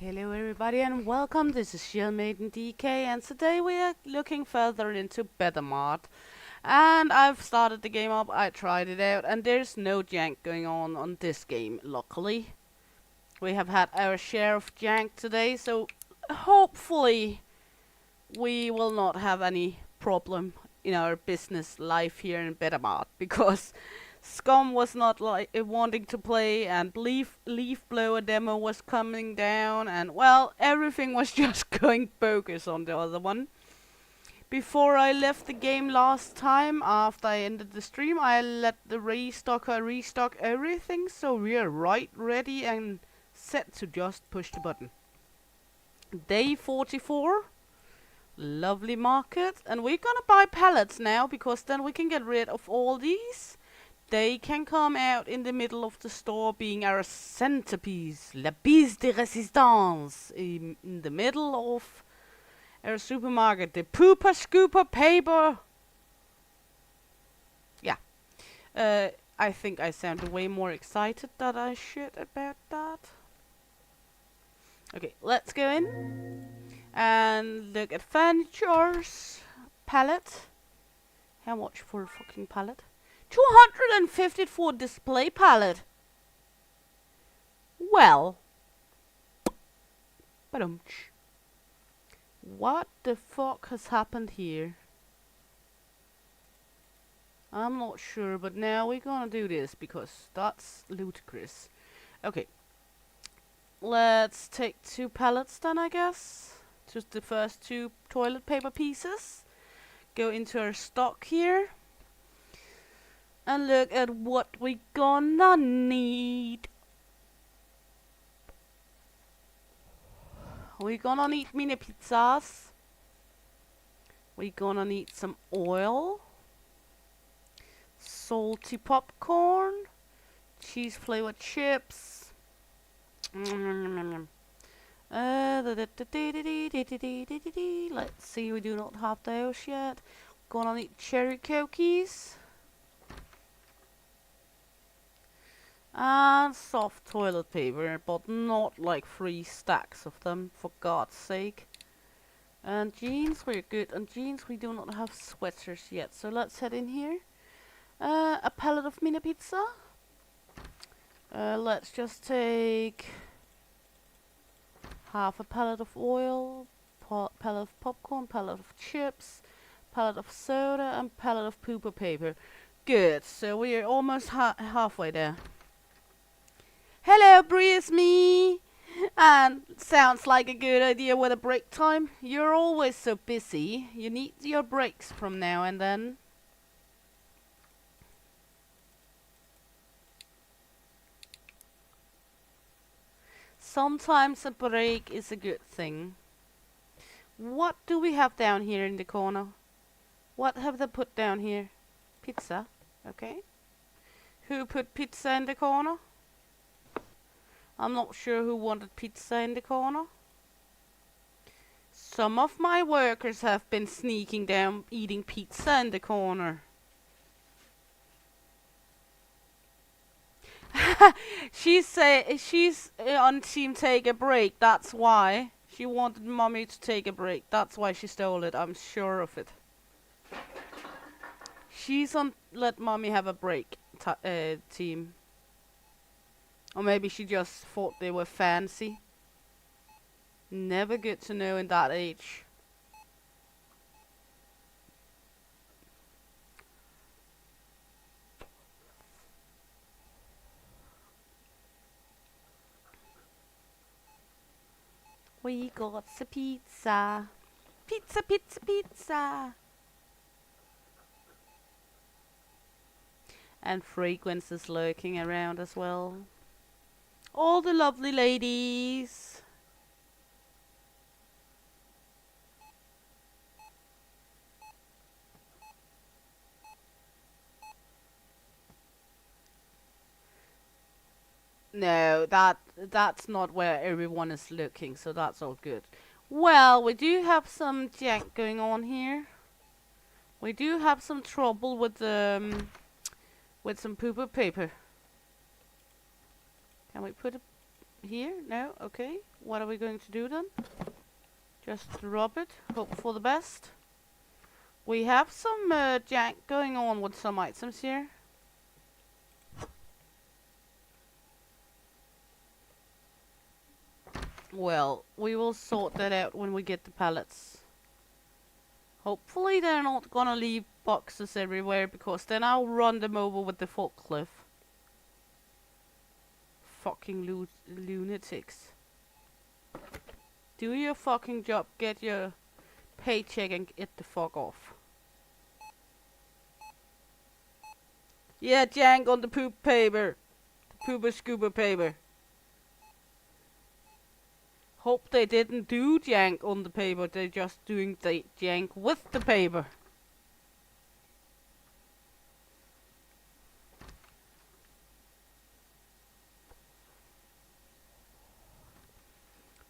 Hello everybody and welcome, this is Shield Maiden DK and today we are looking further into Better Mart. And I've started the game up, I tried it out and there's no jank going on this game, luckily. We have had our share of jank today, so hopefully we will not have any problem in our business life here in Better Mart, because Scum was not like wanting to play, and Leaf Blower demo was coming down, and well, everything was just going bogus on the other one. Before I left the game last time, after I ended the stream, I let the restocker restock everything, so we are right ready and set to just push the button. Day 44. Lovely market, and we're gonna buy pallets now, because then we can get rid of all these. They can come out in the middle of the store, being our centerpiece, la pièce de résistance, in the middle of our supermarket. The pooper scooper paper. Yeah. I think I sound way more excited than I should about that. Okay, let's go in and look at furniture's pallet. How much for a fucking pallet? 250 for display pallet. Well, badumch. What the fuck has happened here? I'm not sure, but now we're gonna do this because that's ludicrous. Okay, let's take 2 pallets then, I guess. Just the first 2 toilet paper pieces. Go into our stock here. And look at what we gonna need. We gonna need mini pizzas. We gonna need some oil. Salty popcorn. Cheese flavored chips. Let's see, we do not have those yet. Gonna need cherry cookies. And soft toilet paper, but not like 3 stacks of them, for God's sake. And jeans, we're good. And jeans, we do not have sweaters yet, so let's head in here. A pallet of mini pizza. Let's just take half a pallet of oil, pallet of popcorn, pallet of chips, pallet of soda, and pallet of pooper paper. Good, so we are almost halfway there. Hello, Breeze me! And sounds like a good idea with a break time. You're always so busy. You need your breaks from now and then. Sometimes a break is a good thing. What do we have down here in the corner? What have they put down here? Pizza. Okay. Who put pizza in the corner? I'm not sure who wanted pizza in the corner. Some of my workers have been sneaking down eating pizza in the corner. She's on team take a break. That's why she wanted mommy to take a break. That's why she stole it. I'm sure of it. She's on let mommy have a break team. Or maybe she just thought they were fancy. Never good to know in that age. We got the pizza. Pizza, pizza, pizza. And Fragrance is lurking around as well. All the lovely ladies. No, that's not where everyone is looking, so that's all good. Well, we do have some jank going on here. We do have some trouble with some pooper paper. Can we put a here? No? Okay. What are we going to do then? Just drop it. Hope for the best. We have some jank going on with some items here. Well, we will sort that out when we get the pallets. Hopefully they're not gonna leave boxes everywhere, because then I'll run them over with the forklift. Fucking lunatics. Do your fucking job, get your paycheck and get the fuck off. Yeah, jank on the poop paper. The pooper scooper paper. Hope they didn't do jank on the paper, they're just doing the jank with the paper.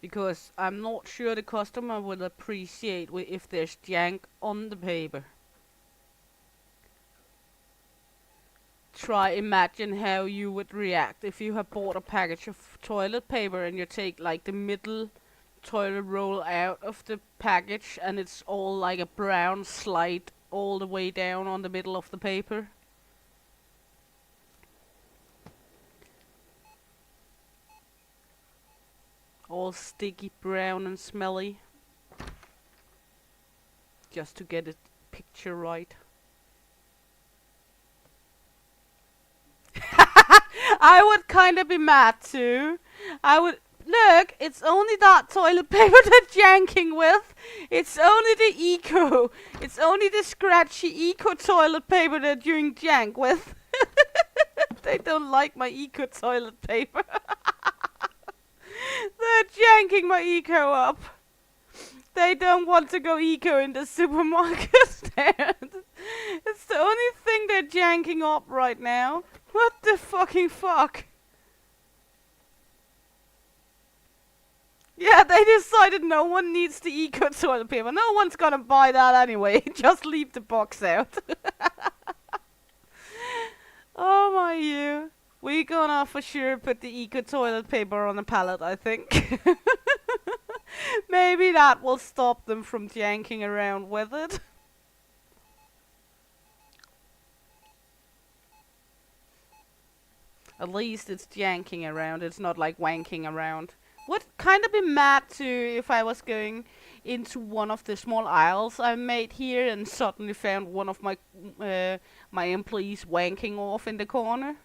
Because I'm not sure the customer will appreciate if there's jank on the paper. Try imagine how you would react if you have bought a package of toilet paper and you take like the middle toilet roll out of the package and it's all like a brown slide all the way down on the middle of the paper. All sticky brown and smelly. Just to get the picture right. I would kind of be mad too. I would look. It's only that toilet paper they're janking with. It's only the eco. It's only the scratchy eco toilet paper they're doing jank with. They don't like my eco toilet paper. They're janking my eco up. They don't want to go eco in the supermarket. It's the only thing they're janking up right now. What the fucking fuck? Yeah, they decided no one needs the eco toilet paper. No one's gonna buy that anyway. Just leave the box out. Oh my you. We're gonna for sure put the eco toilet paper on a pallet, I think. Maybe that will stop them from janking around with it. At least it's janking around, it's not like wanking around. Would kind of be mad too if I was going into one of the small aisles I made here and suddenly found one of my my employees wanking off in the corner.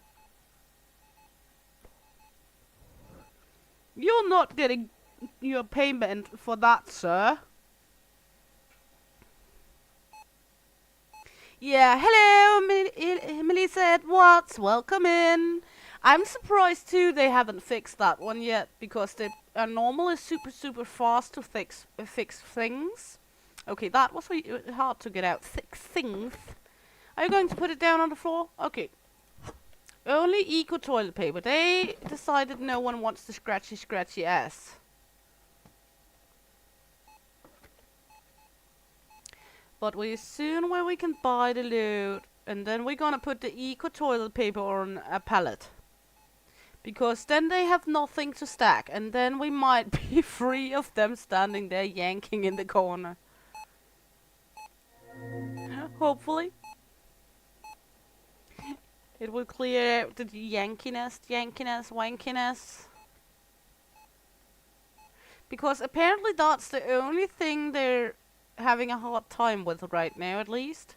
You're not getting your payment for that, sir. Yeah, hello, Melissa Edwards, welcome in. I'm surprised too they haven't fixed that one yet, because they are normally super fast to fix things. Okay, that was hard to get out. Fix things. Are you going to put it down on the floor? Okay. Only eco toilet paper. They decided no one wants the scratchy ass. But we soon where we can buy the loot, and then we're gonna put the eco toilet paper on a pallet. Because then they have nothing to stack, and then we might be free of them standing there yanking in the corner. Hopefully. It will clear out the yankiness, wankiness. Because apparently that's the only thing they're having a hard time with right now, at least.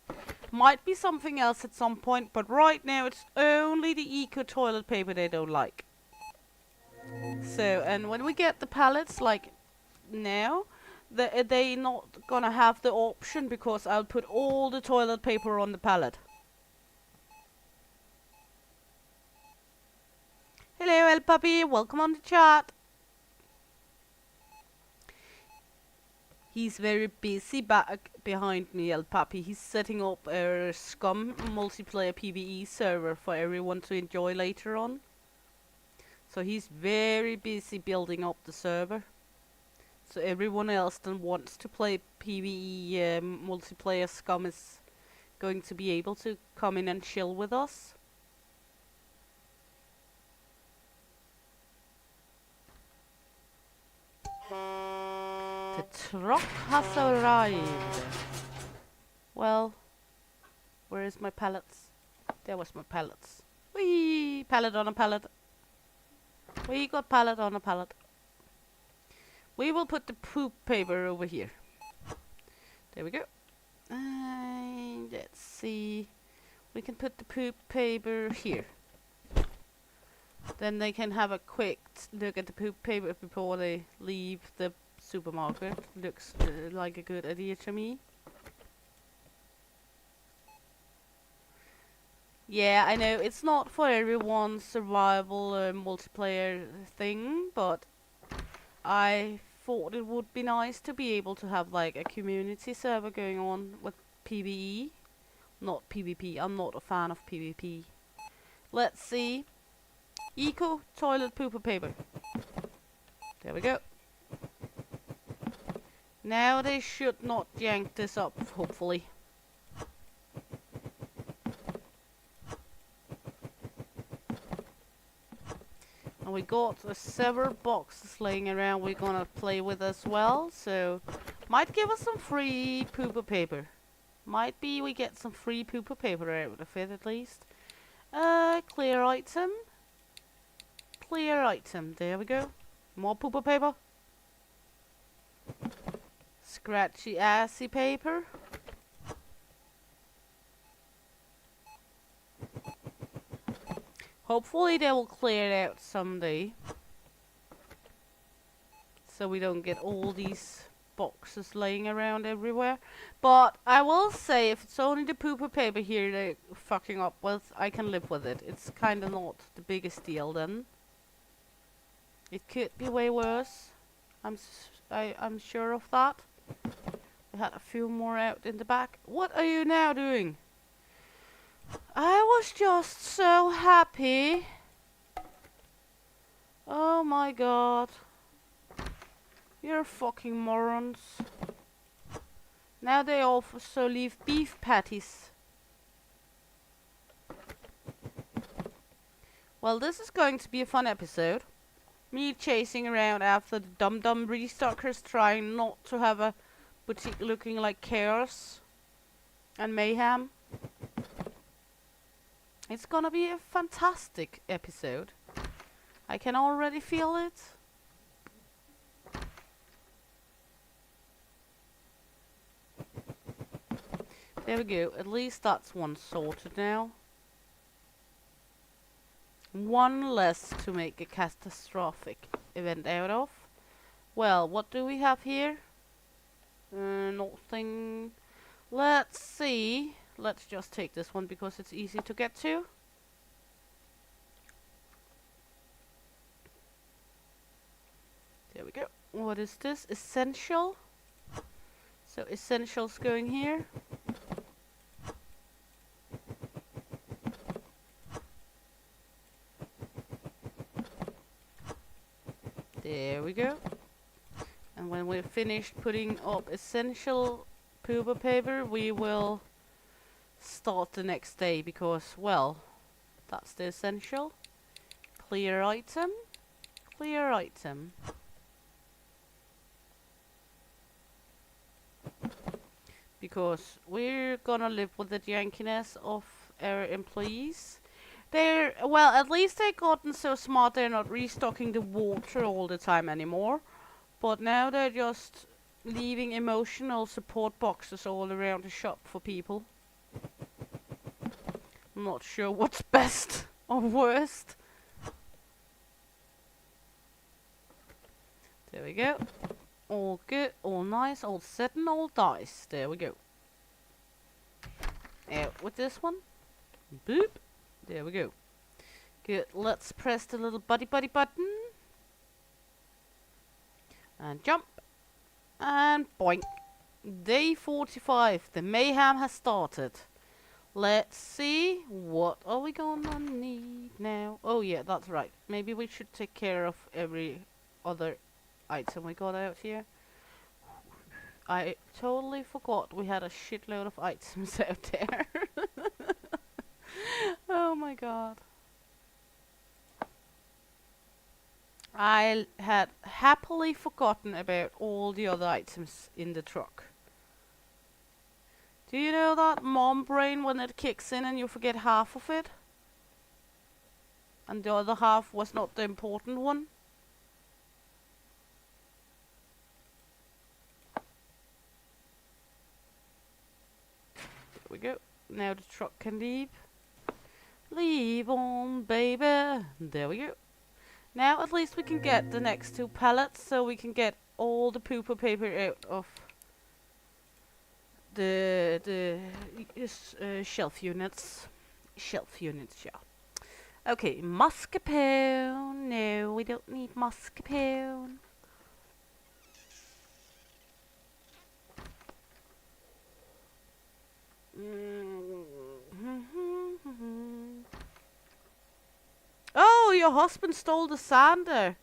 Might be something else at some point, but right now it's only the eco toilet paper they don't like. So, and when we get the pallets, like now, they not gonna have the option, because I'll put all the toilet paper on the pallet. Hello, El Puppy, welcome on the chat. He's very busy back behind me, El Papi. He's setting up a Scum multiplayer PvE server for everyone to enjoy later on. So he's very busy building up the server. So everyone else that wants to play PvE multiplayer Scum is going to be able to come in and chill with us. truck has arrived. Well, where is my pallets? There was my pallets. Whee! Pallet on a pallet. We got pallet on a pallet. We will put the poop paper over here. There we go. And let's see. We can put the poop paper here. Then they can have a quick look at the poop paper before they leave the supermarket. Looks like a good idea to me. Yeah, I know it's not for everyone's survival multiplayer thing, but I thought it would be nice to be able to have like a community server going on with PvE, not PvP. I'm not a fan of PvP. Let's see. Eco toilet pooper paper. There we go. Now they should not yank this up, hopefully. And we got several boxes laying around we're gonna play with as well, so might give us some free pooper paper. Might be we get some free pooper paper out of it at least. Clear item. Clear item. There we go. More pooper paper. Scratchy assy paper. Hopefully they will clear it out someday. So we don't get all these boxes laying around everywhere. But I will say, if it's only the pooper paper here they're fucking up with, I can live with it. It's kinda not the biggest deal then. It could be way worse. I'm sure of that. We had a few more out in the back. What are you now doing? I was just so happy. Oh my god. You're fucking morons. Now they also leave beef patties. Well, this is going to be a fun episode. Me chasing around after the dum-dum restockers, trying not to have a boutique looking like chaos and mayhem. It's gonna be a fantastic episode. I can already feel it. There we go. At least that's one sorted now. One less to make a catastrophic event out of. Well, what do we have here? Nothing. Let's see. Let's just take this one because it's easy to get to. There we go. What is this? Essential. So essentials going here. There we go. And when we're finished putting up essential pooper paper, we will start the next day because, well, that's the essential. Clear item. Clear item. Because we're gonna live with the jankiness of our employees. Well, at least they've gotten so smart they're not restocking the water all the time anymore. But now they're just leaving emotional support boxes all around the shop for people. I'm not sure what's best or worst. There we go. All good, all nice, all set and all dice. There we go. Out with this one. Boop. There we go. Good. Let's press the little buddy button. And jump. And boink. Day 45. The mayhem has started. Let's see. What are we gonna need now? Oh yeah, that's right. Maybe we should take care of every other item we got out here. I totally forgot we had a shitload of items out there. Oh my god. I had happily forgotten about all the other items in the truck. Do you know that mom brain when it kicks in and you forget half of it? And the other half was not the important one? There we go. Now the truck can leave. Leave on, baby. There we go. Now at least we can get the next two pallets so we can get all the pooper paper out of the shelf units. Shelf units, yeah. Okay, mascarpone. No, we don't need mascarpone. Oh, your husband stole the sander.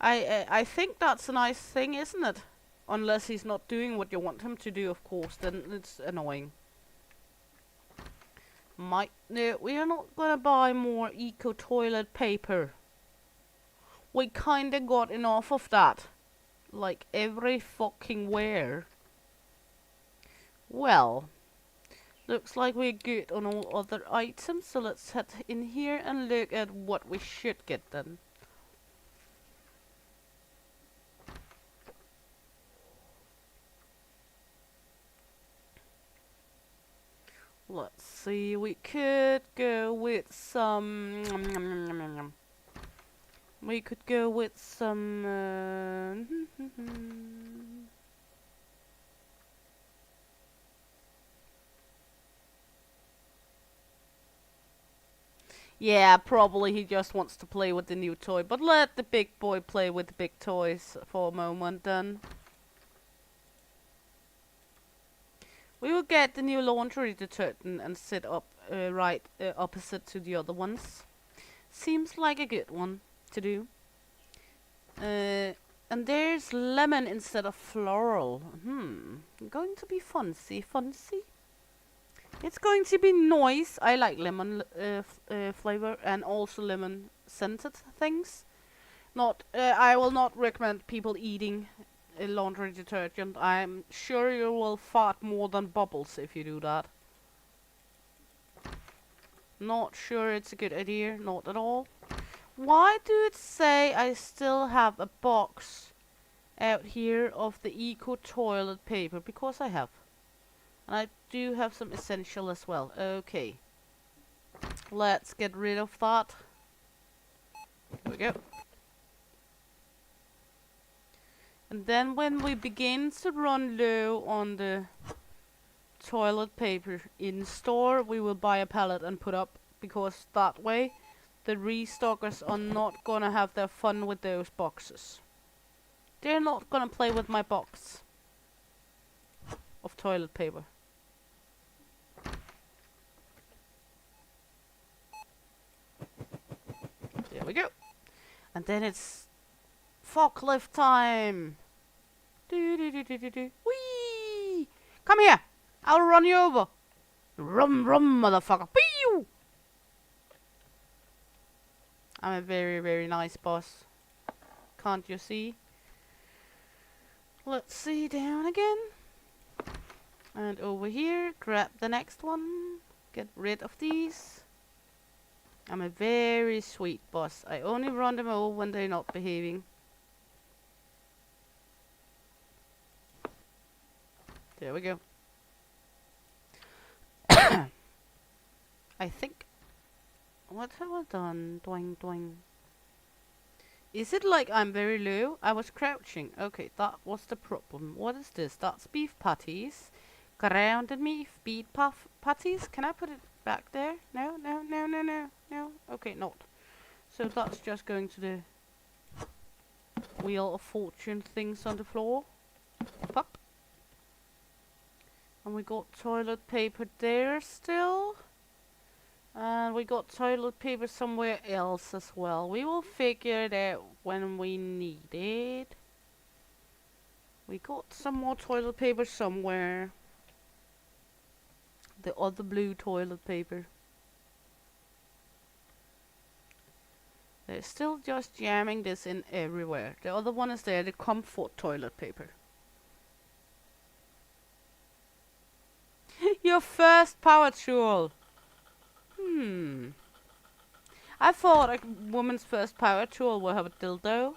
I think that's a nice thing, isn't it? Unless he's not doing what you want him to do, of course, then it's annoying. No, we are not gonna buy more eco toilet paper. We kinda got enough of that. Like every fucking where. Well, looks like we're good on all other items, so let's head in here and look at what we should get then. Let's see, we could go with some... We could go with some... Yeah, probably he just wants to play with the new toy, but let the big boy play with the big toys for a moment then. We will get the new laundry detergent and sit up right opposite to the other ones. Seems like a good one to do. And there's lemon instead of floral. Going to be fancy. It's going to be nice. I like lemon flavor and also lemon scented things. I will not recommend people eating laundry detergent. I'm sure you will fart more than bubbles if you do that. Not sure it's a good idea, not at all. Why do it say I still have a box out here of the eco toilet paper? Because I have. And I do have some essential as well. Okay. Let's get rid of that. There we go. And then when we begin to run low on the toilet paper in store, we will buy a pallet and put up, because that way the restockers are not gonna have their fun with those boxes. They're not gonna play with my box of toilet paper. There we go. And then it's forklift time. Whee! Come here. I'll run you over. Rum, motherfucker. Pew! I'm a very, very nice boss. Can't you see? Let's see, down again. And over here, grab the next one. Get rid of these. I'm a very sweet boss. I only run them over when they're not behaving. There we go. I think... What have I done? Doing, doing. Is it like I'm very low? I was crouching. Okay, that was the problem. What is this? That's beef patties. Grounded beef patties. Can I put it back there? No, no, no, no, no, no. Okay, not. So that's just going to the Wheel of Fortune things on the floor. Pop. And we got toilet paper there still. And we got toilet paper somewhere else as well. We will figure it out when we need it. We got some more toilet paper somewhere. The other blue toilet paper. They're still just jamming this in everywhere. The other one is there, the comfort toilet paper. Your first power tool. I thought a woman's first power tool would have a dildo.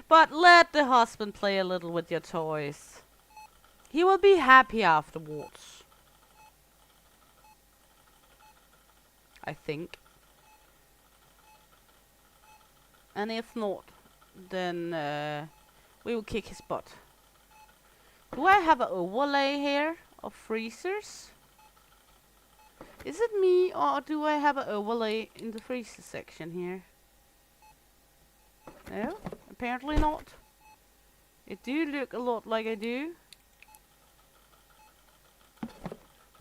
But let the husband play a little with your toys. He will be happy afterwards. I think. And if not, then we will kick his butt. Do I have an overlay here of freezers? Is it me, or do I have an overlay in the freezer section here? No, apparently not. It do look a lot like I do.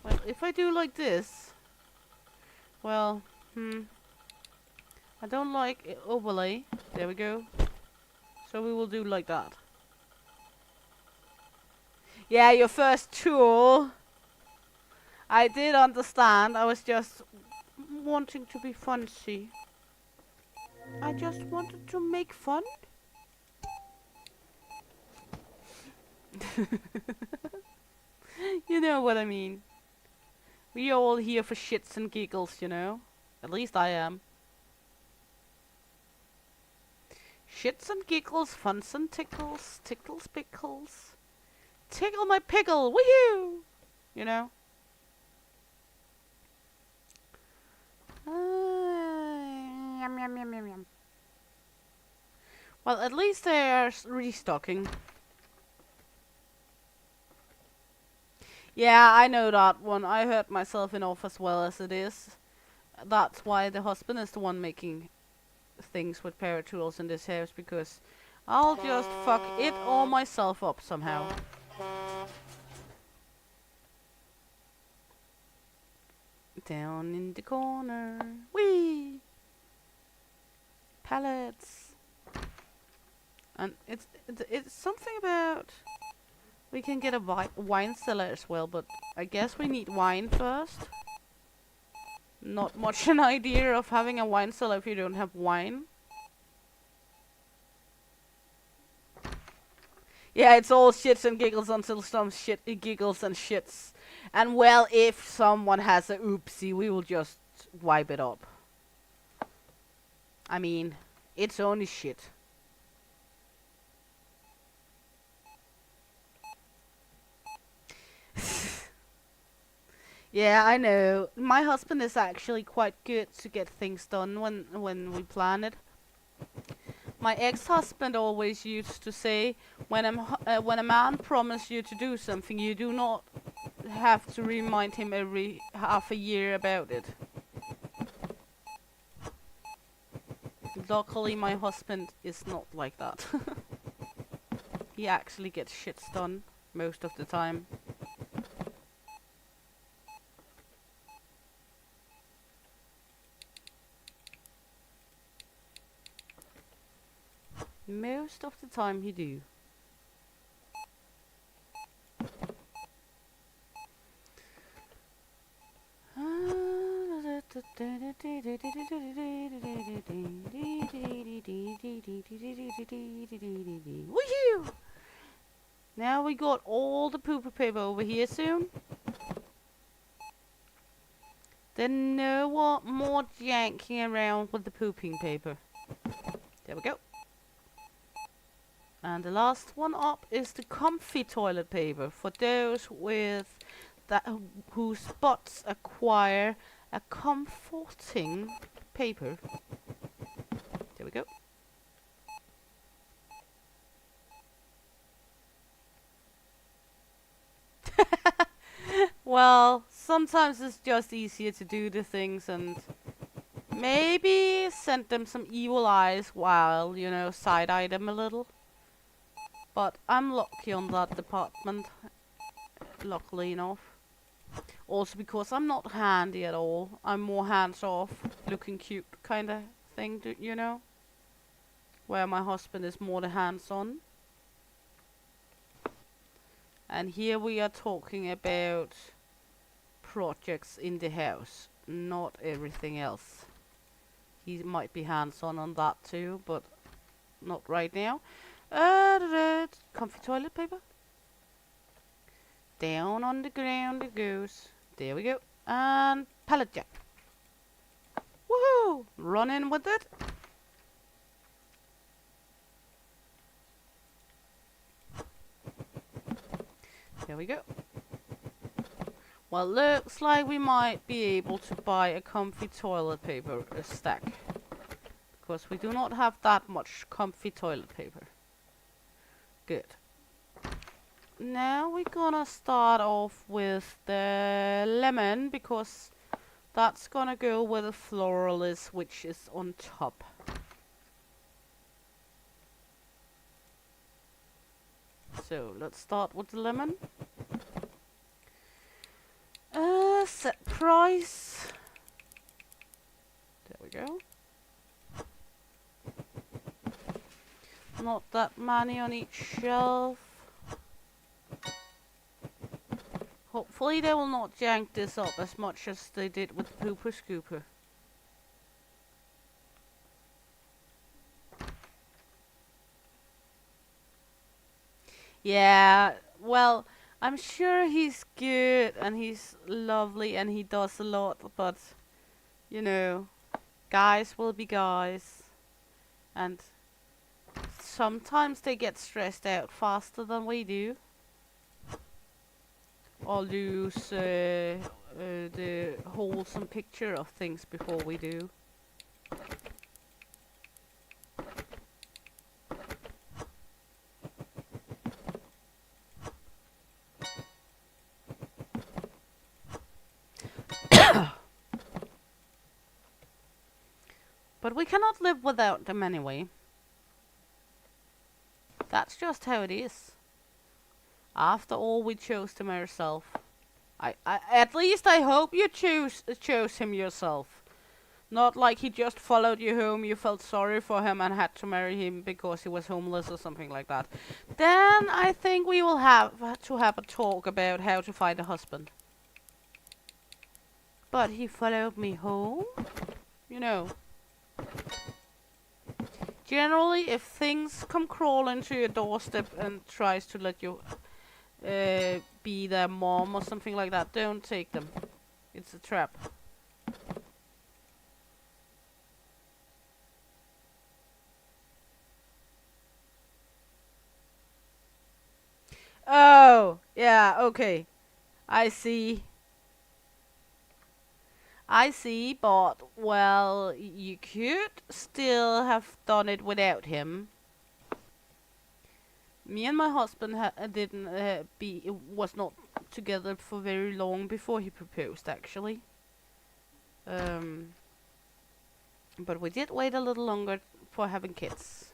Well, if I do like this, well, I don't like overlay. There we go. So we will do like that. Yeah, your first tool. I did understand. I was just wanting to be fancy. I just wanted to make fun. You know what I mean. We are all here for shits and giggles, you know. At least I am. Shits and giggles, funs and tickles, tickles, pickles. Tickle my pickle, woohoo! You know. Yum, yum, yum, yum, yum. Well, at least they are restocking. Yeah, I know that one. I hurt myself enough as well as it is. That's why the husband is the one making things with power tools in this house, because I'll just fuck it or myself up somehow. Down in the corner. Whee! Pallets. And it's something about... We can get a wine cellar as well, but I guess we need wine first. Not much an idea of having a wine cellar if you don't have wine. Yeah, it's all shits and giggles until some shit giggles and shits. And well, if someone has a oopsie, we will just wipe it up. I mean, it's only shit. Yeah, I know. My husband is actually quite good to get things done when we plan it. My ex-husband always used to say, when a man promises you to do something, you do not have to remind him every half a year about it. Luckily, my husband is not like that. He actually gets shit done most of the time. Most of the time he do. Woohoo! Now we got all the pooper paper over here soon. Then no more janking around with the pooping paper. There we go. And the last one up is the comfy toilet paper for those with whose butts acquire a comforting paper. There we go. Well, sometimes it's just easier to do the things and maybe send them some evil eyes while, you know, side-eye them a little. But I'm lucky on that department, luckily enough. Also because I'm not handy at all. I'm more hands-off, looking cute kind of thing, you know? Where my husband is more the hands-on. And here we are talking about projects in the house, not everything else. He might be hands-on on that too, but not right now. Comfy toilet paper. Down on the ground it goes. There we go. And pallet jack. Woohoo! Run in with it. There we go. Well, looks like we might be able to buy a comfy toilet paper stack. Because we do not have that much comfy toilet paper. Good. Now we're gonna start off with the lemon, because that's gonna go where the floral is, which is on top. So let's start with the lemon. Set price. There we go. Not that many on each shelf. Hopefully they will not jank this up as much as they did with the pooper scooper. Yeah, well, I'm sure he's good and he's lovely and he does a lot, but, you know, guys will be guys. And sometimes they get stressed out faster than we do. Or lose the wholesome picture of things before we do. But we cannot live without them anyway. That's just how it is. After all, we chose them ourselves. At least I hope you chose him yourself. Not like he just followed you home, you felt sorry for him and had to marry him because he was homeless or something like that. Then I think we will have to have a talk about how to find a husband. But he followed me home? You know. Generally, if things come crawling to your doorstep and tries to let you be their mom or something like that, don't take them. It's a trap. Oh, yeah, okay. I see. I see, but, well, you could still have done it without him. Me and my husband was not together for very long before he proposed, actually. But we did wait a little longer for having kids.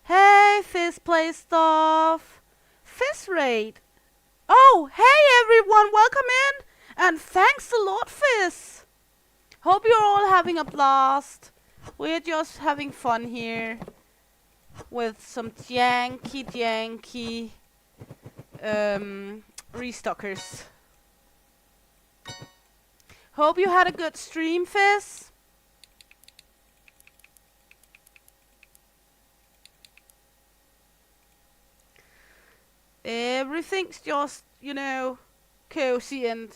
Hey, Fizz Play Stuff! Fizz Raid! Oh, hey everyone, welcome in! And thanks a lot, Fizz! Hope you're all having a blast. We're just having fun here with some janky restockers. Hope you had a good stream, Fizz. Everything's just, you know, cozy and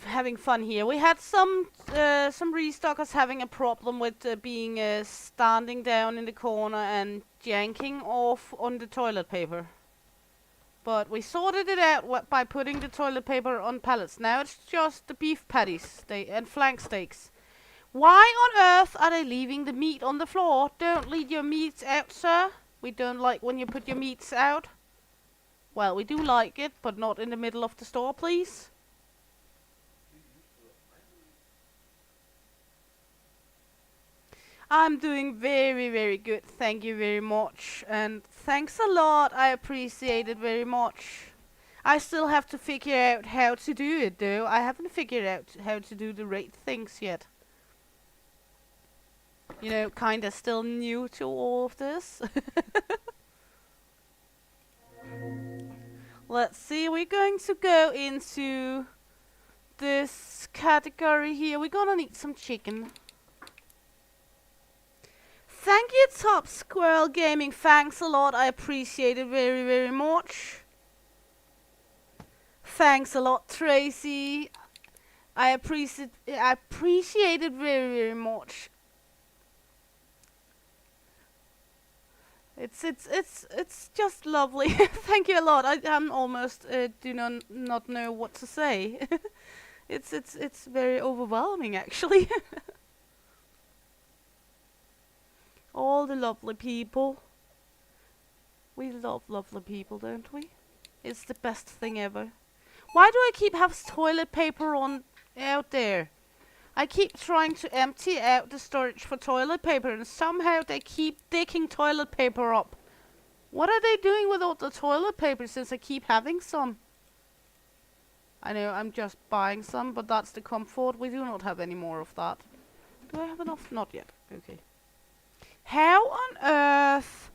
having fun here. We had some restockers having a problem with being standing down in the corner and janking off on the toilet paper. But we sorted it out by putting the toilet paper on pallets. Now it's just the beef patties and flank steaks. Why on earth are they leaving the meat on the floor? Don't leave your meats out, sir. We don't like when you put your meats out. Well, we do like it, but not in the middle of the store, please. I'm doing very, very good. Thank you very much. And thanks a lot. I appreciate it very much. I still have to figure out how to do it, though. I haven't figured out how to do the rate things yet. You know, kinda still new to all of this. let's see. We're going to go into this category here. We're gonna need some chicken. Thank you, Top Squirrel Gaming. Thanks a lot. I appreciate it very, very much. Thanks a lot, Tracy. I appreciate it very, very much. It's just lovely. Thank you a lot. I'm almost do not know what to say. it's very overwhelming, actually. All the lovely people. We love lovely people, don't we? It's the best thing ever. Why do I keep have toilet paper on out there? I keep trying to empty out the storage for toilet paper, and somehow they keep digging toilet paper up. What are they doing with all the toilet paper since I keep having some? I know I'm just buying some, but that's the comfort. We do not have any more of that. Do I have enough? Not yet. Okay. How on earth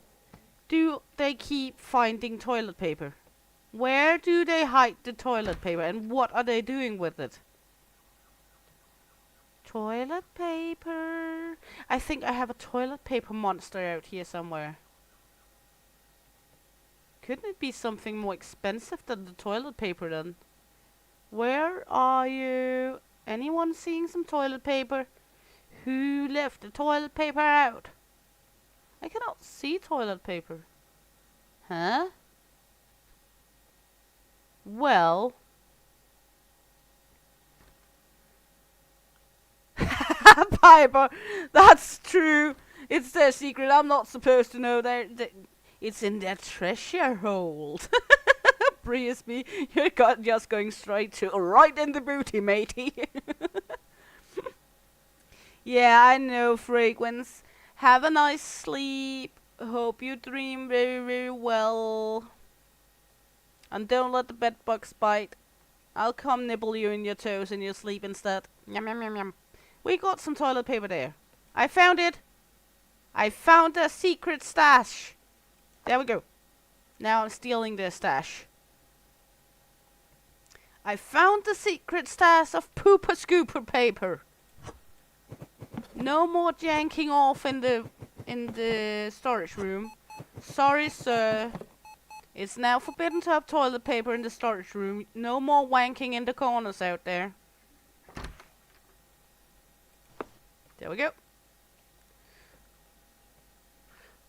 do they keep finding toilet paper? Where do they hide the toilet paper, and what are they doing with it? Toilet paper. I think I have a toilet paper monster out here somewhere. Couldn't it be something more expensive than the toilet paper then? Where are you? Anyone seeing some toilet paper? Who left the toilet paper out? I cannot see toilet paper. Huh? Well. Piper, that's true. It's their secret. I'm not supposed to know. It's in their treasure hold. Brisby, you're just going straight to right in the booty, matey. Yeah, I know, Fragrance. Have a nice sleep. Hope you dream very, very well. And don't let the bed bugs bite. I'll come nibble you in your toes in your sleep instead. Yum, yum, yum, yum. We got some toilet paper there. I found it. I found a secret stash. There we go. Now I'm stealing their stash. I found the secret stash of pooper scooper paper. No more janking off in the storage room. Sorry, sir. It's now forbidden to have toilet paper in the storage room. No more wanking in the corners out there. There we go.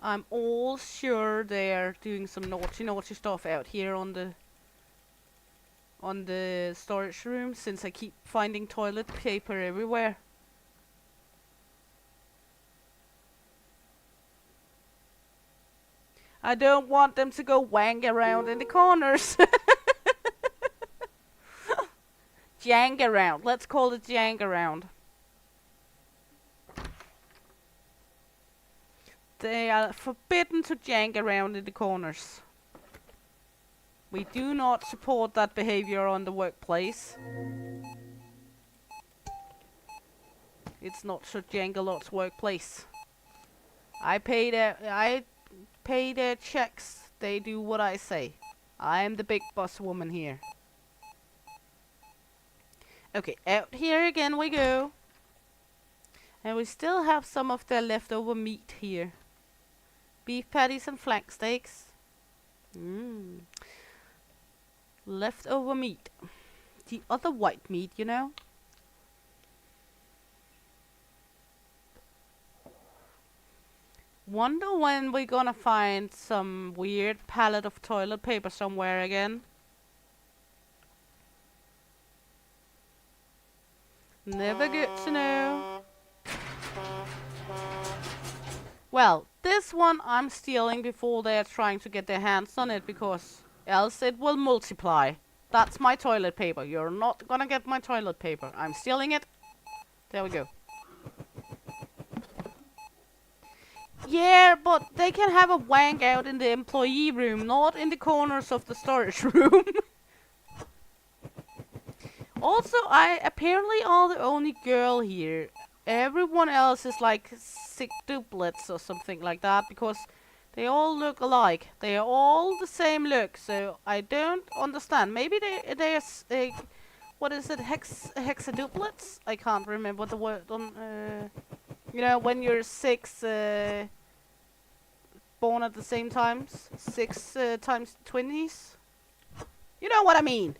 I'm all sure they're doing some naughty stuff out here on the storage room, since I keep finding toilet paper everywhere. I don't want them to go wang around in the corners. Jang around. Let's call it jang around. They are forbidden to jank around in the corners. We do not support that behavior on the workplace. It's not Sir Jangalot's workplace. I pay their checks. They do what I say. I am the big boss woman here. Okay, out here again we go. And we still have some of their leftover meat here. Beef patties and flank steaks. Leftover meat. The other white meat, you know. Wonder when we're gonna find some weird pallet of toilet paper somewhere again. Never good to know. Well, this one I'm stealing before they're trying to get their hands on it, because else it will multiply. That's my toilet paper. You're not gonna get my toilet paper. I'm stealing it. There we go. Yeah, but they can have a wank out in the employee room, not in the corners of the storage room. Also, I apparently are the only girl here. Everyone else is like sick duplets or something like that, because They all look alike. They are all the same look, so I don't understand. Maybe they're what is it? Hexaduplets? I can't remember the word on. You know, when you're six born at the same times, six times 20s. You know what I mean.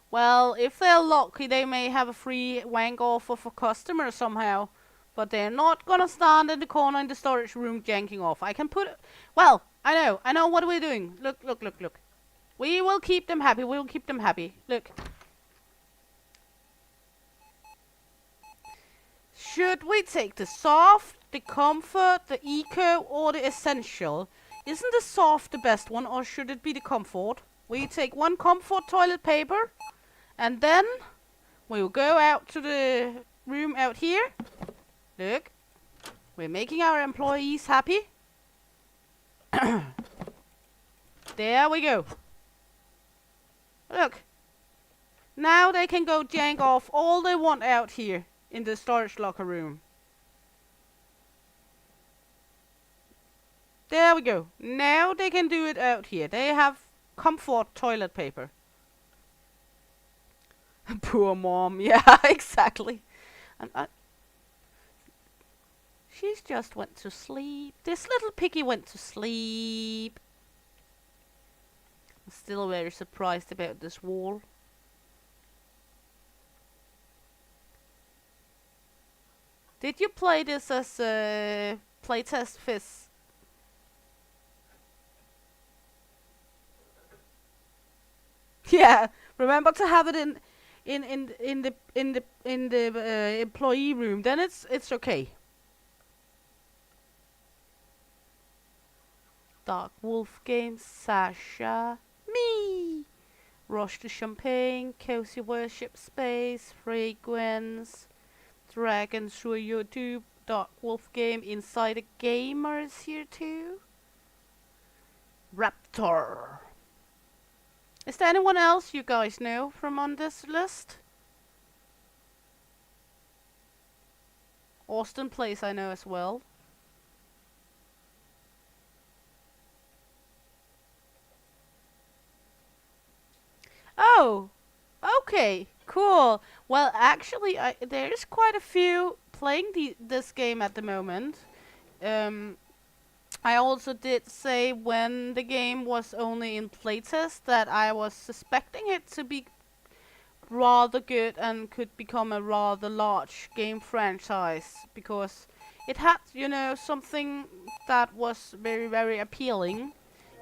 Well, if they're lucky, they may have a free wank offer for customers somehow. But they're not gonna stand in the corner in the storage room janking off. I can put it. Well, I know what we're doing. Look. We will keep them happy. We'll keep them happy. Look. Should we take the soft, the comfort, the eco, or the essential? Isn't the soft the best one, or should it be the comfort? We take one comfort toilet paper, and then we'll go out to the room out here. Look, we're making our employees happy. There we go. Look, now they can go jank off all they want out here in the storage locker room. There we go. Now they can do it out here. They have comfort toilet paper. Poor mom. Yeah, exactly. And she's just went to sleep. This little piggy went to sleep. I'm still very surprised about this wall. Did you play this as a playtest fizz? Yeah, remember to have it in the employee room. Then it's okay. Dark Wolf Game, Sasha, me, Rush to Champagne, Cozy Worship Space, Fragrance, Dragon through YouTube, Dark Wolf Game, Inside a Gamer is here too. Raptor. Is there anyone else you guys know from on this list? Austin Place I know as well. Oh, okay, cool. Well, actually, there's quite a few playing this game at the moment. I also did say when the game was only in playtest that I was suspecting it to be rather good and could become a rather large game franchise because it had, you know, something that was very, very appealing.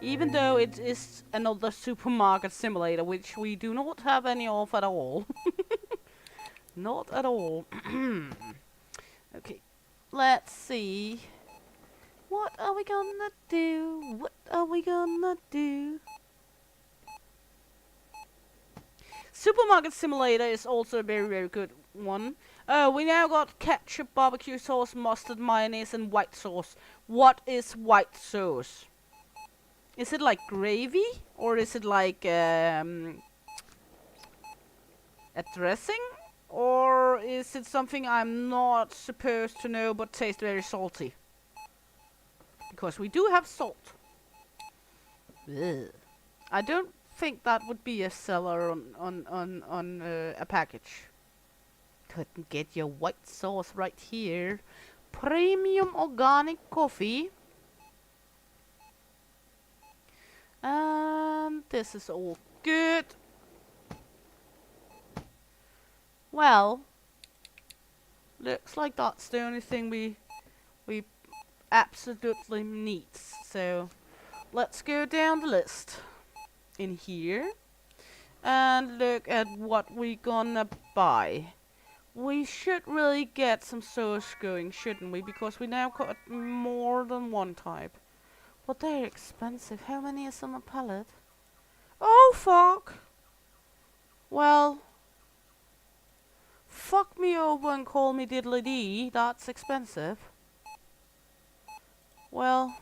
Even though it is another supermarket simulator, which we do not have any of at all. Not at all. Okay, let's see. What are we gonna do? What are we gonna do? Supermarket simulator is also a very, very good one. Oh, we now got ketchup, barbecue sauce, mustard, mayonnaise, and white sauce. What is white sauce? Is it like gravy? Or is it like a dressing? Or is it something I'm not supposed to know but tastes very salty? Because we do have salt. Ugh. I don't think that would be a cellar on a package. Couldn't get your white sauce right here. Premium organic coffee. And this is all good. Well, looks like that's the only thing we absolutely need. So let's go down the list in here and look at what we gonna buy. We should really get some sauce going, shouldn't we? Because we now got more than one type. But they're expensive. How many is on a pallet? Oh, fuck. Well, fuck me over and call me diddly dee. That's expensive. Well,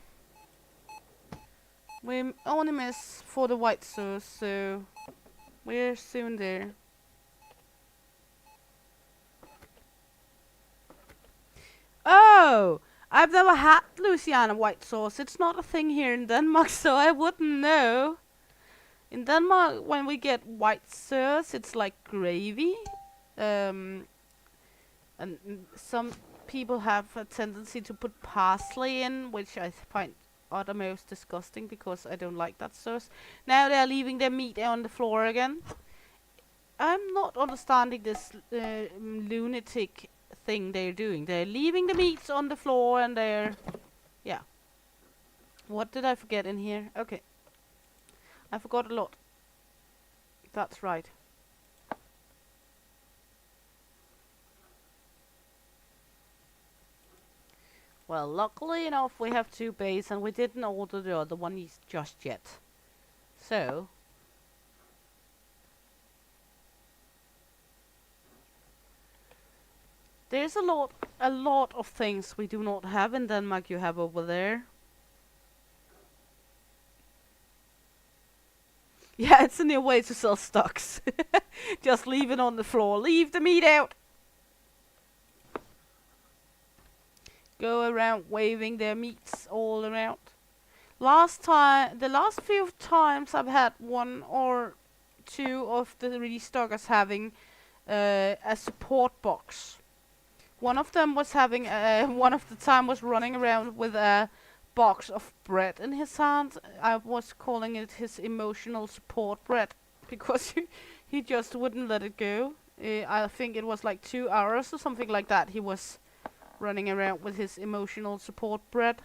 we only miss for the white sauce, so we're soon there. Oh! Oh, I've never had Louisiana white sauce. It's not a thing here in Denmark, so I wouldn't know. In Denmark, when we get white sauce, it's like gravy. And some people have a tendency to put parsley in, which I find uttermost disgusting because I don't like that sauce. Now they're leaving their meat on the floor again. I'm not understanding this lunatic thing they're doing. They're leaving the meats on the floor and they're... Yeah. What did I forget in here? Okay. I forgot a lot. That's right. Well, luckily enough we have 2 bays and we didn't order the other one just yet. So... There's a lot of things we do not have in Denmark you have over there. Yeah, it's a new way to sell stocks. Just leave it on the floor. Leave the meat out. Go around waving their meats all around. The last few times I've had 1 or 2 of the restockers having a support box. One of them was having one of the time was running around with a box of bread in his hand. I was calling it his emotional support bread because he just wouldn't let it go. I think it was like 2 hours or something like that. He was running around with his emotional support bread.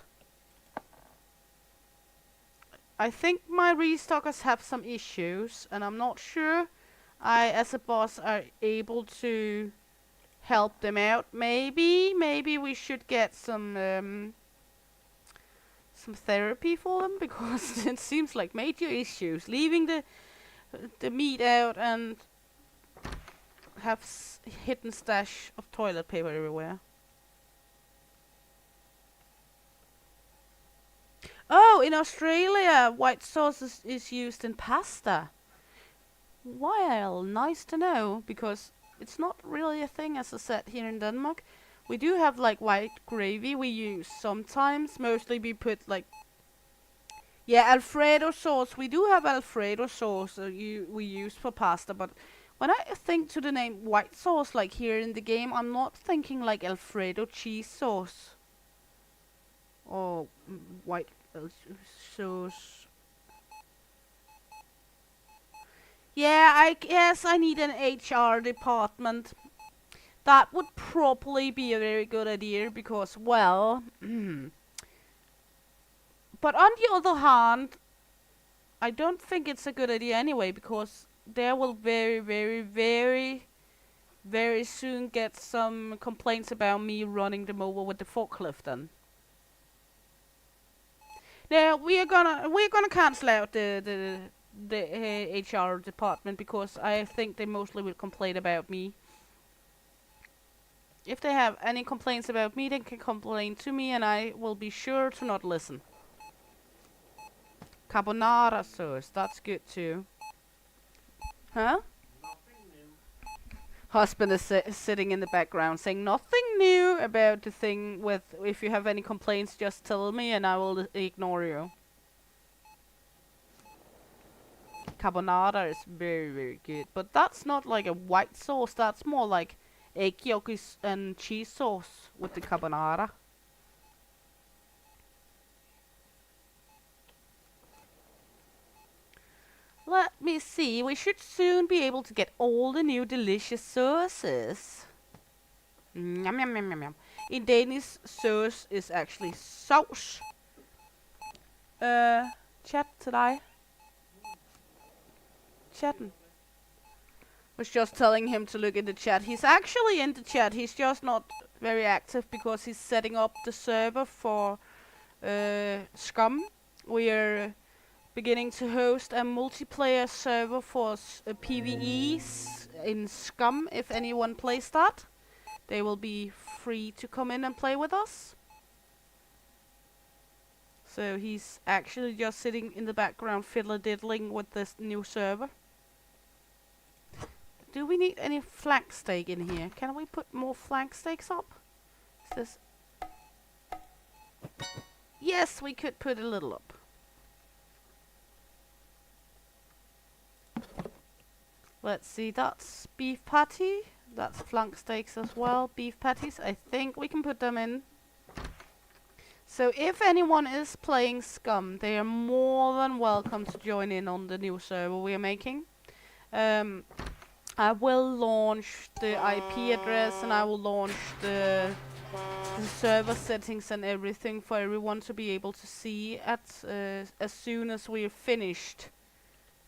I think my restockers have some issues, and I'm not sure I, as a boss, are able to help them out. Maybe we should get some therapy for them because it seems like major issues. Leaving the meat out and have hidden stash of toilet paper everywhere. Oh, in Australia, white sauce is used in pasta. Well, nice to know, because it's not really a thing, as I said, here in Denmark. We do have like white gravy we use sometimes. Mostly we put like... Yeah, Alfredo sauce. We do have Alfredo sauce we use for pasta, but when I think to the name white sauce, like here in the game, I'm not thinking like Alfredo cheese sauce. Or white sauce. Yeah, I guess I need an HR department. That would probably be a very good idea because, well... But on the other hand, I don't think it's a good idea anyway, because there will very soon get some complaints about me running them over with the forklift then. Now we're gonna cancel out the HR department because I think they mostly will complain about me. If they have any complaints about me, they can complain to me and I will be sure to not listen. Carbonara sauce, that's good too. Huh? Husband is sitting in the background saying nothing new about the thing with if you have any complaints just tell me and I will ignore you. Carbonara is very good, but that's not like a white sauce, that's more like egg yolk and cheese sauce with the carbonara. Let me see, we should soon be able to get all the new delicious sauces. Yum, yum, yum, yum, yum. In Danish, sauce is actually sauce. Chat til dig. Chatten. Was just telling him to look in the chat. He's actually in the chat, he's just not very active because he's setting up the server for Scum. We are beginning to host a multiplayer server for PvEs in Scum. If anyone plays that, they will be free to come in and play with us. So he's actually just sitting in the background fiddler-diddling with this new server. Do we need any flank steak in here? Can we put more flank steaks up? Is this... Yes, we could put a little up. Let's see, that's beef patty. That's flank steaks as well. Beef patties, I think we can put them in. So if anyone is playing Scum, they are more than welcome to join in on the new server we are making. I will launch the IP address and I will launch the server settings and everything for everyone to be able to see at as soon as we're finished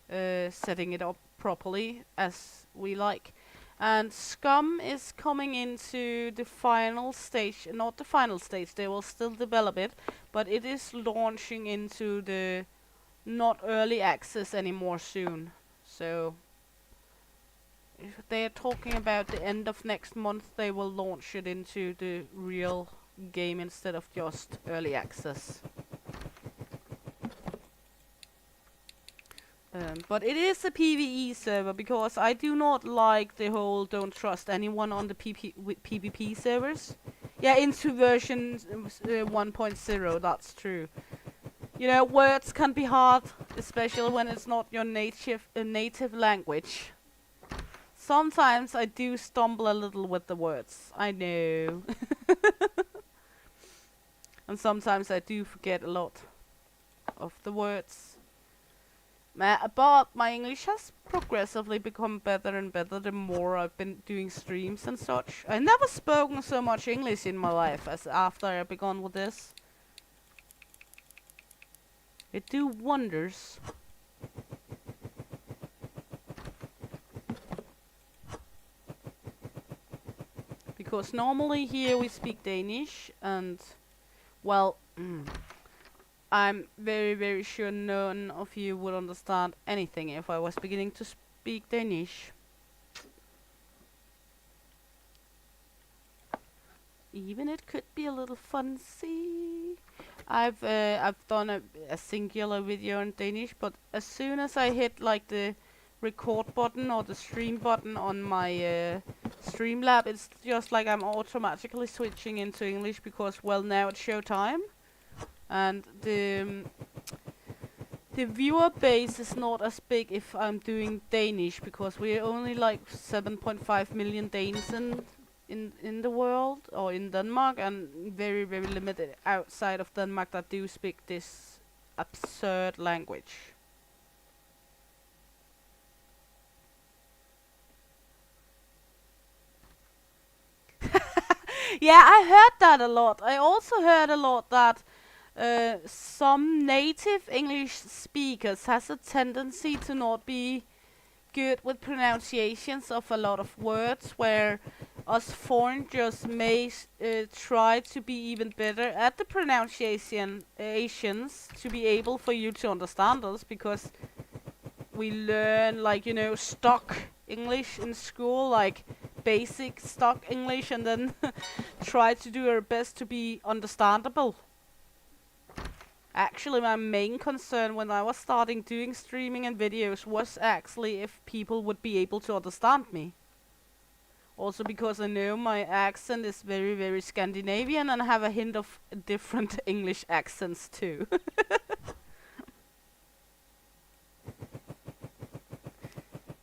setting it up properly as we like. And Scum is coming into the final stage, not the final stage, they will still develop it, but it is launching into the not early access anymore soon. So if they're talking about the end of next month, they will launch it into the real game instead of just early access. But it is a PvE server because I do not like the whole don't trust anyone on the PvP servers. Yeah, into version 1.0, that's true. You know, words can be hard, especially when it's not your native language. Sometimes I do stumble a little with the words, I know. And sometimes I do forget a lot of the words. But my English has progressively become better and better the more I've been doing streams and such. I've never spoken so much English in my life as after I begun with this. It do wonders. Because normally here we speak Danish and, well, I'm very, very sure none of you would understand anything if I was beginning to speak Danish. Even it could be a little fancy. I've done a singular video in Danish, but as soon as I hit like the record button or the stream button on my Streamlab, it's just like I'm automatically switching into English because, well, now it's showtime. And the viewer base is not as big if I'm doing Danish because we're only like 7.5 million Danes in the world or in Denmark, and very, very limited outside of Denmark that do speak this absurd language. Yeah, I heard that a lot. I also heard a lot that some native English speakers has a tendency to not be good with pronunciations of a lot of words, where us foreigners may try to be even better at the pronunciations to be able for you to understand us, because we learn, like, you know, stock English in school, like basic stock English, and then try to do our best to be understandable. Actually, my main concern when I was starting doing streaming and videos was actually if people would be able to understand me. Also because I know my accent is very, very Scandinavian and I have a hint of different English accents too.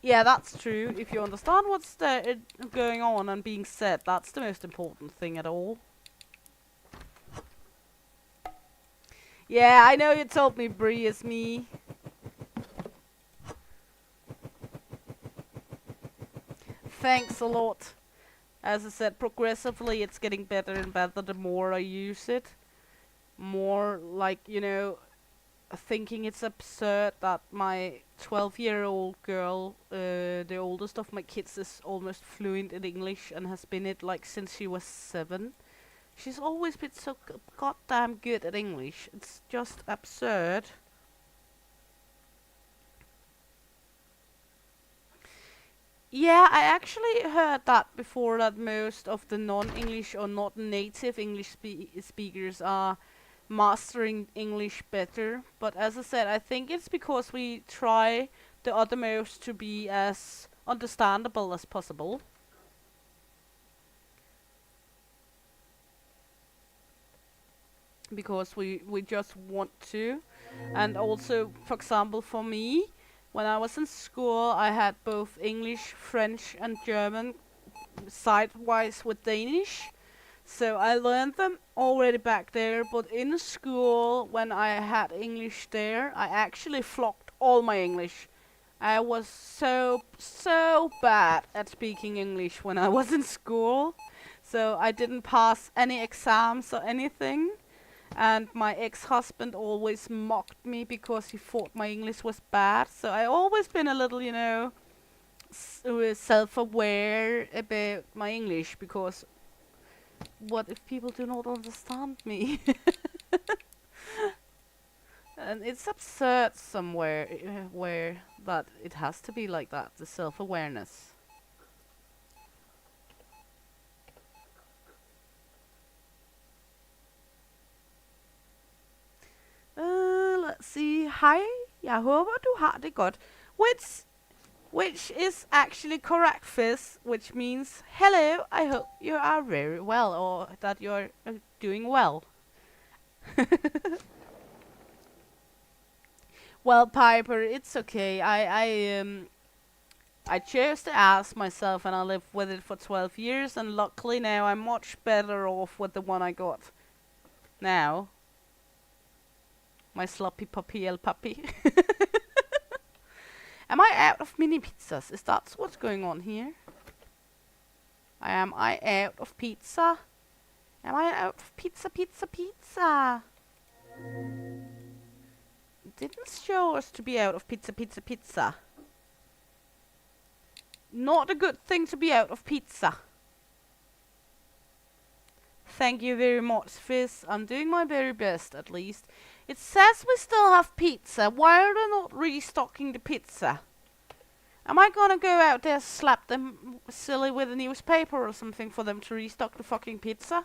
Yeah, that's true. If you understand what's going on and being said, that's the most important thing at all. Yeah, I know you told me Brie is me. Thanks a lot. As I said, progressively it's getting better and better the more I use it. More like, you know, thinking it's absurd that my 12-year-old girl, the oldest of my kids, is almost fluent in English and has been it like since she was 7. She's always been so goddamn good at English. It's just absurd. Yeah, I actually heard that before, that most of the non-English or not native English speakers are mastering English better. But as I said, I think it's because we try the uttermost to be as understandable as possible. because we just want to. And also, for example, for me, when I was in school, I had both English, French, and German sidewise with Danish. So I learned them already back there, but in school, when I had English there, I actually flocked all my English. I was so bad at speaking English when I was in school. So I didn't pass any exams or anything. And my ex-husband always mocked me because he thought my English was bad. So I always been a little, self-aware about my English, because what if people do not understand me? And it's absurd somewhere where that it has to be like that, the self-awareness. Let's see. Hej, jeg håber du har det godt. Which is actually correct, Fizz, which means hello, I hope you are very well, or that you're doing well. Well, Piper, it's okay. I chose to ask myself, and I lived with it for 12 years, and luckily now I'm much better off with the one I got now. My sloppy puppy El Puppy. Am I out of mini pizzas? Is that what's going on here? Am I out of pizza? Am I out of pizza? Didn't show us to be out of pizza. Not a good thing to be out of pizza. Thank you very much, Fizz. I'm doing my very best, at least. It says we still have pizza. Why are they not restocking the pizza? Am I gonna go out there, slap them silly with a newspaper or something for them to restock the fucking pizza?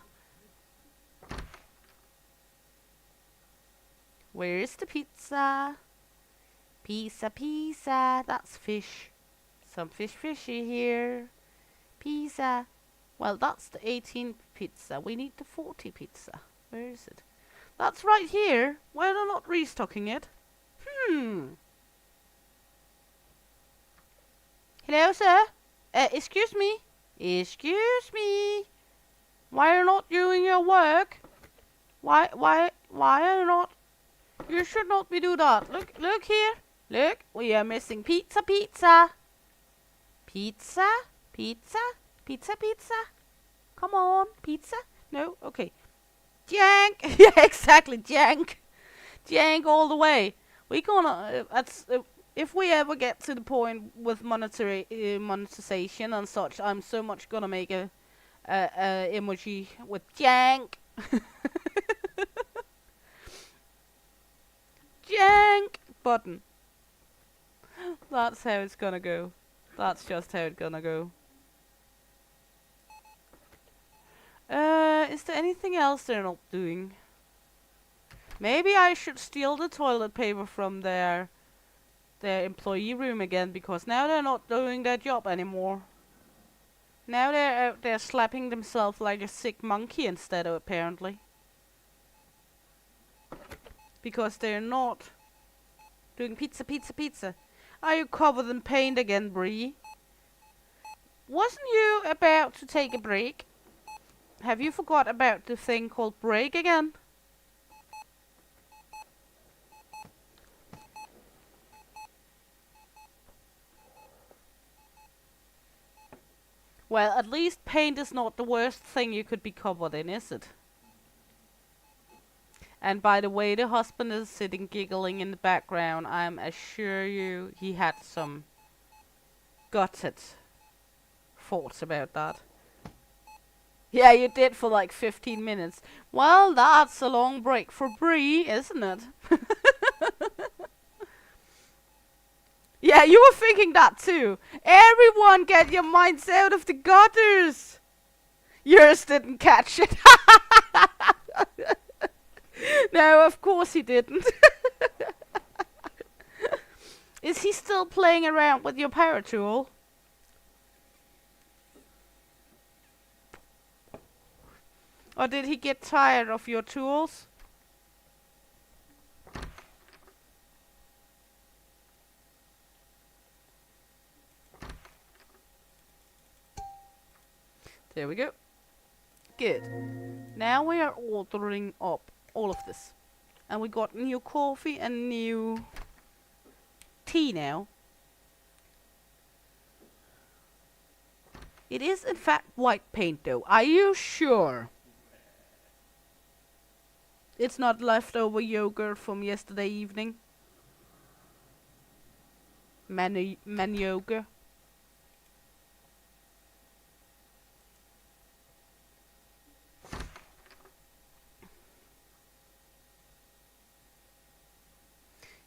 Where is the pizza? Pizza. That's fish. Some fishy here. Pizza. Well, that's the 18 pizza. We need the 40 pizza. Where is it? That's right here. Why are they not restocking it? Hello, sir. Excuse me. Why are you not doing your work? Why are you not? You should not be doing that. Look here. Look, we are missing pizza. Pizza. Come on, pizza. No, okay. Jank. Yeah, exactly, jank. Jank all the way. We gonna. If we ever get to the point with monetization and such, I'm so much gonna make a emoji with jank. Jank button. That's how it's gonna go. That's just how it's gonna go. Is there anything else they're not doing? Maybe I should steal the toilet paper from their employee room again, because now they're not doing their job anymore. Now they're out there slapping themselves like a sick monkey instead, apparently. Because they're not doing pizza. Are you covered in paint again, Bree? Wasn't you about to take a break? Have you forgot about the thing called break again? Well, at least paint is not the worst thing you could be covered in, is it? And by the way, the husband is sitting giggling in the background. I'm assure you he had some gutted thoughts about that. Yeah, you did for like 15 minutes. Well, that's a long break for Bree, isn't it? Yeah, you were thinking that too. Everyone get your minds out of the gutters. Yours didn't catch it. No, of course he didn't. Is he still playing around with your power tool? Or did he get tired of your tools? There we go. Good. Now we are ordering up all of this. And we got new coffee and new tea now. It is in fact white paint though. Are you sure? It's not leftover yogurt from yesterday evening? Manioga.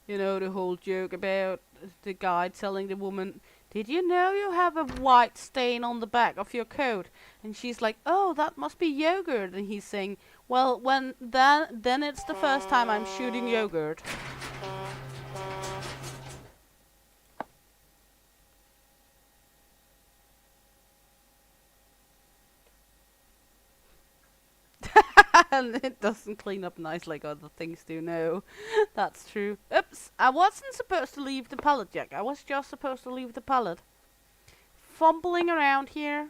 You know the whole joke about the guy telling the woman, "Did you know you have a white stain on the back of your coat?" And she's like, "Oh, that must be yogurt." And he's saying, "Well, then it's the first time I'm shooting yogurt." And it doesn't clean up nice like other things do. No, that's true. Oops, I wasn't supposed to leave the pallet jack. I was just supposed to leave the pallet. Fumbling around here.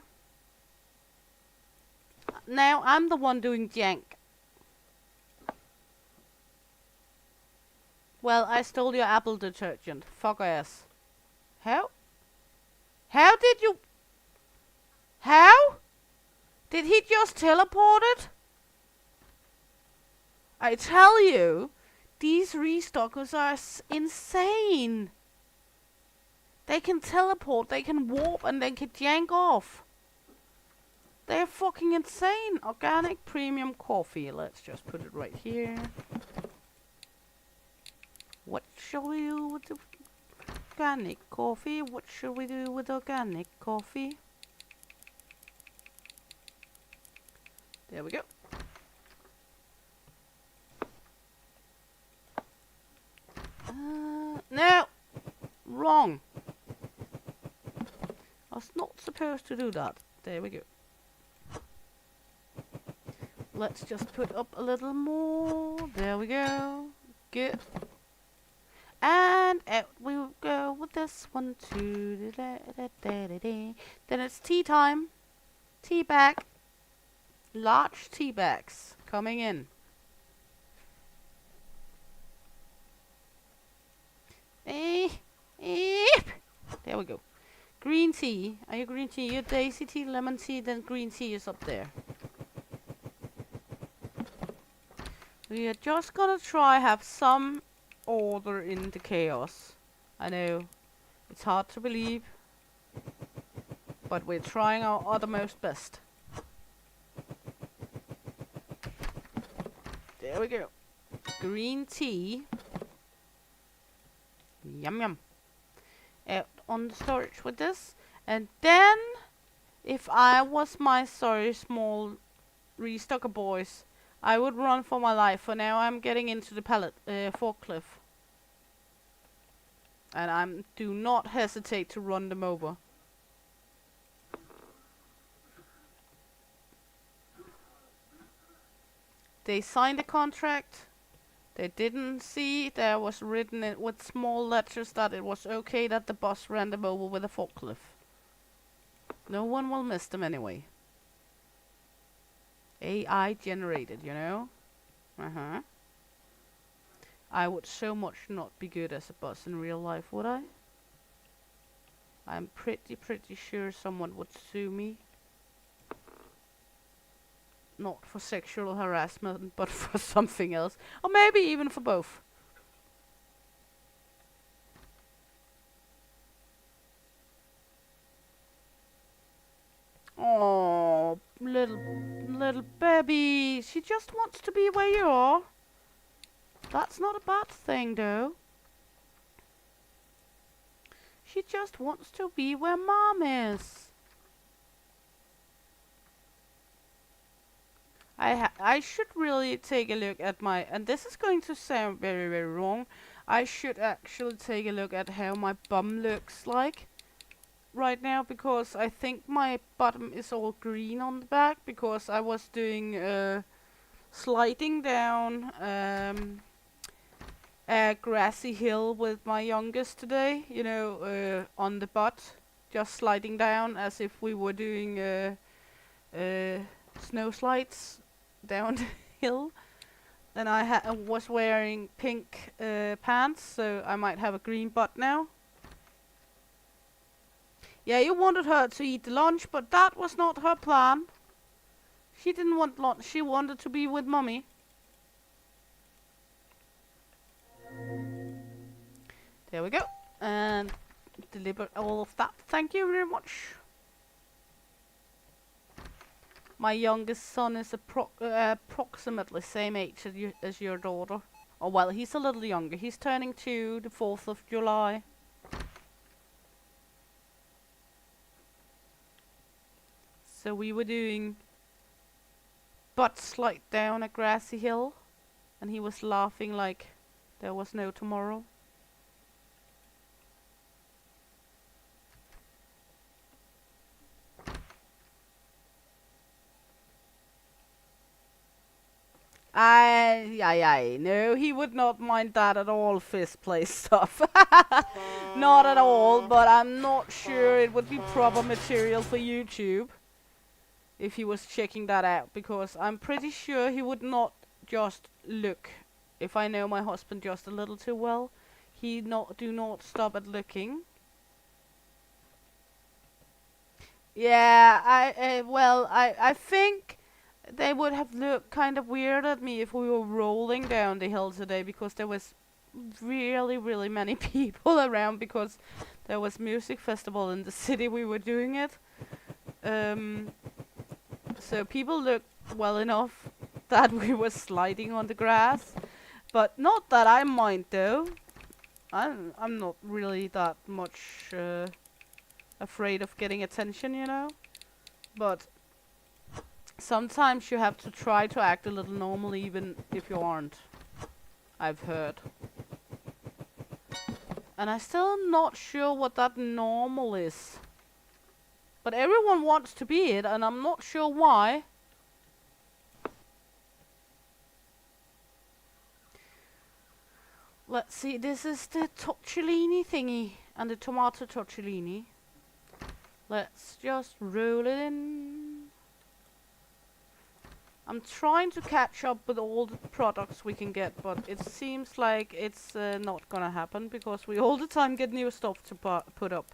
Now I'm the one doing jank. Well, I stole your apple detergent. Fuck ass. How? How did you... How? Did he just teleport it? I tell you, these restockers are insane. They can teleport, they can warp, and they can jank off. They're fucking insane. Organic premium coffee. Let's just put it right here. What shall we do with the organic coffee? What should we do with organic coffee? There we go. No! Wrong. I was not supposed to do that. There we go. Let's just put up a little more. There we go. Good. And out we go with this one too. Then it's tea time. Tea bag. Large tea bags coming in. There we go. Green tea. Are you green tea? You're daisy tea, lemon tea, then green tea is up there. We are just gonna try have some order in the chaos. I know. It's hard to believe. But we're trying our uttermost best. There we go. Green tea. Yum yum. Out on the storage with this. And then, if I was my sorry small restocker boys, I would run for my life. For now I'm getting into the pallet forklift. And do not hesitate to run them over. They signed a contract. They didn't see there was written it with small letters that it was okay that the boss ran them over with a forklift. No one will miss them anyway. AI generated, you know? I would so much not be good as a boss in real life, would I? I'm pretty sure someone would sue me. Not for sexual harassment, but for something else. Or maybe even for both. Oh, little baby. She just wants to be where you are. That's not a bad thing, though. She just wants to be where Mom is. I should really take a look at my, and this is going to sound very wrong. I should actually take a look at how my bum looks like right now, because I think my bottom is all green on the back because I was doing sliding down a grassy hill with my youngest today, you know, on the butt, just sliding down as if we were doing uh, snow slides down the hill. And I was wearing pink pants, so I might have a green butt now. Yeah, you wanted her to eat the lunch, but that was not her plan. She didn't want lunch, she wanted to be with Mummy. There we go. And deliver all of that. Thank you very much. My youngest son is approximately same age as your daughter. Oh, well, he's a little younger. He's turning 2 the 4th of July. So we were doing butt slide down a grassy hill, and he was laughing like there was no tomorrow. No, he would not mind that at all, fist play stuff. Not at all, but I'm not sure it would be proper material for YouTube if he was checking that out, because I'm pretty sure he would not just look. If I know my husband just a little too well, he do not stop at looking. Yeah, I think they would have looked kind of weird at me if we were rolling down the hill today, because there was really many people around, because there was music festival in the city we were doing it. So people looked well enough that we were sliding on the grass, but not that I mind though. I'm not really that much afraid of getting attention, you know. But sometimes you have to try to act a little normal even if you aren't, I've heard. And I'm still not sure what that normal is. But everyone wants to be it, and I'm not sure why. Let's see, this is the tortellini thingy, and the tomato tortellini. Let's just roll it in. I'm trying to catch up with all the products we can get, but it seems like it's not gonna happen, because we all the time get new stuff to put up.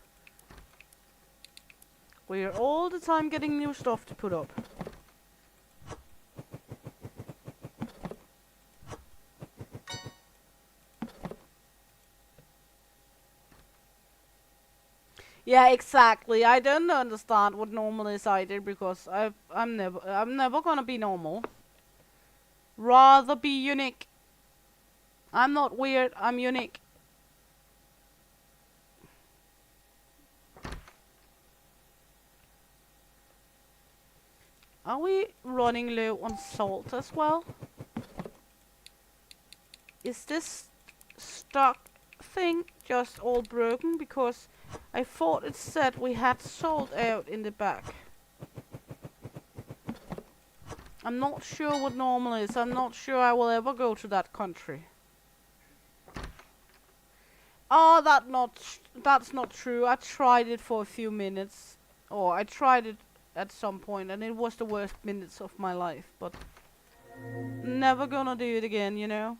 We're all the time getting new stuff to put up. Yeah, exactly. I don't understand what normal is either, because I'm never gonna be normal. Rather be unique. I'm not weird, I'm unique. Are we running low on salt as well? Is this stock thing just all broken? Because I thought it said we had salt out in the back. I'm not sure what normal is. I'm not sure I will ever go to that country. Oh, that's not true. I tried it for a few minutes. Or I tried it at some point, and it was the worst minutes of my life. But never gonna do it again, you know.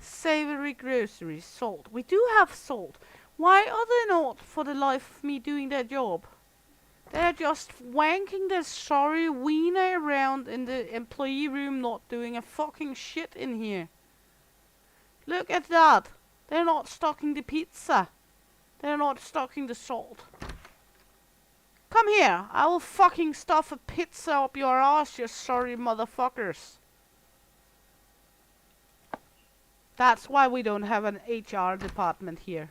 Savory groceries, salt. We do have salt. Why are they not, for the life of me, doing their job? They're just wanking their sorry wiener around in the employee room, not doing a fucking shit in here. Look at that. They're not stocking the pizza. They're not stocking the salt. Come here. I will fucking stuff a pizza up your ass, you sorry motherfuckers. That's why we don't have an HR department here.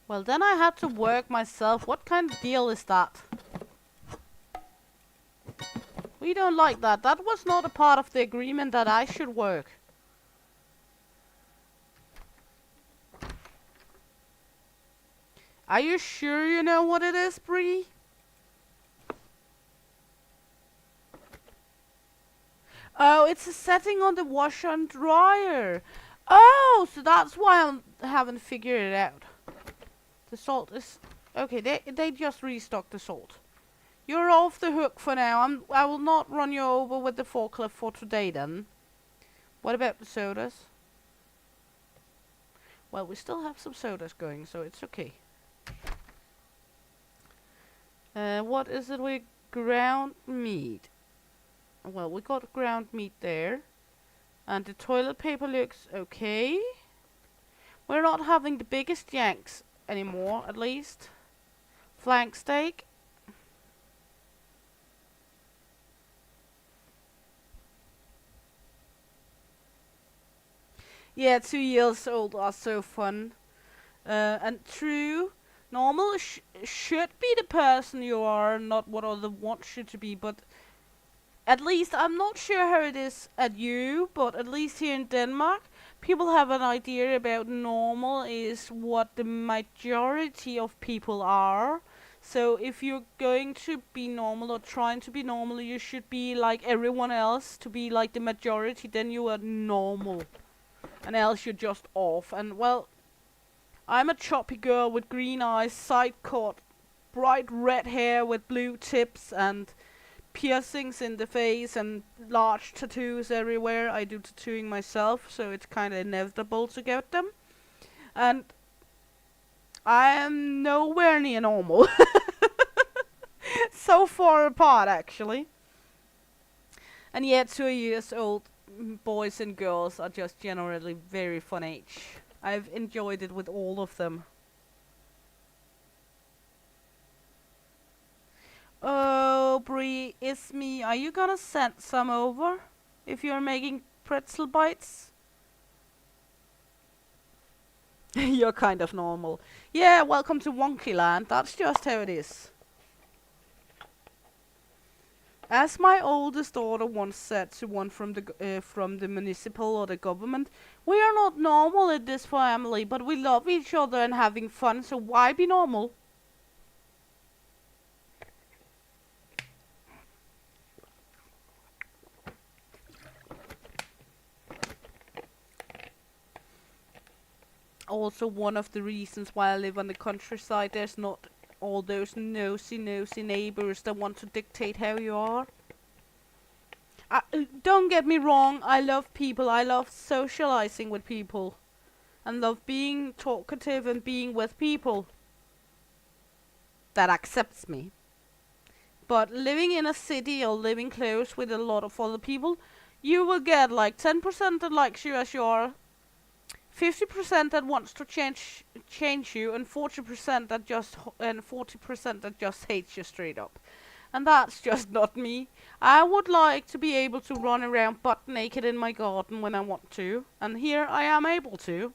Well, then I had to work myself. What kind of deal is that? We don't like that. That was not a part of the agreement that I should work. Are you sure you know what it is, Bree? Oh, it's a setting on the washer and dryer. Oh, so that's why I haven't figured it out. The salt is okay. They just restocked the salt. You're off the hook for now. I will not run you over with the forklift for today then. What about the sodas? Well, we still have some sodas going, so it's okay. What is it with ground meat? Well, we got ground meat there. And the toilet paper looks okay. We're not having the biggest yanks anymore, at least. Flank steak. Yeah, 2 years old are so fun. And true, normal should be the person you are, not what other wants you to be, but at least, I'm not sure how it is at you, but at least here in Denmark, people have an idea about normal is what the majority of people are. So if you're going to be normal or trying to be normal, you should be like everyone else, to be like the majority, then you are normal. And else you're just off. And well, I'm a choppy girl with green eyes, side cut, bright red hair with blue tips and piercings in the face and large tattoos everywhere. I do tattooing myself, so it's kind of inevitable to get them. And I am nowhere near normal. So far apart, actually. And yet 2 years old boys and girls are just generally very fun age. I've enjoyed it with all of them. Oh, Bree, it's me. Are you gonna send some over? If you're making pretzel bites? You're kind of normal. Yeah, welcome to Wonkyland. That's just how it is. As my oldest daughter once said to one from the municipal or the government, we are not normal in this family, but we love each other and having fun, so why be normal? Also, one of the reasons why I live on the countryside, there's not all those nosy neighbors that want to dictate how you are. Don't get me wrong, I love people, I love socializing with people, and love being talkative and being with people that accepts me. But living in a city or living close with a lot of other people, you will get like 10% that likes you as you are, 50% that wants to change you, and 40% that just hates you straight up. And that's just not me. I would like to be able to run around butt naked in my garden when I want to, and here I am able to.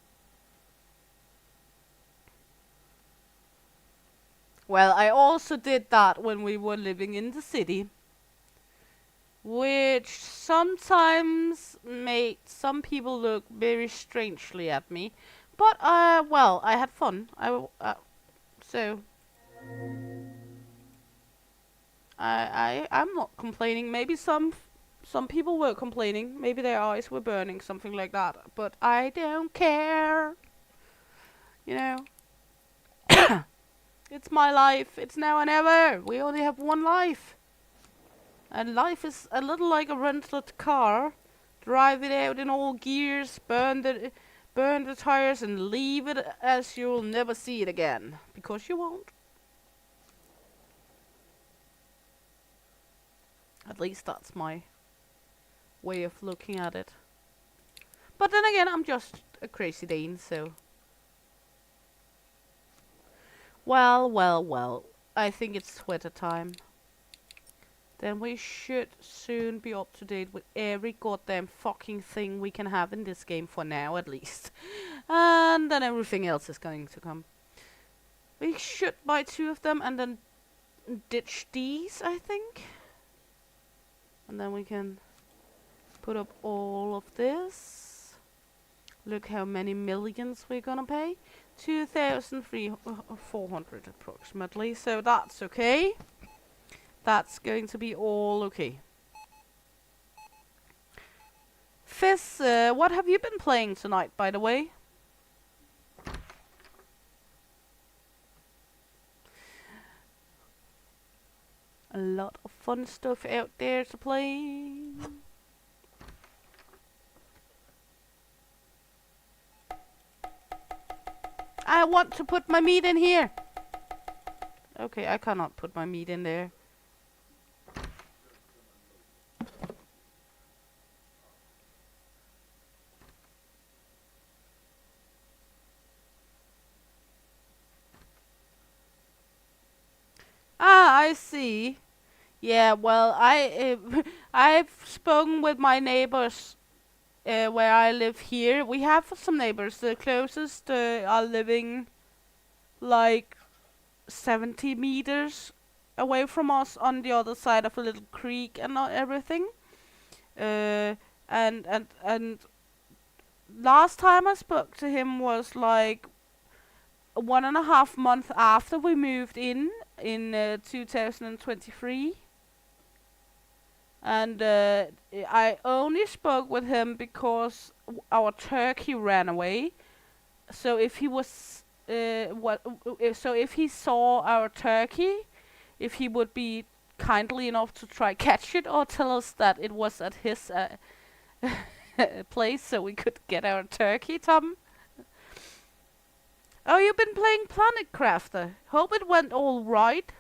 Well, I also did that when we were living in the city, which sometimes made some people look very strangely at me. But, well, I had fun. So I'm not complaining. Maybe some people were complaining. Maybe their eyes were burning, something like that. But I don't care. You know. It's my life. It's now or never. We only have one life. And life is a little like a rented car. Drive it out in all gears, burn the tires, and leave it as you'll never see it again. Because you won't. At least that's my way of looking at it. But then again, I'm just a crazy Dane, so... Well. I think it's sweater time. Then we should soon be up to date with every goddamn fucking thing we can have in this game, for now at least. And then everything else is going to come. We should buy 2 of them and then ditch these, I think. And then we can put up all of this. Look how many millions we're gonna pay. 2,400 approximately, so that's okay. That's going to be all okay. Fizz, what have you been playing tonight, by the way? fun stuff out there to play. I want to put my meat in here. Okay, I cannot put my meat in there. Ah, I see. Yeah, well, I've spoken with my neighbors where I live here. We have some neighbors. The closest are living like 70 meters away from us on the other side of a little creek and not everything. And last time I spoke to him was like 1.5 months after we moved in 2023. And I only spoke with him because our turkey ran away. So if he was if he saw our turkey, if he would be kindly enough to try catch it or tell us that it was at his place so we could get our turkey, Tom. Oh, you've been playing Planet Crafter. Hope it went all right.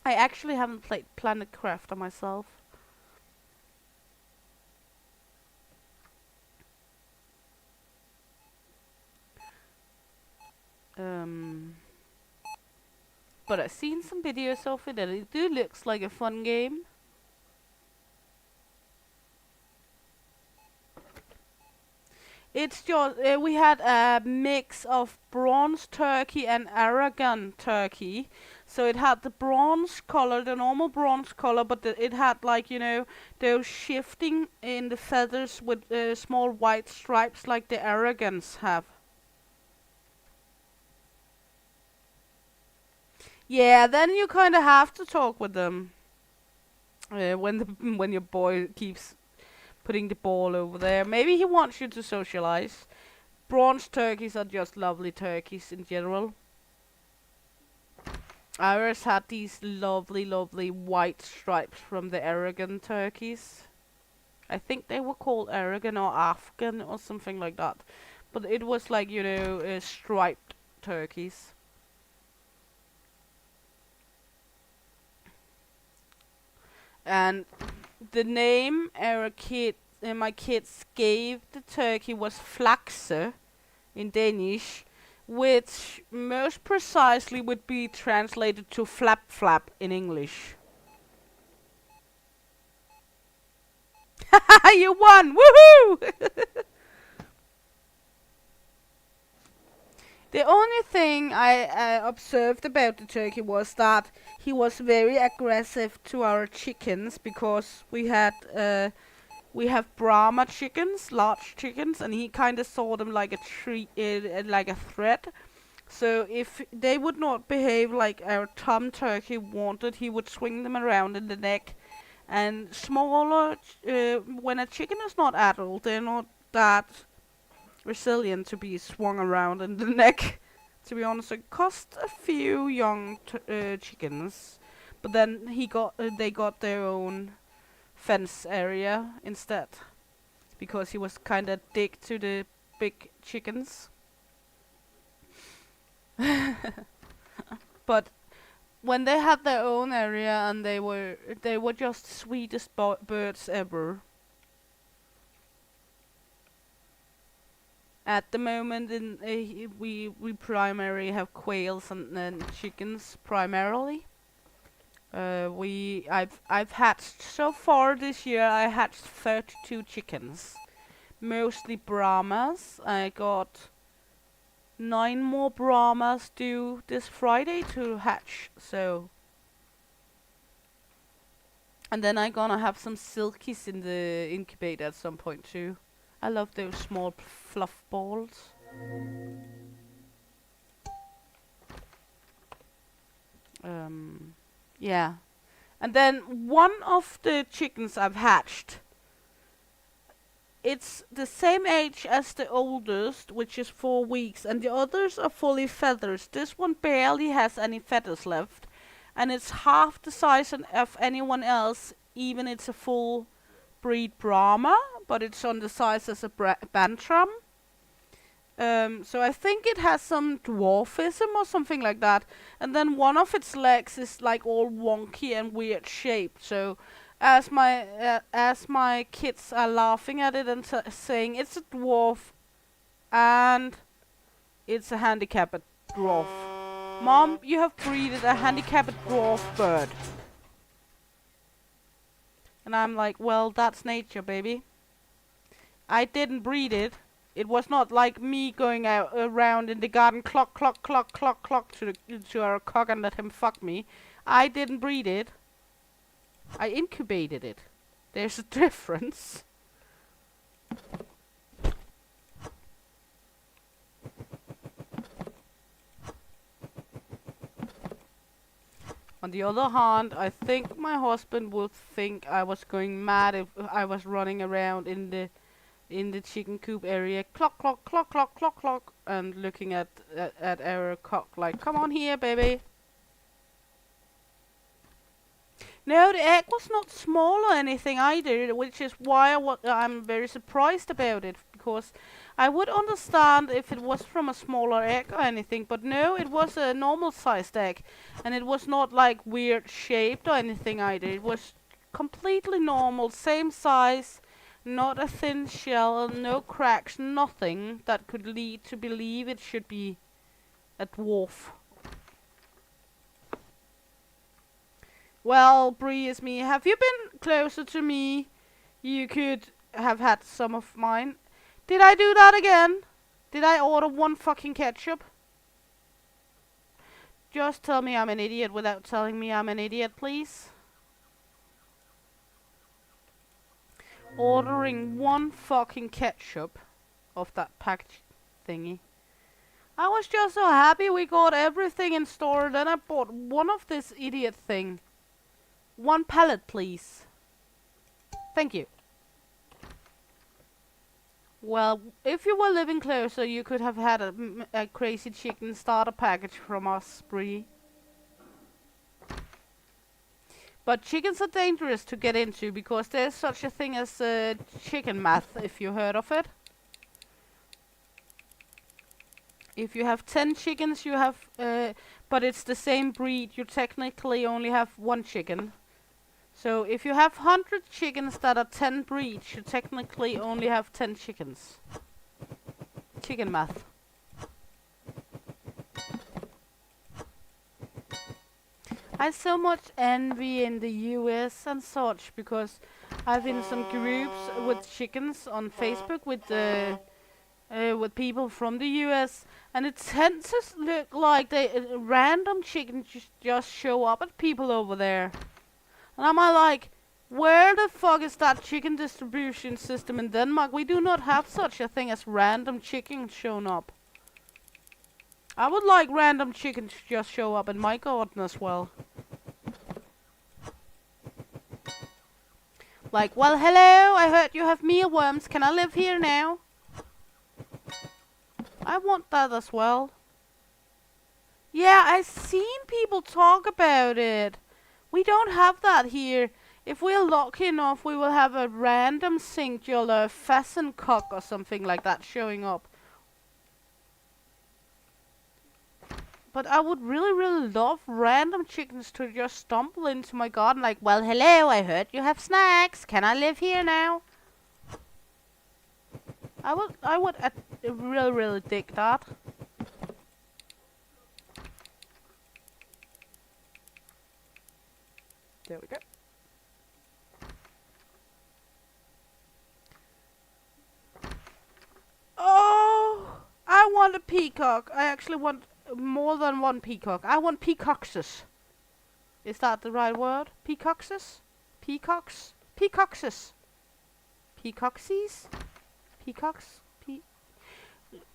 I actually haven't played Planet Crafter myself. But I've seen some videos of it and it do looks like a fun game. It's just, we had a mix of bronze turkey and Aragon turkey. So it had the bronze color, the normal bronze color, but it had like, you know, those shifting in the feathers with small white stripes like the Aragons have. Yeah, then you kind of have to talk with them. When your boy keeps putting the ball over there, maybe he wants you to socialize. Bronze turkeys are just lovely turkeys in general. Ours had these lovely, lovely white stripes from the Aragon turkeys. I think they were called Aragon or Afghan or something like that. But it was like, you know, striped turkeys. And the name my kids gave the turkey was Flakse in Danish, which most precisely would be translated to flap flap in English. You won! Woohoo! The only thing I observed about the turkey was that he was very aggressive to our chickens because we have Brahma chickens, large chickens, and he kind of saw them like like a threat. So if they would not behave like our tom turkey wanted, he would swing them around in the neck. And smaller, when a chicken is not adult, they're not that resilient to be swung around in the neck. To be honest, it cost a few young chickens, but then they got their own fence area instead, because he was kind of dick to the big chickens. But when they had their own area and they were just sweetest birds ever. At the moment, we primarily have quails and chickens primarily. I've hatched so far this year. I hatched 32 chickens, mostly Brahmas. I got 9 more Brahmas due this Friday to hatch. So, and then I'm gonna have some silkies in the incubator at some point too. I love those small fluff balls. Yeah. And then one of the chickens I've hatched, it's the same age as the oldest, which is 4 weeks, and the others are fully feathers. This one barely has any feathers left. and it's half the size of anyone else, even it's a full breed Brahma, but it's on the size as a Bantram. So I think it has some dwarfism or something like that. And then one of its legs is like all wonky and weird shaped. So as my kids are laughing at it and saying it's a dwarf and it's a handicapped dwarf. Mom, you have breeded a handicapped dwarf bird. And I'm like, well, that's nature, baby. I didn't breed it. It was not like me going out around in the garden, clock, clock, clock, clock, clock to our cock and let him fuck me. I didn't breed it. I incubated it. There's a difference. On the other hand, I think my husband would think I was going mad if I was running around in the chicken coop area, clock, clock, clock, clock, clock, clock, and looking at our cock like, come on here, baby. No, the egg was not small or anything either, which is why I'm very surprised about it, because I would understand if it was from a smaller egg or anything, but no, it was a normal sized egg, and it was not like weird shaped or anything either. It was completely normal, same size, not a thin shell, no cracks, nothing that could lead to believe it should be a dwarf. Well, Bree is me. Have you been closer to me? You could have had some of mine. Did I do that again? Did I order one fucking ketchup? Just tell me I'm an idiot without telling me I'm an idiot, please. Ordering one fucking ketchup of that package thingy. I was just so happy we got everything in store, then I bought one of this idiot thing. One pallet, please. Thank you. Well, if you were living closer, you could have had a crazy chicken starter package from us, Bree. But chickens are dangerous to get into because there's such a thing as chicken math, if you heard of it. If you have 10 chickens, you have, but it's the same breed, you technically only have one chicken. So if you have 100 chickens that are 10 breeds, you technically only have 10 chickens. Chicken math. I so much envy in the US and such, because I've been in some groups with chickens on Facebook with people from the US, and it tends to look like random chickens just show up at people over there. And I'm like, where the fuck is that chicken distribution system in Denmark? We do not have such a thing as random chickens showing up. I would like random chickens to just show up in my garden as well. Like, well, hello, I heard you have mealworms. Can I live here now? I want that as well. Yeah, I've seen people talk about it. We don't have that here. If we're lucky enough, we will have a random singular pheasant cock or something like that showing up. But I would really, really love random chickens to just stumble into my garden like, well, hello, I heard you have snacks. Can I live here now? I would really, really dig that. There we go. Oh, I want a peacock. I actually want more than one peacock. I want peacockses. Is that the right word? Peacockses? Peacocks? Peacockses. Peacocksies? Peacocks?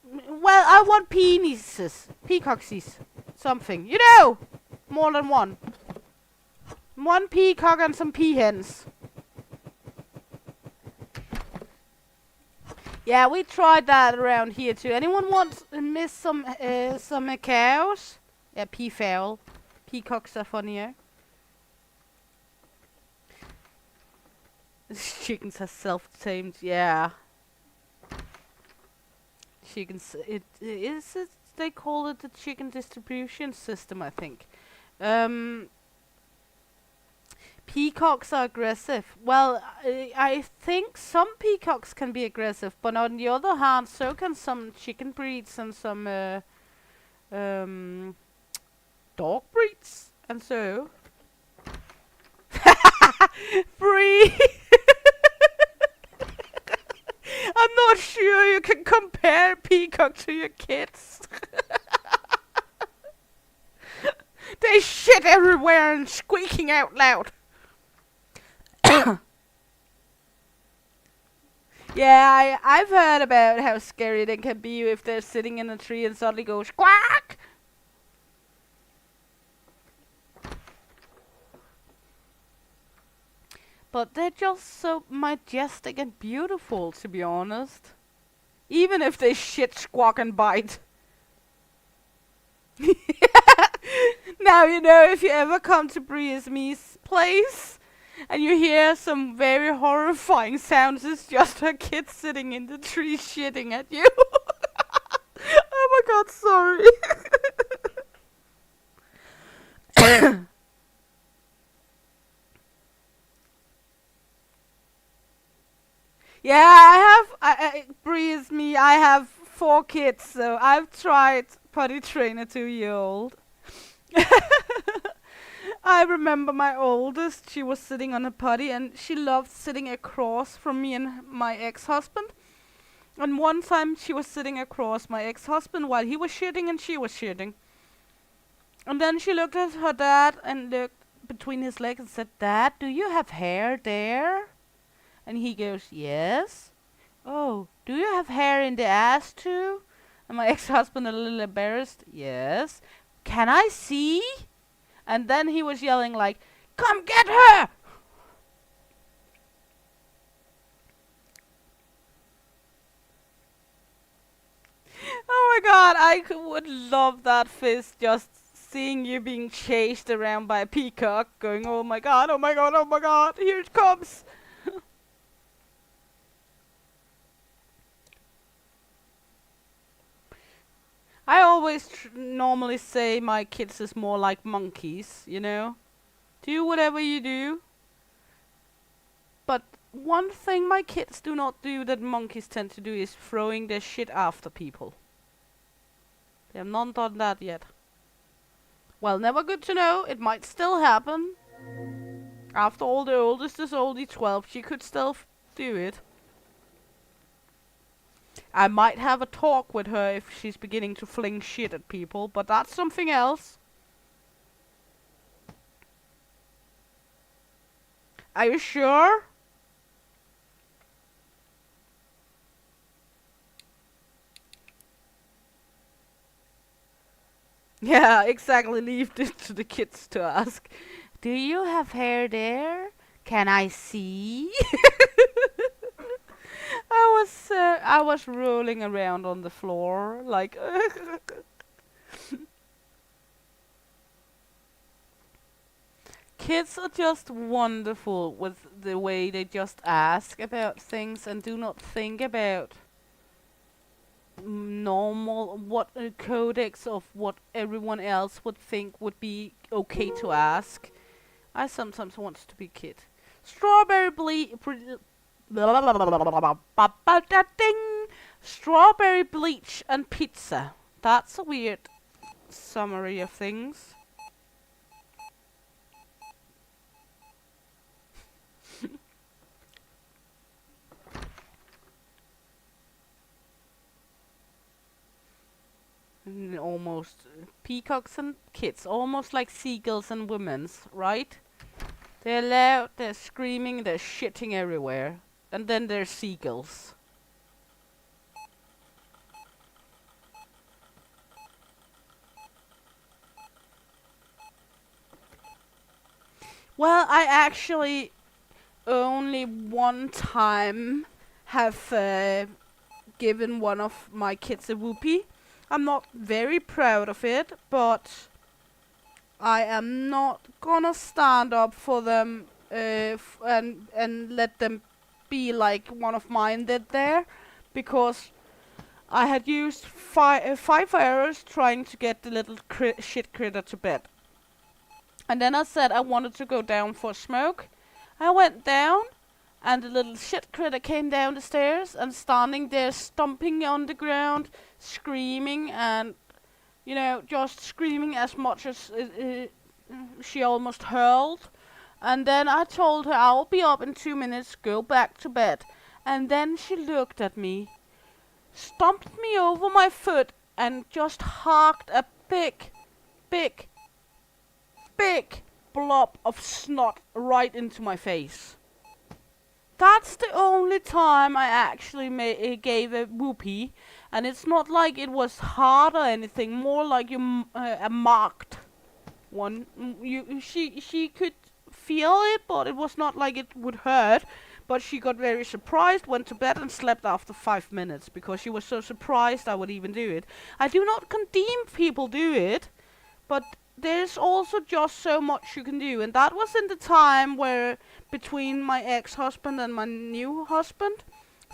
Well, I want penises. Peacocksies. Something. You know! More than one. One peacock and some peahens. Yeah, we tried that around here too. Anyone miss some cows? Yeah, peafowl. Peacocks are funnier. Chickens are self-tamed, yeah. Chickens, they call it the chicken distribution system, I think. Peacocks are aggressive. Well, I think some peacocks can be aggressive, but on the other hand, so can some chicken breeds and some dog breeds, and so. Free. I'm not sure you can compare peacock to your kids. They shit everywhere and squeaking out loud. Yeah, I've heard about how scary they can be if they're sitting in a tree and suddenly go squawk. But they're just so majestic and beautiful, to be honest. Even if they shit, squawk, and bite. Now you know if you ever come to Bria's Me's place and you hear some very horrifying sounds, it's just her kid sitting in the tree shitting at you. Oh my god, sorry. Yeah, Bria's Me, I have 4 kids, so I've tried potty trainer 2-year-old. I remember my oldest, she was sitting on a potty and she loved sitting across from me and my ex-husband. And one time she was sitting across my ex-husband while he was shitting and she was shitting. And then she looked at her dad and looked between his legs and said, "Dad, do you have hair there?" And he goes, "Yes." "Oh, do you have hair in the ass too?" And my ex-husband, a little embarrassed, "Yes." "Can I see?" And then he was yelling like, "Come get her!" Oh my god, would love that fist, just seeing you being chased around by a peacock, going, "Oh my god, oh my god, oh my god, here it comes." I always normally say my kids is more like monkeys, you know? Do whatever you do. But one thing my kids do not do that monkeys tend to do is throwing their shit after people. They have not done that yet. Well, never good to know. It might still happen. After all, the oldest is only 12. She could still do it. I might have a talk with her if she's beginning to fling shit at people, but that's something else. Are you sure? Yeah, exactly. Leave it to the kids to ask. "Do you have hair there? Can I see?" I was rolling around on the floor like. Kids are just wonderful with the way they just ask about things and do not think about normal what a codex of what everyone else would think would be okay to ask. I sometimes want to be kid. Strawberry Strawberry bleach and pizza. That's a weird summary of things. Almost peacocks and kids, almost like seagulls and women's, right? They're loud, they're screaming, they're shitting everywhere. And then there's seagulls. Well, I actually only one time have given one of my kids a whoopee. I'm not very proud of it, but I am not gonna stand up for them and let them be like one of mine did there, because I had used 5 hours trying to get the little shit critter to bed. And then I said I wanted to go down for a smoke. I went down, and the little shit critter came down the stairs and standing there stomping on the ground, screaming, and just screaming as much as she almost hurled. And then I told her I'll be up in 2 minutes, go back to bed. And then she looked at me, stomped me over my foot, and just harked a big, big, big blob of snot right into my face. That's the only time I actually gave a whoopee, and it's not like it was hard or anything. More like a marked one. She could feel it, but it was not like it would hurt. But she got very surprised, went to bed, and slept after 5 minutes because she was so surprised I would even do it. I do not condemn people do it, but there's also just so much you can do, and that was in the time where between my ex-husband and my new husband.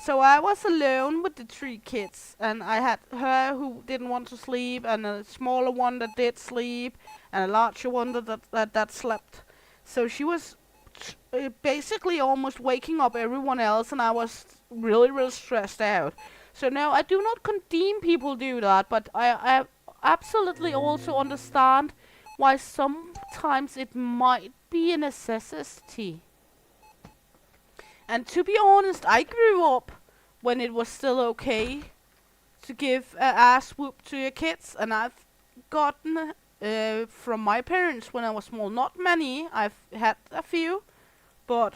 So I was alone with the 3 kids, and I had her who didn't want to sleep, and a smaller one that did sleep, and a larger one that slept. So she was basically almost waking up everyone else, and I was really, really stressed out. So no, I do not condemn people do that, but I absolutely also understand why sometimes it might be a necessity. And to be honest, I grew up when it was still okay to give an ass whoop to your kids, and I've gotten from my parents when I was small. Not many, I've had a few, but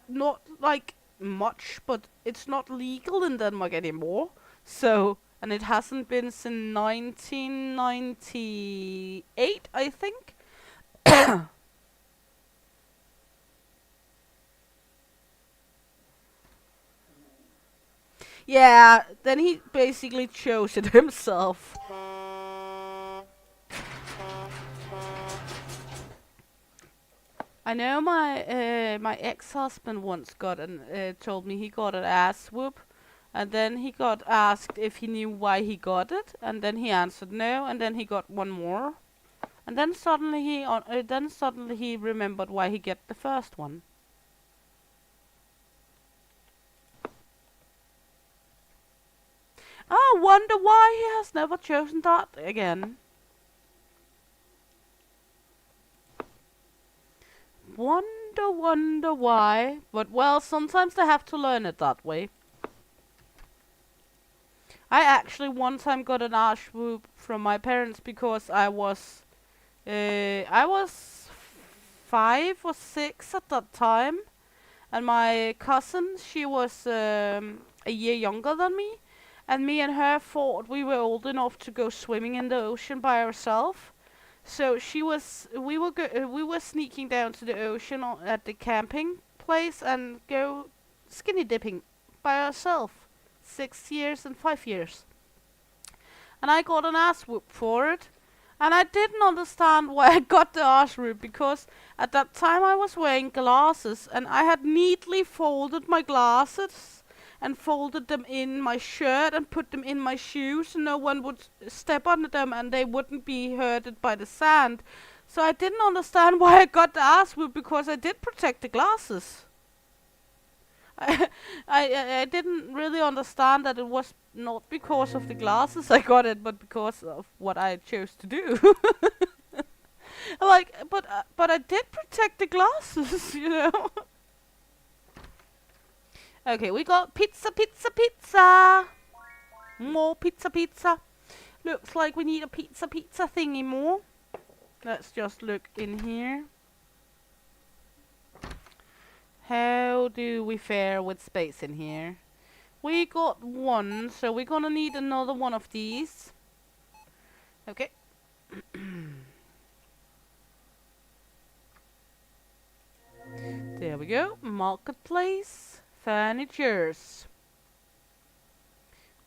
not like much. But it's not legal in Denmark anymore. So, and it hasn't been since 1998, I think. Yeah, then he basically chose it himself. I know my ex-husband once told me he got an ass whoop, and then he got asked if he knew why he got it, and then he answered no, and then he got one more, and then suddenly he remembered why he got the first one. I wonder why he has never chosen that again. Wonder why. But well, sometimes they have to learn it that way. I actually one time got an ass whoop from my parents because I was 5 or 6 at that time, and my cousin, she was a year younger than me, and me and her thought we were old enough to go swimming in the ocean by ourselves. So we were sneaking down to the ocean at the camping place and go skinny dipping by ourselves. 6 years and 5 years. And I got an ass whoop for it. And I didn't understand why I got the ass whoop, because at that time I was wearing glasses, and I had neatly folded my glasses and folded them in my shirt and put them in my shoes so no one would step on them and they wouldn't be hurted by the sand. So I didn't understand why I got the ass whoop, because I did protect the glasses. I didn't really understand that it was not because of the glasses I got it, but because of what I chose to do. But I did protect the glasses, you know. Okay, we got pizza. More pizza. Looks like we need a pizza thingy more. Let's just look in here. How do we fare with space in here? We got one, so we're gonna need another one of these. Okay. There we go. Marketplace. Furnitures.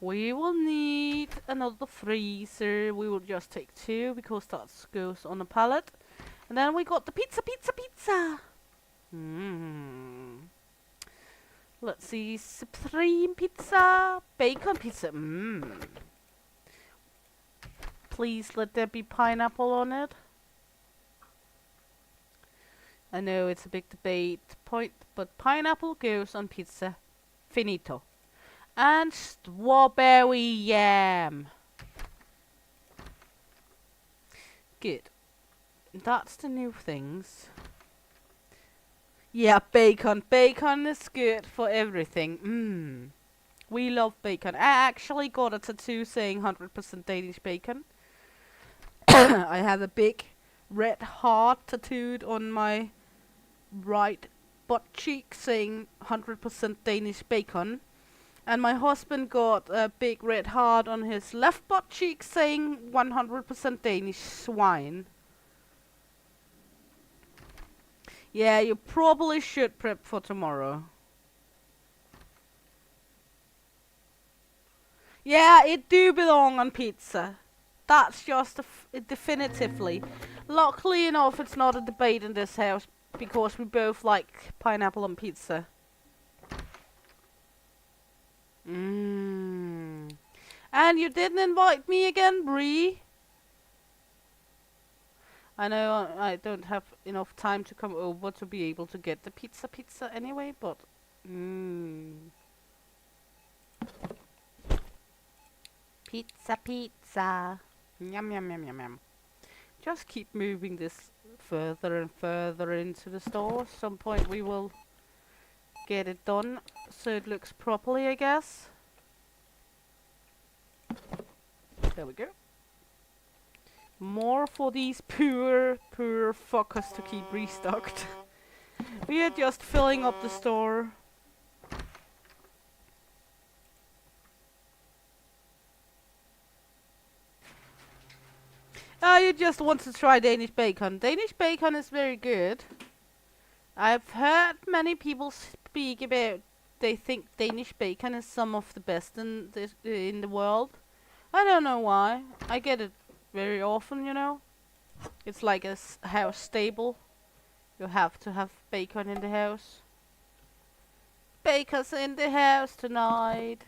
We will need another freezer. We will just take 2 because that goes on a pallet. And then we got the pizza. Mmm. Let's see, supreme pizza, bacon pizza. Mmm. Please let there be pineapple on it. I know it's a big debate point, but pineapple goes on pizza. Finito. And strawberry yam. Good. That's the new things. Yeah, bacon. Bacon is good for everything. Mmm. We love bacon. I actually got a tattoo saying 100% Danish bacon. I have a big red heart tattooed on my right butt cheek saying 100% Danish bacon. And my husband got a big red heart on his left butt cheek saying 100% Danish swine. Yeah, you probably should prep for tomorrow. Yeah, it do belong on pizza. That's just definitively. Luckily enough, it's not a debate in this house because we both like pineapple on pizza. Mmm. And you didn't invite me again, Bree? I know I don't have enough time to come over to be able to get the pizza anyway, but Pizza. Yum yum yum yum yum. Just keep moving this further and further into the store. Some point we will get it done so it looks properly, I guess. There we go. More for these poor fuckers to keep restocked. We are just filling up the store. Oh, you just want to try Danish bacon. Danish bacon is very good. I've heard many people speak about they think Danish bacon is some of the best in the world. I don't know why. I get it very often, you know. It's like a house staple. You have to have bacon in the house. Bacon's in the house tonight.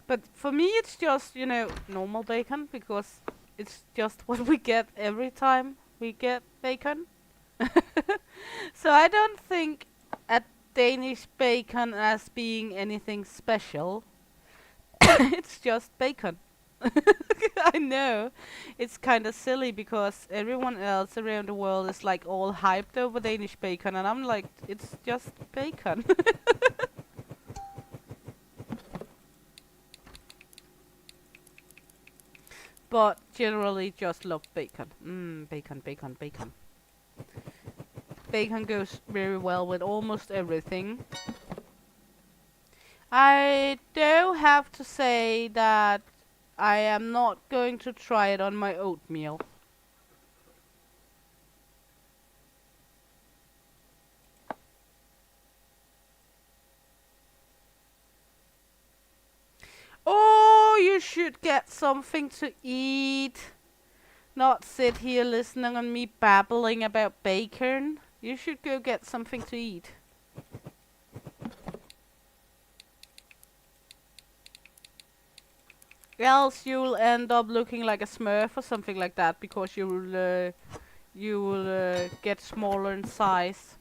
But for me, it's just, you know, normal bacon because it's just what we get every time we get bacon. So I don't think a Danish bacon as being anything special. It's just bacon. I know. It's kind of silly because everyone else around the world is like all hyped over Danish bacon and I'm like, it's just bacon. But generally just love bacon. Bacon. Bacon goes very well with almost everything. I do have to say that I am not going to try it on my oatmeal. Oh, you should get something to eat. Not sit here listening on me babbling about bacon. You should go get something to eat. Else you'll end up looking like a Smurf or something like that because you will get smaller in size.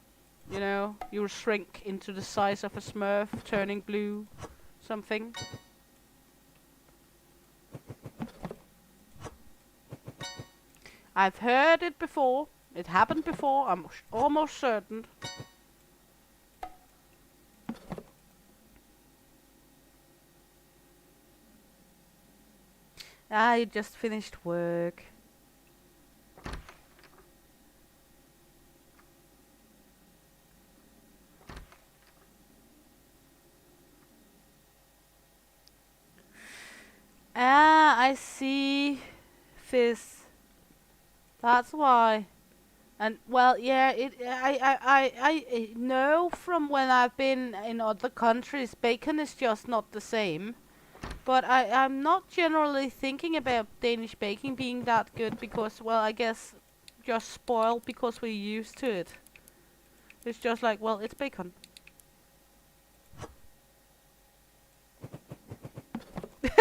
You know, you'll shrink into the size of a Smurf, turning blue, something. I've heard it before. It happened before, I'm almost certain. I just finished work. Ah, I see. fizz. That's why. And well, yeah, I know from when I've been in other countries, bacon is just not the same. But I'm not generally thinking about Danish baking being that good because, well, I guess just spoiled because we're used to it. It's just like, well, it's bacon.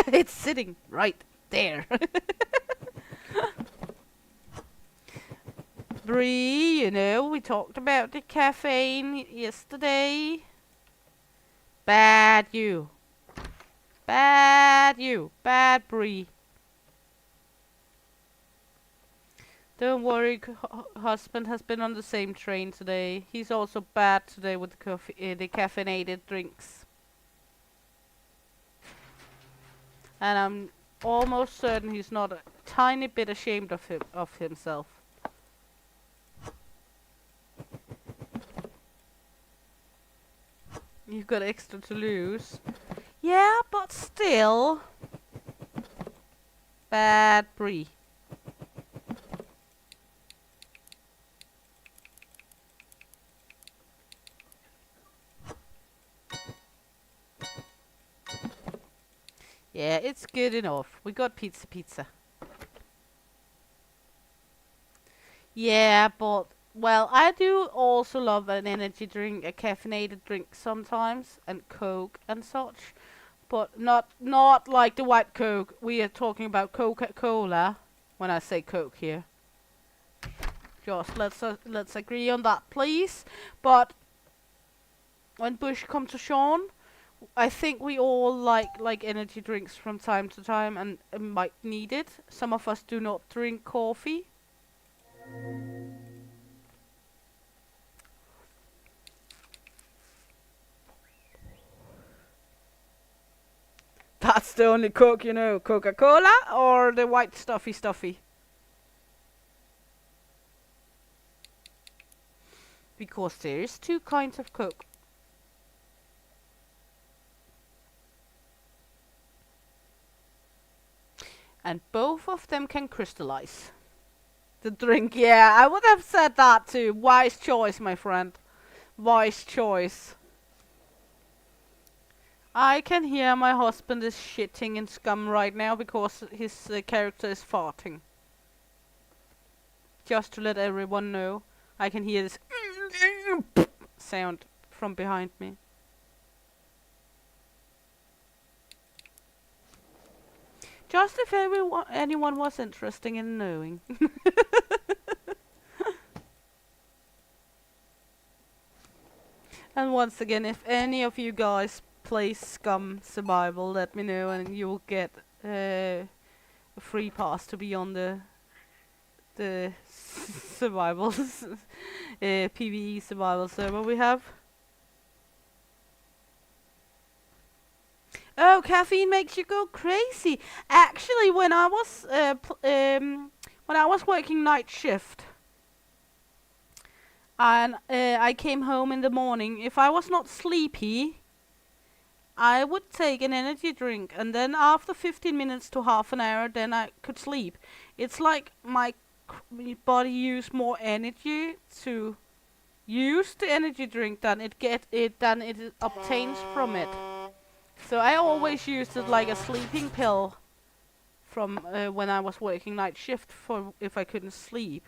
It's sitting right there. Brie, you know, we talked about the caffeine yesterday. Bad you. Bad you. Bad Brie. Don't worry, husband has been on the same train today. He's also bad today with the caffeinated drinks. And I'm almost certain he's not a tiny bit ashamed of himself. You've got extra to lose. Yeah, but still. Bad Brie. Yeah, it's good enough. We got pizza. Yeah, but well, I do also love an energy drink, a caffeinated drink sometimes, and Coke and such. But not like the white Coke. We are talking about Coca-Cola when I say Coke here. Just let's agree on that, please. But when Bush comes to Sean, I think we all like energy drinks from time to time and might need it. Some of us do not drink coffee. That's the only Coke you know. Coca-Cola or the white stuffy. Because there's two kinds of Coke. And both of them can crystallize. The drink, yeah, I would have said that too. Wise choice, my friend. Wise choice. I can hear my husband is shitting in scum right now because his character is farting. Just to let everyone know, I can hear this sound from behind me. Just if anyone was interested in knowing. And once again, if any of you guys play Scum Survival, let me know and you'll get a free pass to be on the survival PvE survival server we have. Oh, caffeine makes you go crazy. Actually, when I was working night shift, and I came home in the morning, if I was not sleepy, I would take an energy drink, and then after 15 minutes to half an hour, then I could sleep. It's like my body used more energy to use the energy drink than it obtains from it. So I always used it like a sleeping pill from when I was working night shift for if I couldn't sleep.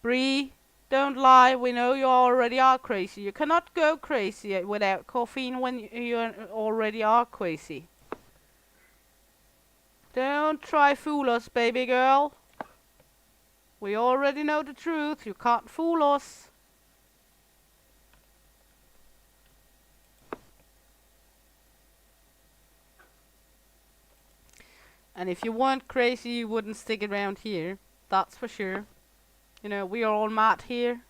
Bree, don't lie. We know you already are crazy. You cannot go crazy without caffeine when you already are crazy. Don't try fool us, baby girl. We already know the truth. You can't fool us. And if you weren't crazy, you wouldn't stick around here. That's for sure. You know, we are all mad here.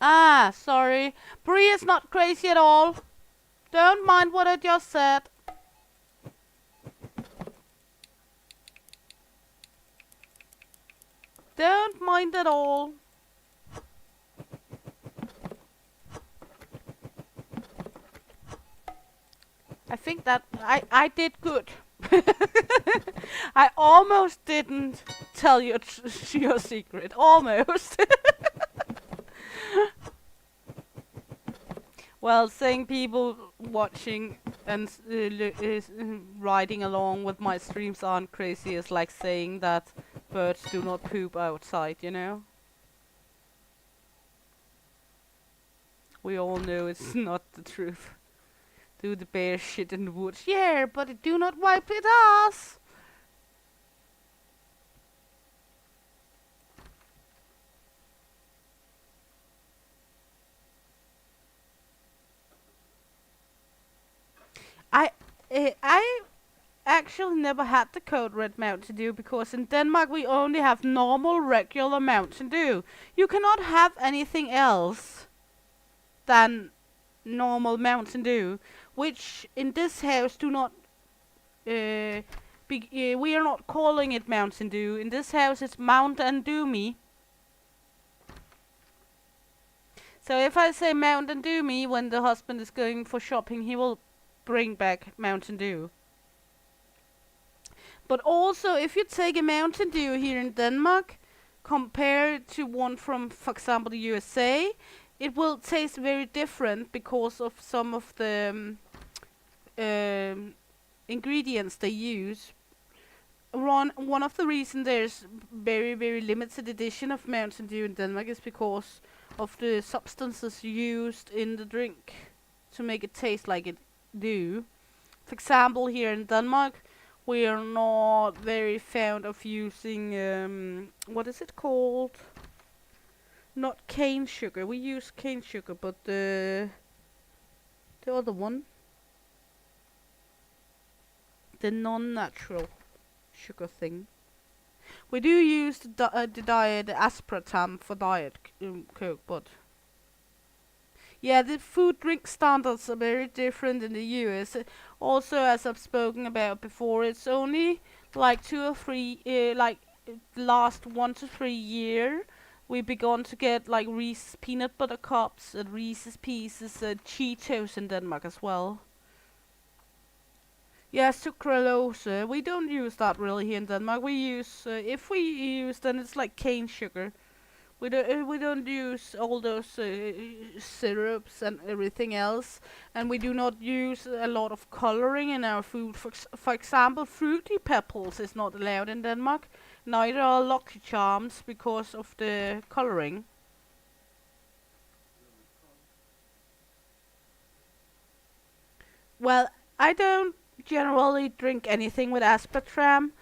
Ah, sorry. Bree is not crazy at all. Don't mind what I just said. Don't mind at all. think that I did good. I almost didn't tell you your secret. Almost. Well, seeing people watching and riding along with my streams aren't crazy is like saying that birds do not poop outside, you know? We all know it's not the truth. Do the bears shit in the woods? Yeah, but it do not wipe it ass. I actually never had the code red Mountain Dew because in Denmark we only have normal regular Mountain Dew. You cannot have anything else than normal Mountain Dew, which in this house do not. We are not calling it Mountain Dew. In this house, it's Mount and Dew Me. So if I say Mountain Dew Me when the husband is going for shopping, he will bring back Mountain Dew. But also, if you take a Mountain Dew here in Denmark, compared to one from, for example, the USA, it will taste very different because of some of the ingredients they use. One of the reasons there's very limited edition of Mountain Dew in Denmark is because of the substances used in the drink to make it taste like it do. For example, here in Denmark, we are not very fond of using what is it called? Not cane sugar. We use cane sugar, but the other one, the non-natural sugar thing. We do use the diet aspartame for diet Coke, but yeah, the food drink standards are very different in the US. Also, as I've spoken about before, it's only like 2 or 3, like last 1 to 3 year, we begun to get like Reese's peanut butter cups and Reese's Pieces and Cheetos in Denmark as well. Yeah, sucralose. We don't use that really here in Denmark. We use, if we use, then it's like cane sugar. We don't use all those syrups and everything else, and we do not use a lot of coloring in our food. For example, fruity pebbles is not allowed in Denmark. Neither are Lucky Charms because of the coloring. Well, I don't generally drink anything with aspartame,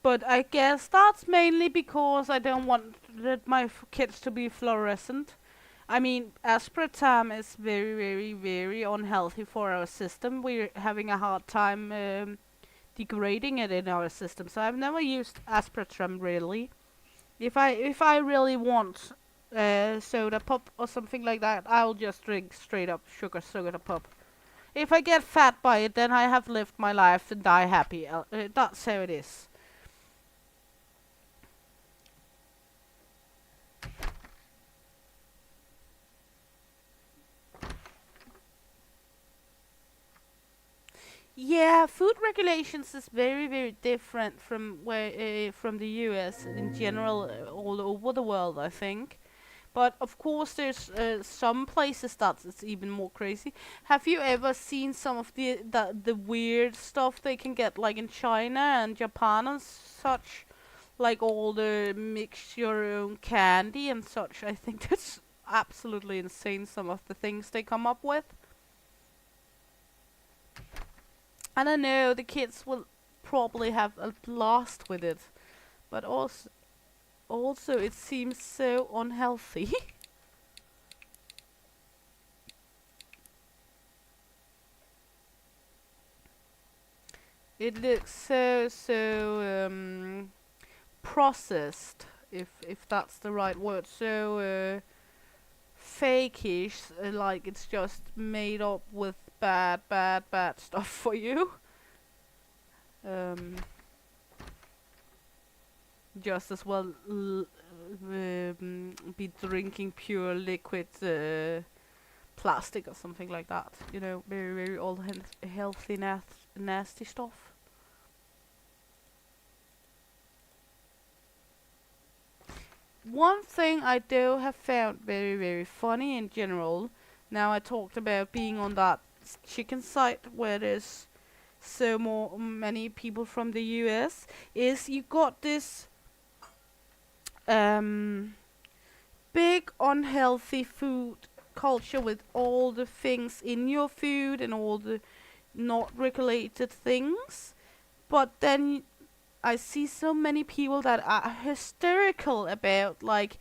but I guess that's mainly because I don't want my kids to be fluorescent. I mean, aspartame is very unhealthy for our system. We're having a hard time degrading it in our system, so I've never used aspartame really. If I really want soda pop or something like that, I'll just drink straight up sugar soda pop. If I get fat by it, then I have lived my life and die happy. That's how it is. Yeah, food regulations is very different from from the US in general, all over the world, I think. But of course, there's some places that it's even more crazy. Have you ever seen some of the weird stuff they can get, like in China and Japan and such, like all the mix your own candy and such? I think that's absolutely insane. Some of the things they come up with. I don't know. The kids will probably have a blast with it, but also it seems so unhealthy. It looks so processed, if that's the right word. So fakeish, like it's just made up with bad stuff for you. Um, just as well be drinking pure liquid plastic or something like that. You know, very, very old, healthy, nasty stuff. One thing I do have found very, very funny in general, now I talked about being on that chicken site where there's many people from the US, is you got this big unhealthy food culture with all the things in your food and all the not regulated things. But then I see so many people that are hysterical about like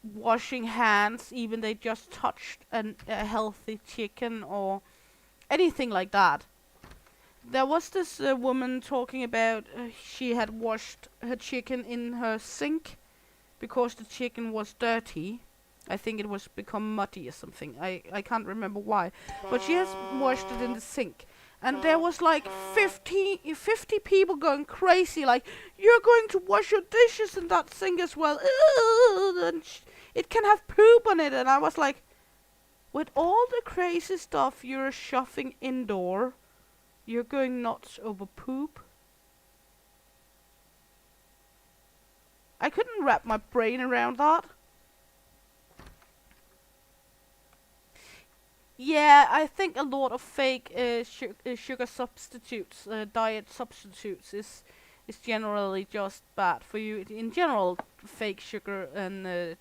washing hands, even they just touched a healthy chicken or anything like that. There was this woman talking about she had washed her chicken in her sink because the chicken was dirty. I think it was become muddy or something. I can't remember why. But she has washed it in the sink. And there was like 50 people going crazy, like, you're going to wash your dishes in that sink as well. And it can have poop on it. And I was like, with all the crazy stuff you're shoving indoor, you're going nuts over poop? I couldn't wrap my brain around that. Yeah, I think a lot of fake sugar substitutes, diet substitutes, is generally just bad for you. In general, fake sugar and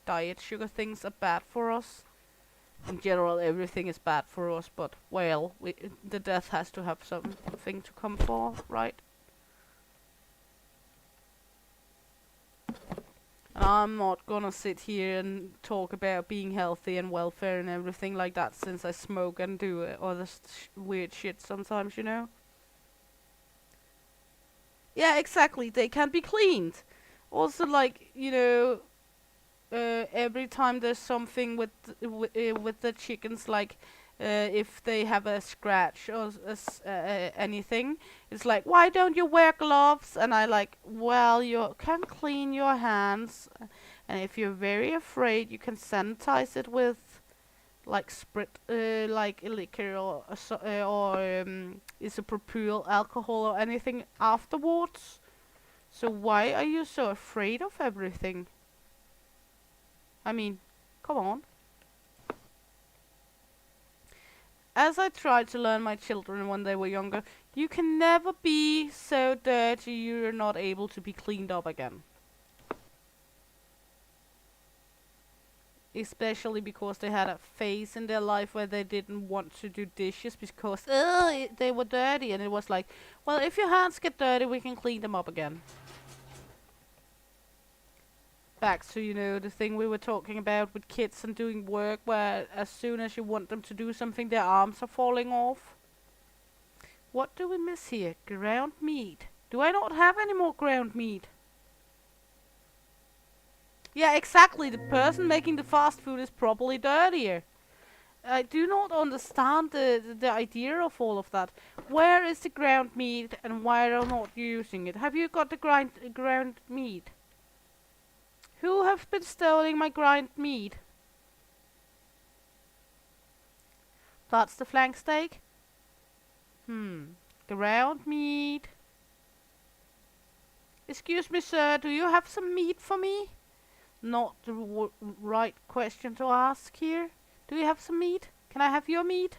diet sugar things are bad for us. In general, everything is bad for us, but, well, the death has to have something to come for, right? And I'm not gonna sit here and talk about being healthy and welfare and everything like that, since I smoke and do other weird shit sometimes, you know? Yeah, exactly, they can be cleaned. Also, like, you know, every time there's something with the chickens, like if they have a scratch or anything, it's like, why don't you wear gloves? And I like, well, you can clean your hands, and if you're very afraid, you can sanitize it with like sprit, like liquor or isopropyl alcohol or anything afterwards. So why are you so afraid of everything? I mean, come on. As I tried to learn my children when they were younger, you can never be so dirty you're not able to be cleaned up again. Especially because they had a phase in their life where they didn't want to do dishes because they were dirty, and it was like, well, if your hands get dirty, we can clean them up again. Back to, you know, the thing we were talking about with kids and doing work, where as soon as you want them to do something, their arms are falling off. What do we miss here? Ground meat. Do I not have any more ground meat? Yeah, exactly. The person making the fast food is probably dirtier. I do not understand the idea of all of that. Where is the ground meat and why are you not using it? Have you got the ground meat? Who have been stealing my ground meat? That's the flank steak? Ground meat. Excuse me, sir, do you have some meat for me? Not the right question to ask here. Do you have some meat? Can I have your meat?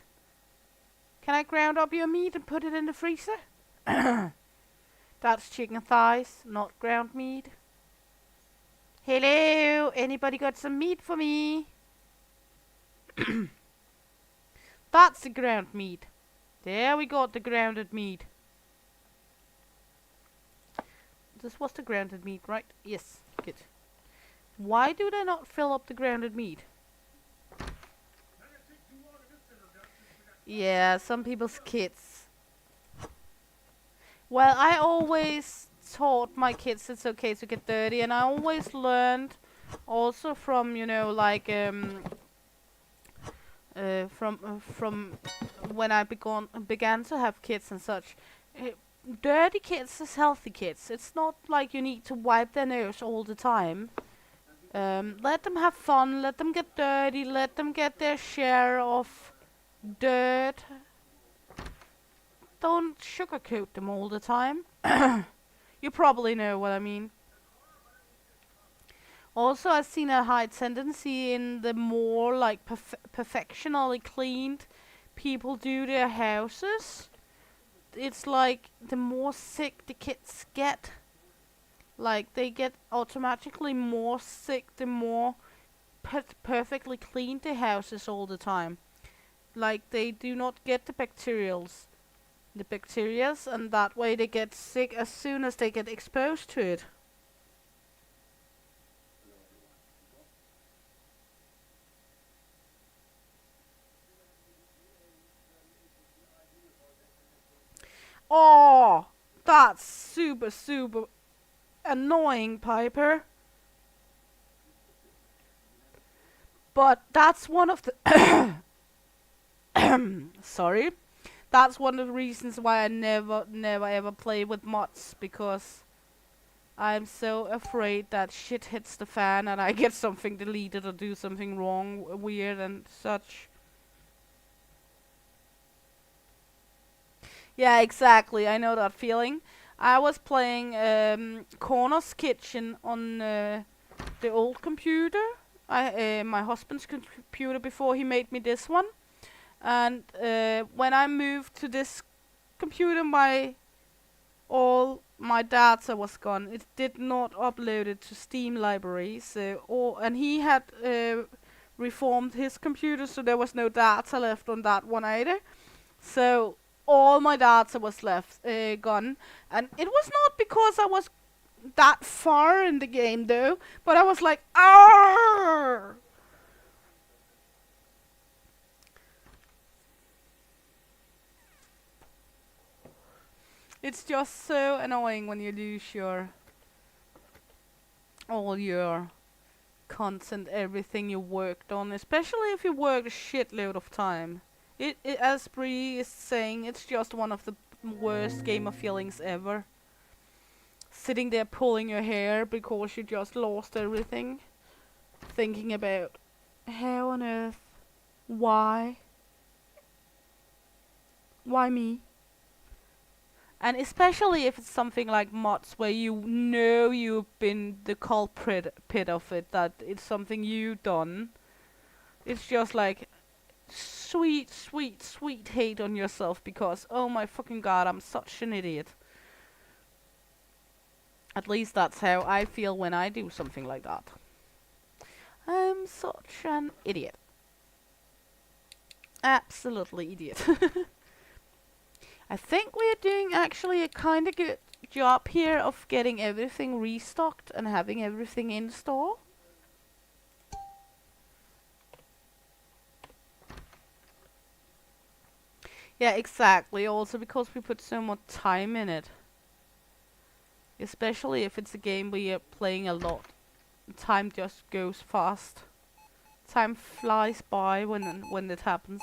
Can I ground up your meat and put it in the freezer? That's chicken thighs, not ground meat. Hello, anybody got some meat for me? That's the ground meat. There we got the grounded meat. This was the grounded meat, right? Yes, good. Why do they not fill up the grounded meat? Yeah, some people's kids. Well, I always taught my kids it's okay to get dirty, and I always learned also from, you know, like from when I began to have kids and such. Dirty kids is healthy kids. It's not like you need to wipe their nose all the time. Let them have fun, let them get dirty, let them get their share of dirt. Don't sugarcoat them all the time. You probably know what I mean. Also, I've seen a high tendency in the more like perfectionally cleaned people do their houses. It's like the more sick the kids get, like they get automatically more sick the more perfectly cleaned the houses all the time. Like they do not get the bacterias, and that way they get sick as soon as they get exposed to it. Oh, that's super annoying, Piper. But that's one of the sorry. That's one of the reasons why I never ever play with mods, because I'm so afraid that shit hits the fan and I get something deleted or do something wrong, weird and such. Yeah, exactly. I know that feeling. I was playing Corner's Kitchen on the old computer. My husband's computer before he made me this one. And when I moved to this computer, all my data was gone. It did not upload it to Steam library. And he had reformed his computer, so there was no data left on that one either. So all my data was left gone, and it was not because I was that far in the game though, but I was like, ah. It's just so annoying when you lose all your content, everything you worked on, especially if you work a shitload of time. As Bree is saying, it's just one of the worst gamer feelings ever. Sitting there pulling your hair because you just lost everything. Thinking about how on earth, why? Why me? And especially if it's something like mods where you know you've been the culprit of it, that it's something you done. It's just like sweet hate on yourself because, oh my fucking god, I'm such an idiot. At least that's how I feel when I do something like that. I'm such an idiot. Absolutely idiot. I think we're doing actually a kind of good job here of getting everything restocked and having everything in store. Yeah, exactly. Also because we put so much time in it. Especially if it's a game we are playing a lot. Time just goes fast. Time flies by when it happens.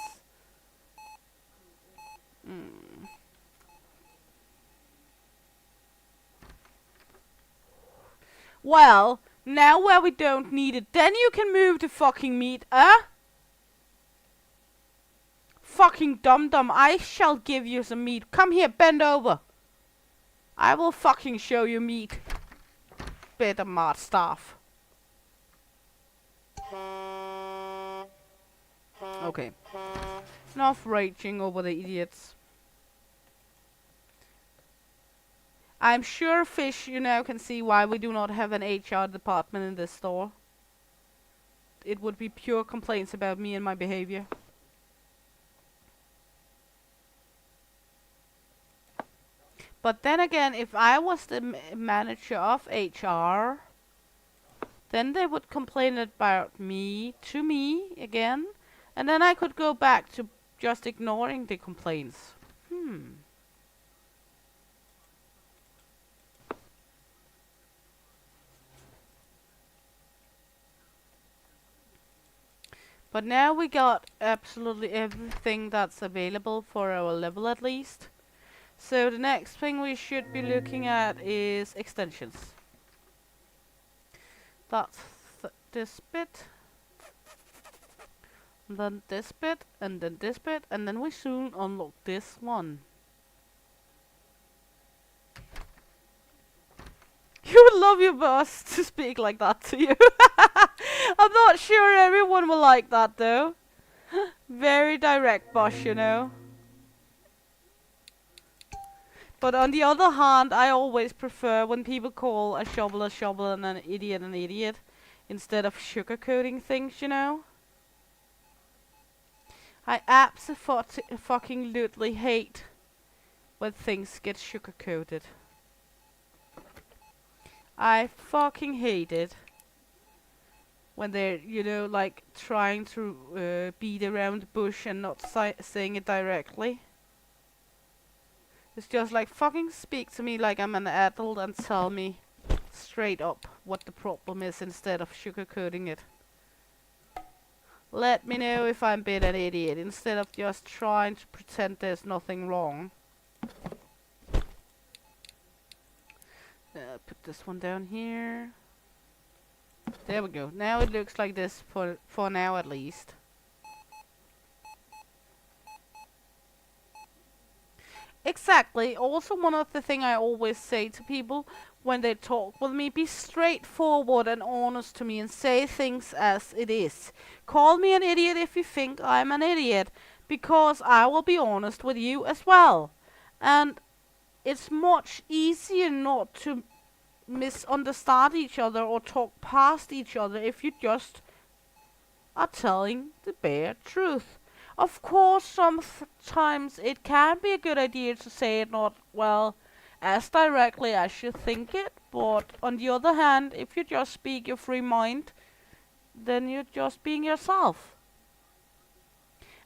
Well, now where we don't need it, then you can move the fucking meat, Fucking dum-dum, I shall give you some meat. Come here, bend over. I will fucking show you meat. Better Mart staff. Okay. Enough raging over the idiots. I'm sure, Fish, you now can see why we do not have an HR department in this store. It would be pure complaints about me and my behavior. But then again, if I was the manager of HR, then they would complain about me to me again, and then I could go back to just ignoring the complaints. But now we got absolutely everything that's available for our level at least. So the next thing we should be looking at is extensions. That's this bit, and then this bit, and then this bit, and then we soon unlock this one. You would love your boss to speak like that to you. I'm not sure everyone will like that though. Very direct boss, you know. But on the other hand, I always prefer when people call a shovel and an idiot instead of sugarcoating things, you know. I absolutely hate when things get sugarcoated. I fucking hate it when they're, you know, like trying to beat around the bush and not saying it directly. It's just like, fucking speak to me like I'm an adult and tell me straight up what the problem is instead of sugarcoating it. Let me know if I'm being an idiot instead of just trying to pretend there's nothing wrong. Put this one down here. There we go. Now it looks like this for now at least. Exactly. Also, one of the things I always say to people when they talk with me, be straightforward and honest to me and say things as it is. Call me an idiot if you think I'm an idiot, because I will be honest with you as well. And it's much easier not to misunderstand each other or talk past each other if you just are telling the bare truth. Of course, sometimes it can be a good idea to say it not, well, as directly as you think it, but on the other hand, if you just speak your free mind, then you're just being yourself.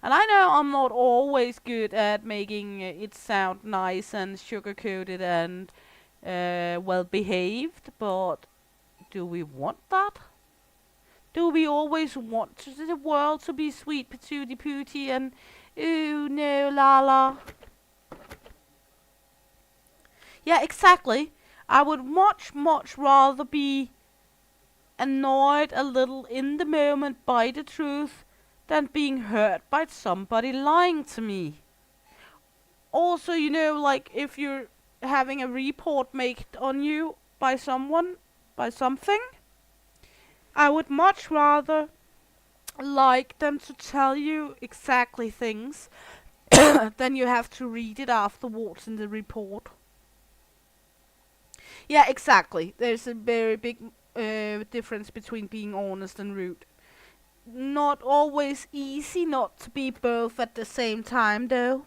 And I know I'm not always good at making it sound nice and sugar-coated and well-behaved, but do we want that? Do we always want the world to be sweet patootie pootie and ooh no la la? Yeah, exactly. I would much rather be annoyed a little in the moment by the truth than being hurt by somebody lying to me. Also, you know, like if you're having a report made on you by someone, by something, I would much rather like them to tell you exactly things than you have to read it afterwards in the report. Yeah, exactly. There's a very big difference between being honest and rude. Not always easy not to be both at the same time, though.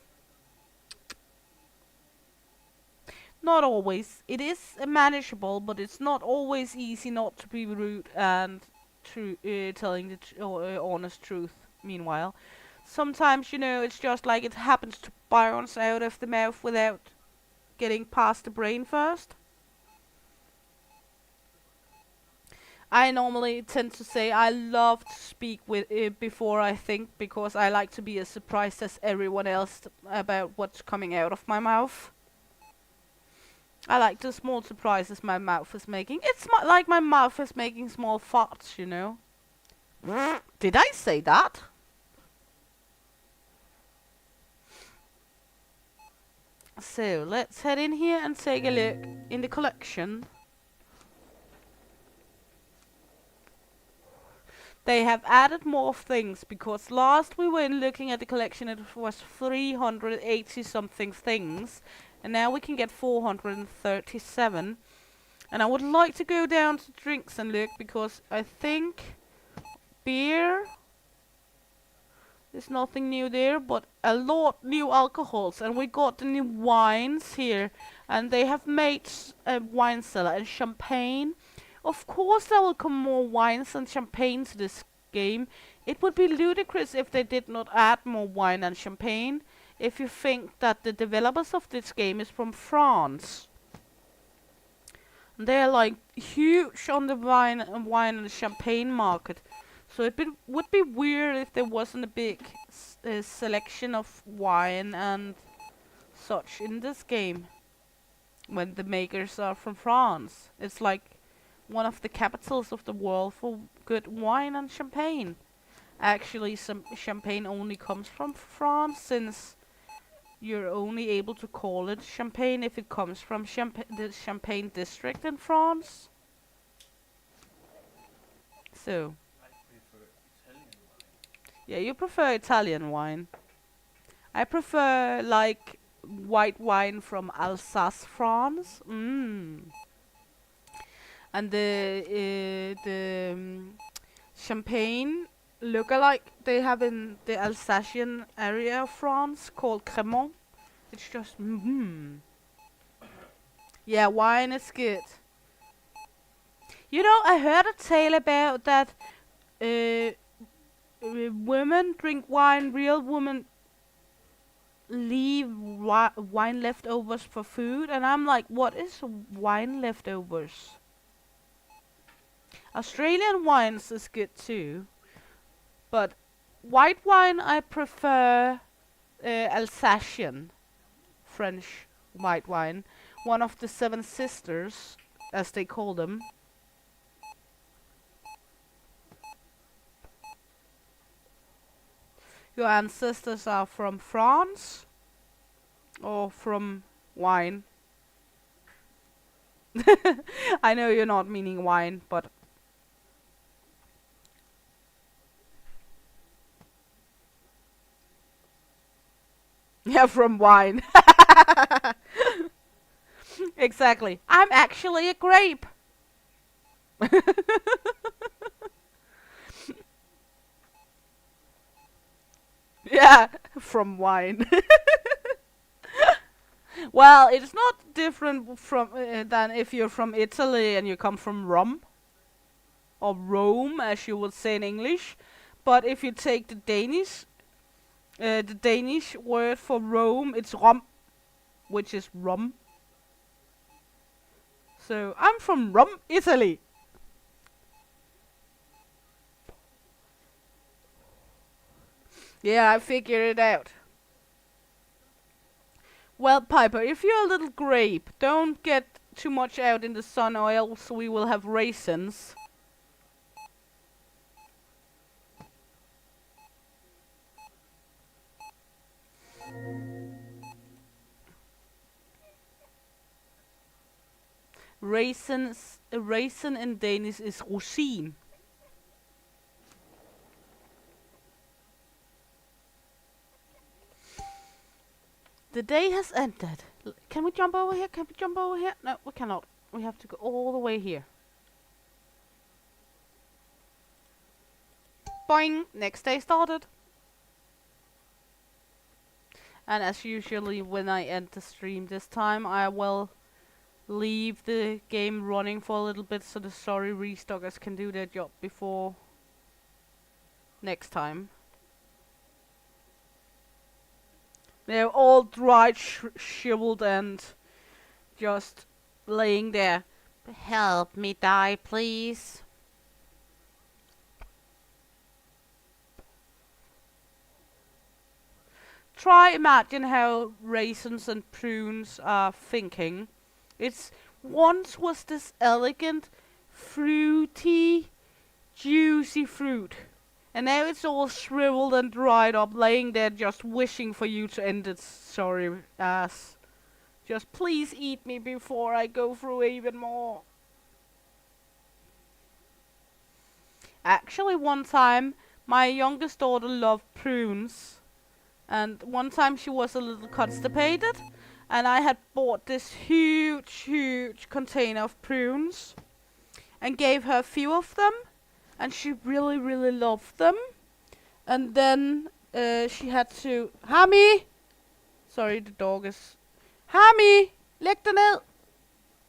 Not always. It is manageable, but it's not always easy not to be rude and telling the honest truth. Meanwhile, sometimes, you know, it's just like it happens to bounce out of the mouth without getting past the brain first. I normally tend to say I love to speak with before I think, because I like to be as surprised as everyone else about what's coming out of my mouth. I like the small surprises my mouth is making. It's like my mouth is making small farts, you know. Did I say that? So, let's head in here and take a look in the collection. They have added more things, because last we were looking at the collection it was 380 something things. And now we can get 437. And I would like to go down to drinks and look, because I think beer, there's nothing new there, but a lot new alcohols. And we got the new wines here. And they have made a wine cellar and champagne. Of course there will come more wines and champagne to this game. It would be ludicrous if they did not add more wine and champagne. If you think that the developers of this game is from France. They're like huge on the wine and champagne market. So it would be weird if there wasn't a big selection of wine and such in this game. When the makers are from France. It's like one of the capitals of the world for good wine and champagne. Actually, some champagne only comes from France, since you're only able to call it champagne if it comes from the Champagne district in France. So, yeah, you prefer Italian wine. I prefer like white wine from Alsace, France. And the champagne lookalike they have in the Alsatian area of France called Cremant. It's just Yeah, wine is good. You know, I heard a tale about that women drink wine, real women leave wine leftovers for food, and I'm like, what is wine leftovers? Australian wines is good too, but white wine I prefer Alsatian French white wine, one of the seven sisters, as they call them. Your ancestors are from France or from wine? I know you're not meaning wine, but yeah, from wine. Exactly. I'm actually a grape. Yeah, from wine. Well, it's not different from than if you're from Italy and you come from Rum or Rome, as you would say in English. But if you take the Danish word for Rome, it's Rom, which is rum. So I'm from Rum, Italy. Yeah, I figured it out. Well, Piper, if you're a little grape, don't get too much out in the sun or else we will have raisins. Raisins, a raisin in Danish is rosin. The day has ended. Can we jump over here? Can we jump over here? No, we cannot. We have to go all the way here. Boing! Next day started. And as usually when I end the stream this time, I will leave the game running for a little bit so the story restockers can do their job before next time. They're all dried, shriveled, and just laying there. Help me die, please. Try imagine how raisins and prunes are thinking. It's once was this elegant, fruity, juicy fruit. And now it's all shriveled and dried up, laying there just wishing for you to end its sorry ass. Just please eat me before I go through even more. Actually, one time, my youngest daughter loved prunes. And one time she was a little constipated. And I had bought this huge container of prunes. And gave her a few of them. And she really loved them. And then she had to... Hami! Sorry, the dog is... Hami! Læg dig ned!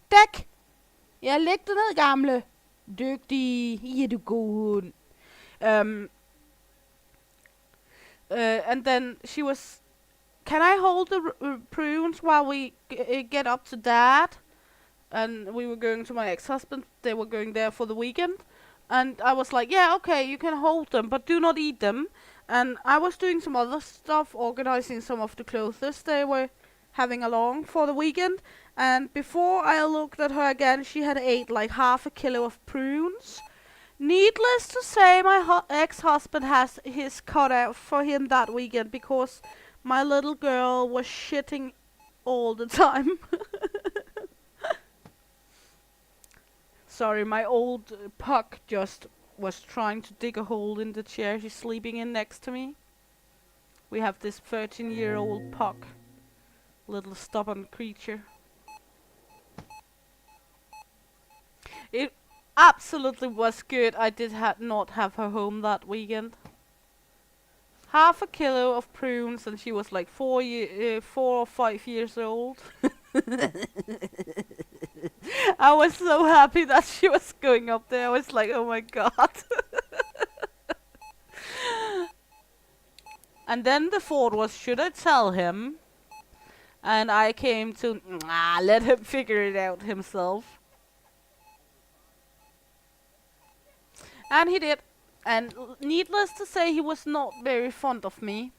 Dæk! Ja, læg dig ned, gamle! Dygtig! Ja, du god hund. And then she was... Can I hold the prunes while we get up to Dad? And we were going to my ex-husband. They were going there for the weekend. And I was like, yeah, okay, you can hold them, but do not eat them. And I was doing some other stuff, organizing some of the clothes they were having along for the weekend. And before I looked at her again, she had ate like half a kilo of prunes. Needless to say, my ex-husband has his cut out for him that weekend because my little girl was shitting all the time. Sorry, my old puck just was trying to dig a hole in the chair she's sleeping in next to me. We have this 13-year-old puck, little stubborn creature. It absolutely was good. I did not have her home that weekend. Half a kilo of prunes, and she was like 4 or 5 years old. I was so happy that she was going up there. I was like, oh my god. And then the thought was, should I tell him? And I came to, let him figure it out himself. And he did. And needless to say, he was not very fond of me.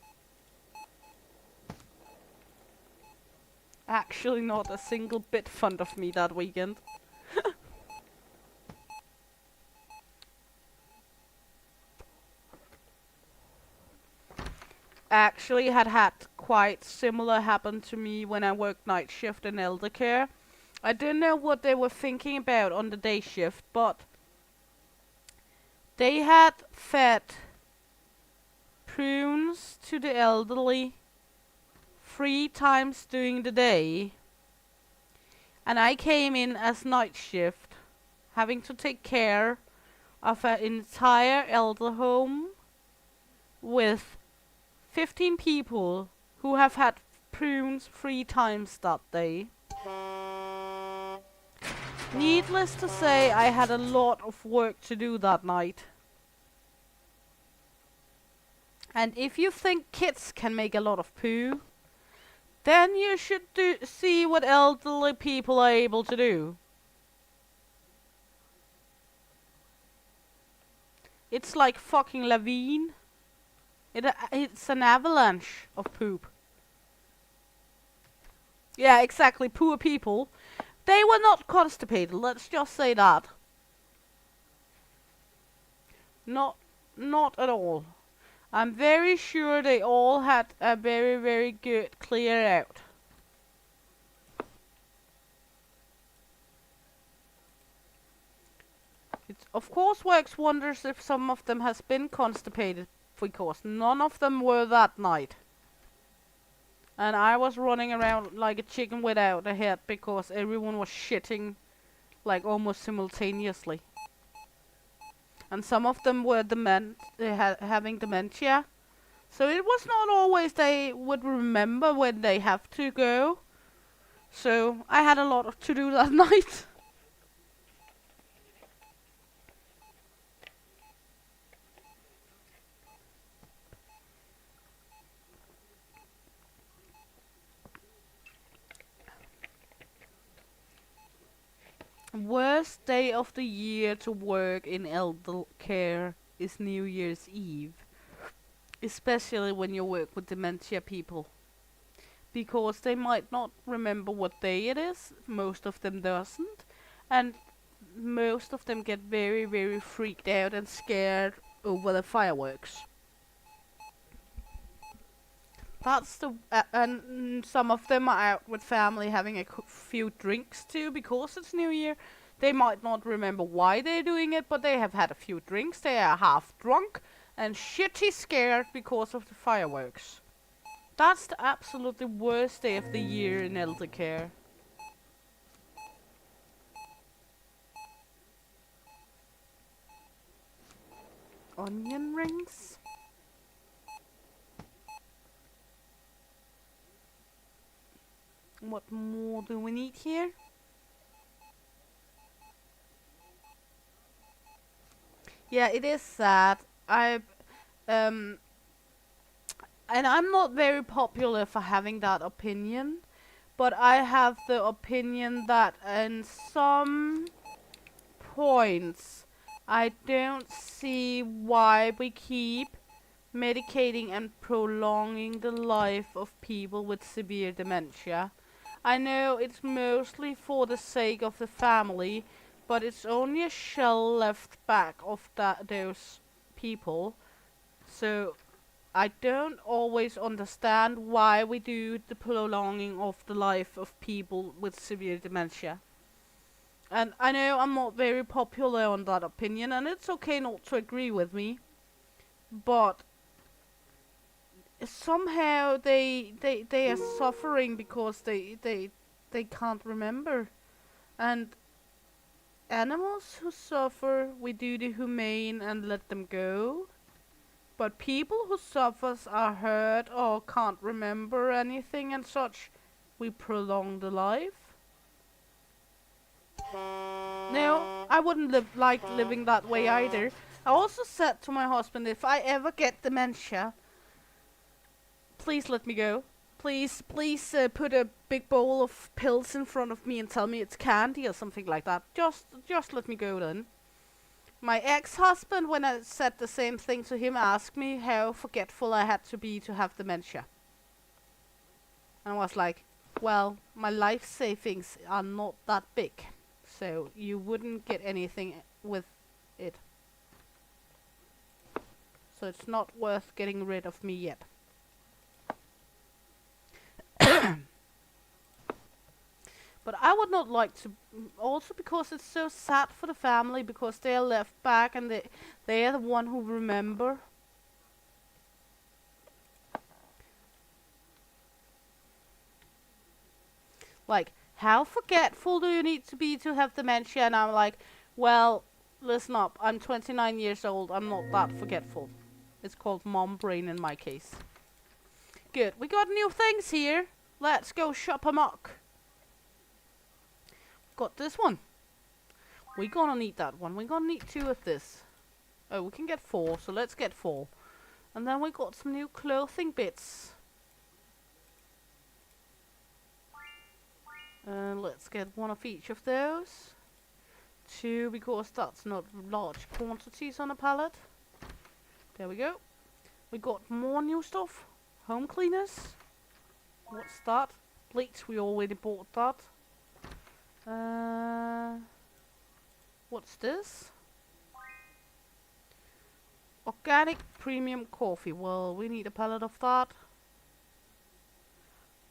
Actually, not a single bit fond of me that weekend. Actually, had quite similar happen to me when I worked night shift in elder care. I don't know what they were thinking about on the day shift, but they had fed prunes to the elderly 3 times during the day, and I came in as night shift, having to take care of an entire elder home with 15 people who have had prunes 3 times that day. Needless to say, I had a lot of work to do that night. And if you think kids can make a lot of poo, then you should see what elderly people are able to do. It's like fucking lavine. It's an avalanche of poop. Yeah, exactly. Poor people. They were not constipated, let's just say that. Not at all. I'm very sure they all had a very, very good clear out. It of course works wonders if some of them has been constipated, because none of them were that night. And I was running around like a chicken without a head because everyone was shitting like almost simultaneously. And some of them were having dementia. So it was not always they would remember when they have to go. So I had a lot to do that night. Worst day of the year to work in elder care is New Year's Eve. Especially when you work with dementia people. Because they might not remember what day it is, most of them doesn't. And most of them get very, very freaked out and scared over the fireworks. That's and some of them are out with family having a few drinks too, because it's New Year. They might not remember why they're doing it, but they have had a few drinks. They are half drunk and shitty scared because of the fireworks. That's the absolutely worst day of the year in elder care. Onion rings? What more do we need here? Yeah, it is sad. And I'm not very popular for having that opinion, but I have the opinion that in some points I don't see why we keep medicating and prolonging the life of people with severe dementia. I know it's mostly for the sake of the family, but it's only a shell left back of those people. So I don't always understand why we do the prolonging of the life of people with severe dementia. And I know I'm not very popular on that opinion, and it's okay not to agree with me, but somehow they are suffering because they can't remember. And animals who suffer, we do the humane and let them go. But people who suffers are hurt or can't remember anything and such, we prolong the life. No, I wouldn't like living that way either. I also said to my husband, if I ever get dementia, please let me go. Please put a big bowl of pills in front of me and tell me it's candy or something like that. Just let me go then. My ex-husband, when I said the same thing to him, asked me how forgetful I had to be to have dementia. And I was like, well, my life savings are not that big, so you wouldn't get anything with it. So it's not worth getting rid of me yet. But I would not like to, also because it's so sad for the family, because they are left back and they are the one who remember. Like, how forgetful do you need to be to have dementia? And I'm like, well, listen up, I'm 29 years old, I'm not that forgetful. It's called mom brain in my case. Good, we got new things here. Let's go shop amok. Got this one. We're gonna need that one. We're gonna need 2 of this. Oh, we can get 4, so let's get 4. And then we got some new clothing bits. Let's get 1 of each of those. 2, because that's not large quantities on a pallet. There we go. We got more new stuff. Home cleaners. What's that? Bleach, we already bought that. What's this? Organic premium coffee. Well, we need a pallet of that.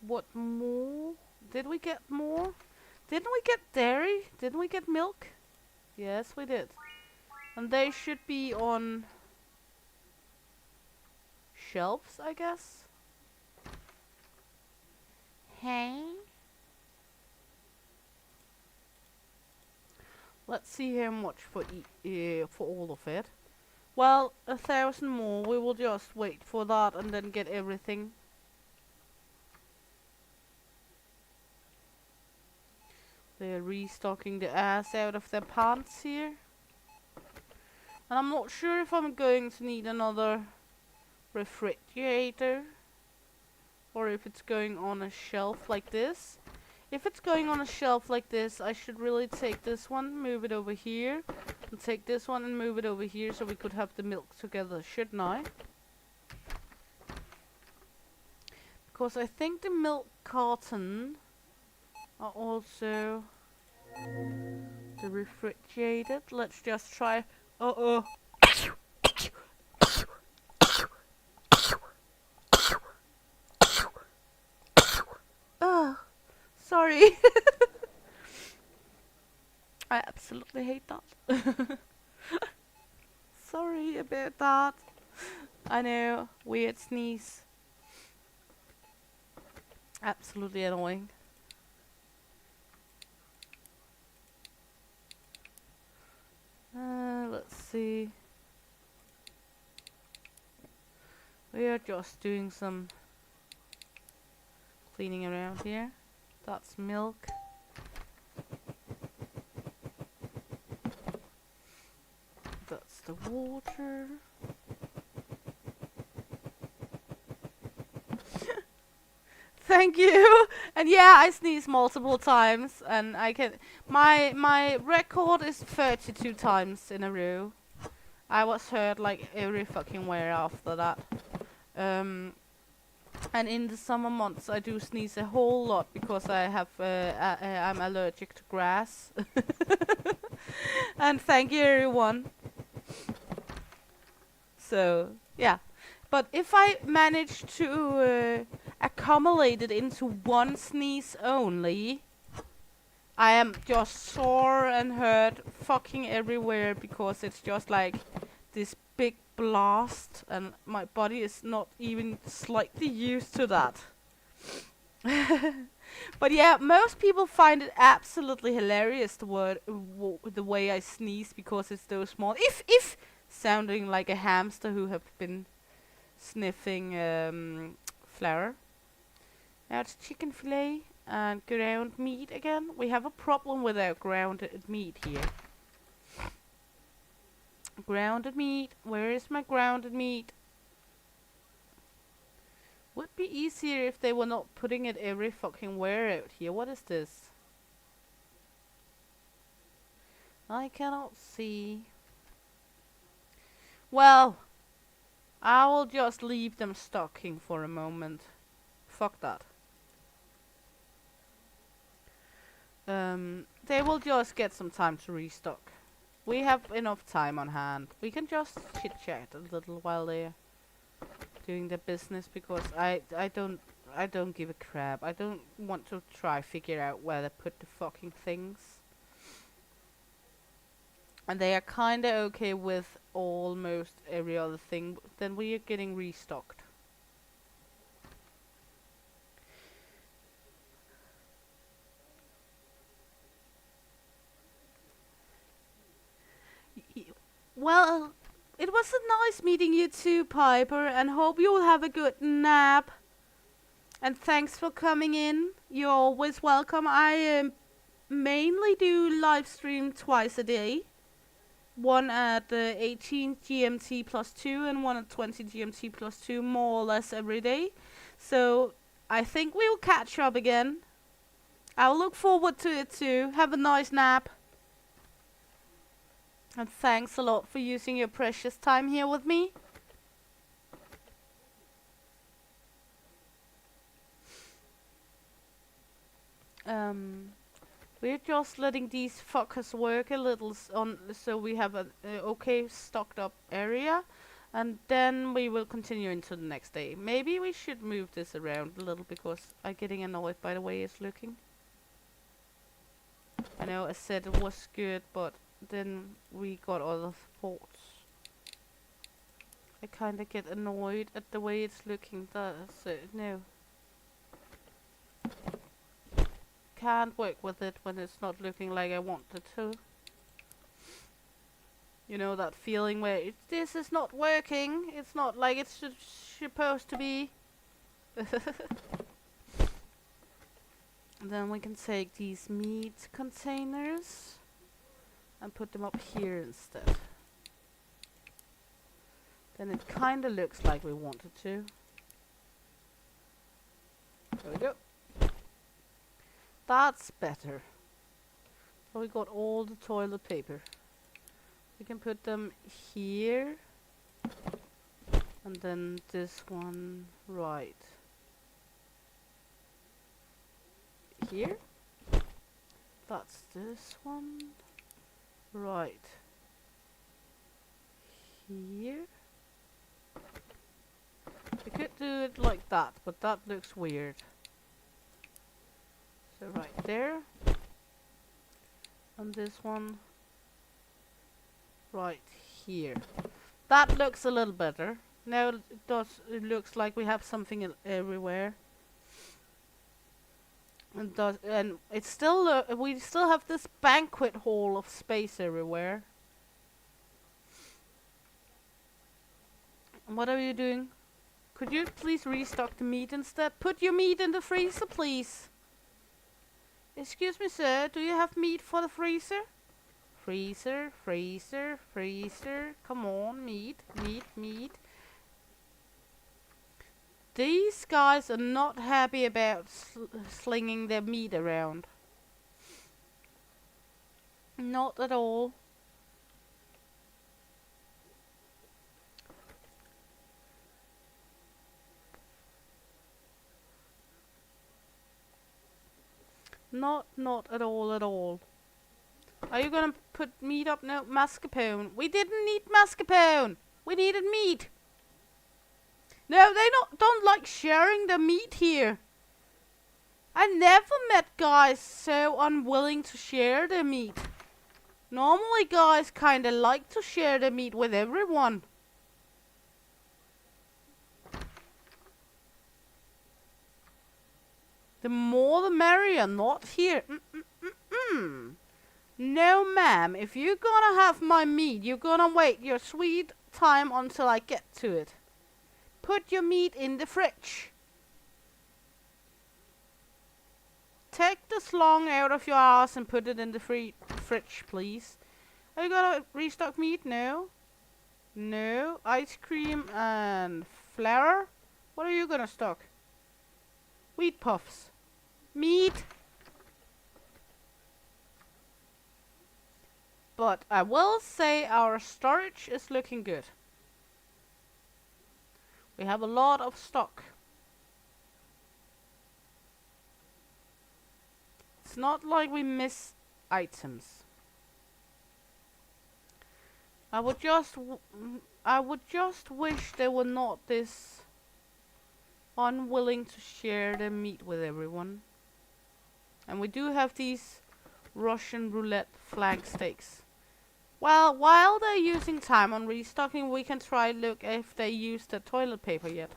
What more? Did we get more? Didn't we get dairy? Didn't we get milk? Yes, we did. And they should be on shelves, I guess. Hey. Let's see how much for all of it. Well, 1,000 more. We will just wait for that and then get everything. They're restocking the ass out of their pants here. And I'm not sure if I'm going to need another refrigerator or if it's going on a shelf like this. If it's going on a shelf like this, I should really take this one, move it over here, and take this one and move it over here so we could have the milk together, shouldn't I? Because I think the milk carton are also the refrigerated. Let's just try. Uh-oh. Oh, sorry. I absolutely hate that. Sorry about that. I know, weird sneeze. Absolutely annoying. Let's see. We are just doing some cleaning around here. That's milk. That's the water. Thank you. And yeah, I sneeze multiple times, and I can. My record is 32 times in a row. I was hurt like every fucking where after that. And in the summer months, I do sneeze a whole lot because I'm allergic to grass. And thank you, everyone. So yeah, but if I manage to accumulate it into one sneeze only, I am just sore and hurt fucking everywhere because it's just like this big blast and my body is not even slightly used to that. But yeah, most people find it absolutely hilarious the way I sneeze because it's so small. If sounding like a hamster who have been sniffing flour. Now it's chicken fillet and ground meat again. We have a problem with our grounded meat here. Grounded meat. Where is my grounded meat? Would be easier if they were not putting it every fucking where out here. What is this? I cannot see. Well, I will just leave them stocking for a moment. Fuck that. They will just get some time to restock. We have enough time on hand. We can just chit chat a little while they're doing their business because I don't give a crap. I don't want to try figure out where they put the fucking things. And they are kinda okay with almost every other thing. Then we are getting restocked. Well, it was nice meeting you too, Piper, and hope you'll have a good nap. And thanks for coming in. You're always welcome. I mainly do live stream twice a day. One at 18 GMT plus 2 and one at 20 GMT plus 2, more or less every day. So I think we'll catch up again. I'll look forward to it too. Have a nice nap. And thanks a lot for using your precious time here with me. We're just letting these fuckers work a little so we have a okay stocked up area. And then we will continue into the next day. Maybe we should move this around a little because I'm getting annoyed by the way it's looking. I know I said it was good, but then we got other thoughts. I kinda get annoyed at the way it's looking. So no. Can't work with it when it's not looking like I want it to. You know that feeling where this is not working. It's not like it's supposed to be. And then we can take these meat containers and put them up here instead. Then it kinda looks like we wanted to. There we go. That's better. So we got all the toilet paper. We can put them here. And then this one right here. That's this one right here. We could do it like that, but that looks weird. So right there. And this one right here. That looks a little better. Now it does. It looks like we have something everywhere. And it's still we still have this banquet hall of space everywhere. And what are you doing? Could you please restock the meat instead? Put your meat in the freezer, please. Excuse me, sir. Do you have meat for the freezer? Freezer, freezer, freezer. Come on, meat, meat, meat. These guys are not happy about slinging their meat around. Not at all. Not at all, at all. Are you gonna put meat up? No, mascarpone. We didn't need mascarpone. We needed meat. No, they don't like sharing the meat here. I never met guys so unwilling to share their meat. Normally guys kinda like to share their meat with everyone. The more the merrier, not here. No ma'am, if you're gonna have my meat, you're gonna wait your sweet time until I get to it. Put your meat in the fridge. Take the slong out of your ass and put it in the fridge, please. Are you gonna restock meat? No. No. Ice cream and flour? What are you gonna stock? Wheat puffs. Meat. But I will say our storage is looking good. We have a lot of stock. It's not like we miss items. I would just wish they were not this unwilling to share their meat with everyone. And we do have these Russian roulette flag steaks. Well, while they're using time on restocking, we can try look if they used the toilet paper yet.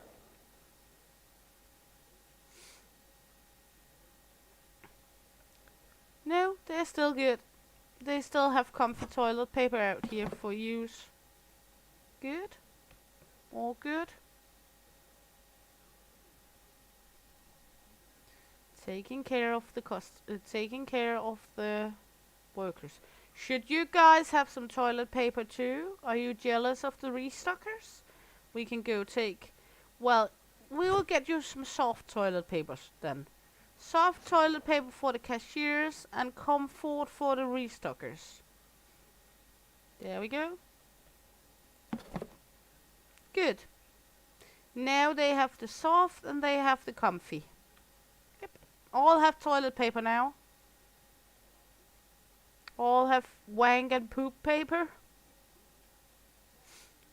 No, they're still good. They still have comfy toilet paper out here for use. Good. All good. Taking care of the workers. Should you guys have some toilet paper too? Are you jealous of the restockers? We can go take. Well, we will get you some soft toilet papers then. Soft toilet paper for the cashiers and comfort for the restockers. There we go. Good. Now they have the soft and they have the comfy. Yep. All have toilet paper now. All have wank and poop paper.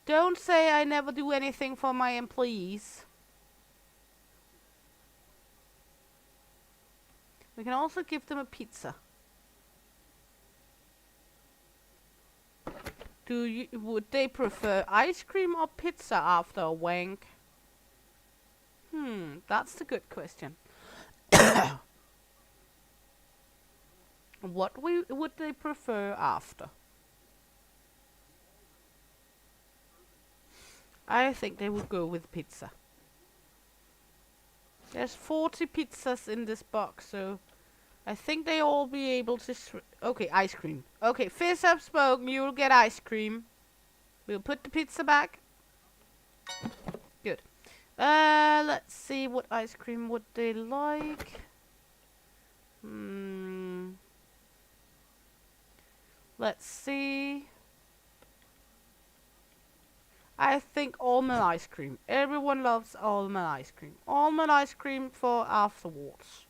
Don't say I never do anything for my employees. We can also give them a pizza. Would they prefer ice cream or pizza after a wank? That's the good question. What would they prefer after? I think they would go with pizza. There's 40 pizzas in this box, so I think they all be able to. Okay, ice cream. Okay, fizz up smoke. You'll get ice cream. We'll put the pizza back. Good. Let's see what ice cream would they like. Let's see. I think almond ice cream. Everyone loves almond ice cream. Almond ice cream for afterwards.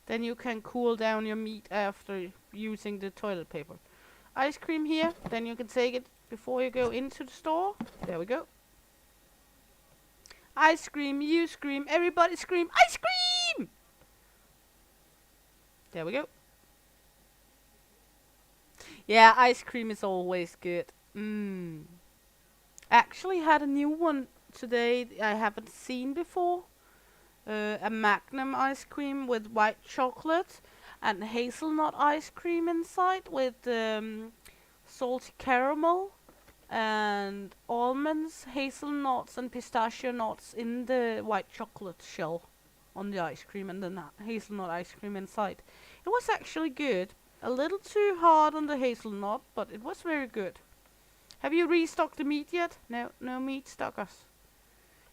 Then you can cool down your meat after using the toilet paper. Ice cream here. Then you can take it before you go into the store. There we go. Ice cream, you scream, everybody scream, ice cream! There we go. Yeah, ice cream is always good. Actually had a new one today I haven't seen before. A Magnum ice cream with white chocolate and hazelnut ice cream inside with salty caramel and almonds, hazelnuts and pistachio nuts in the white chocolate shell on the ice cream and then hazelnut ice cream inside. It was actually good. A little too hard on the hazelnut, but it was very good. Have you restocked the meat yet? No, no meat stockers.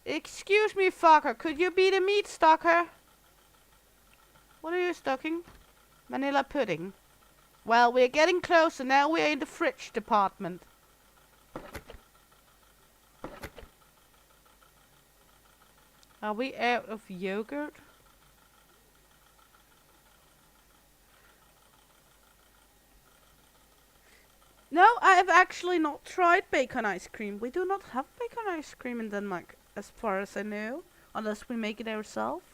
Excuse me, fucker, could you be the meat stocker? What are you stocking? Vanilla pudding. Well, we're getting closer. Now we're in the fridge department. Are we out of yogurt? actually not tried bacon ice cream. We do not have bacon ice cream in Denmark, as far as I know, unless we make it ourselves.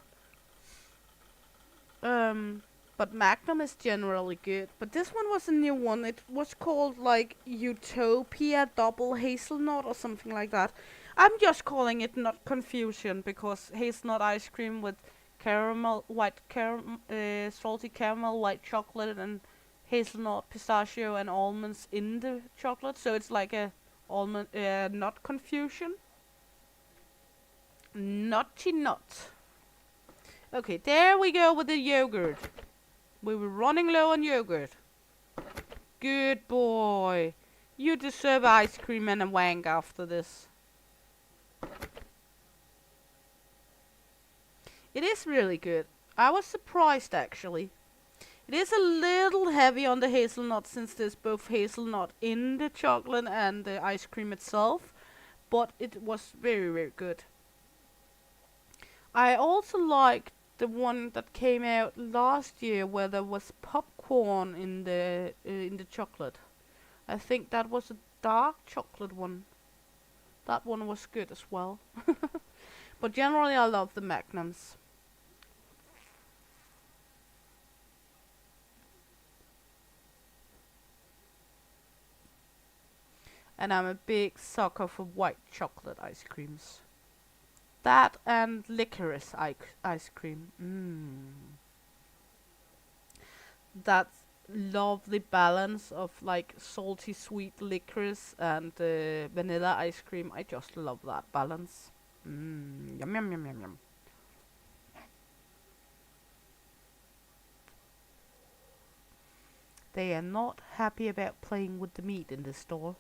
But Magnum is generally good. But this one was a new one. It was called like Utopia Double Hazelnut or something like that. I'm just calling it Nut Confusion because hazelnut ice cream with caramel, salty caramel, white chocolate, and hazelnut, pistachio, and almonds in the chocolate. So it's like a almond nut confusion. Nutty nut. Okay, there we go with the yogurt. We were running low on yogurt. Good boy. You deserve ice cream and a wank after this. It is really good. I was surprised actually. It is a little heavy on the hazelnut since there's both hazelnut in the chocolate and the ice cream itself. But it was very, very good. I also liked the one that came out last year where there was popcorn in the chocolate. I think that was a dark chocolate one. That one was good as well. But generally I love the Magnums. And I'm a big sucker for white chocolate ice creams. That and licorice ice cream. That lovely balance of like salty sweet licorice and vanilla ice cream. I just love that balance. Yum yum yum yum yum. They are not happy about playing with the meat in this store.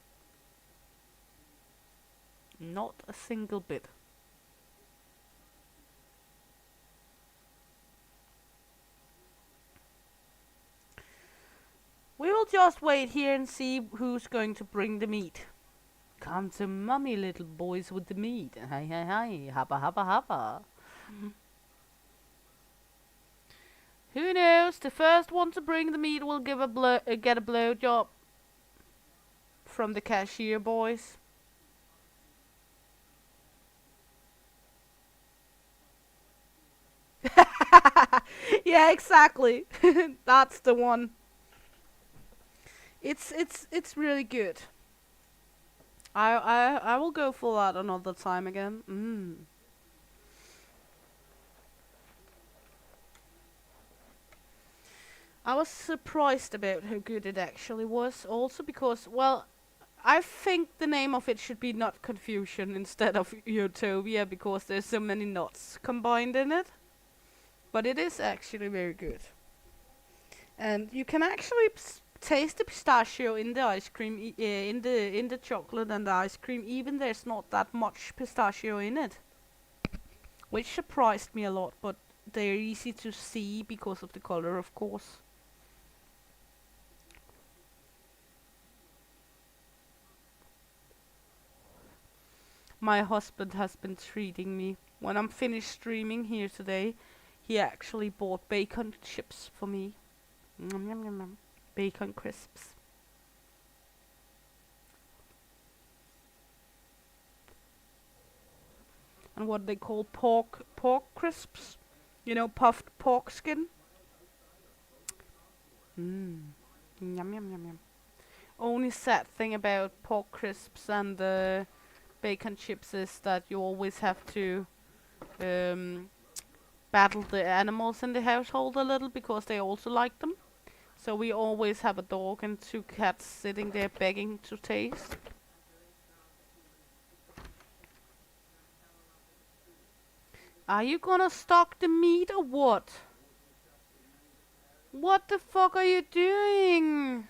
Not a single bit. We will just wait here and see who's going to bring the meat. Come to mummy, little boys with the meat. Hi, hi, hi. Haba, haba, haba. Who knows? The first one to bring the meat will get a blowjob from the cashier boys. Yeah, exactly. That's the one. It's really good. I will go for that another time again. I was surprised about how good it actually was. Also because, well, I think the name of it should be Nut Confusion instead of Utopia because there's so many nuts combined in it. But it is actually very good. And you can actually taste the pistachio in the ice cream, in the chocolate and the ice cream, even there's not that much pistachio in it, which surprised me a lot. But they're easy to see because of the color, of course. My husband has been treating me. When I'm finished streaming here today, he actually bought bacon chips for me. Yum, yum, yum, yum. Bacon crisps. And what they call pork crisps. You know, puffed pork skin. Yum, yum, yum, yum. Only sad thing about pork crisps and bacon chips is that you always have to battle the animals in the household a little because they also like them. So we always have a dog and 2 cats sitting there begging to taste. Are you gonna stock the meat or what? What the fuck are you doing?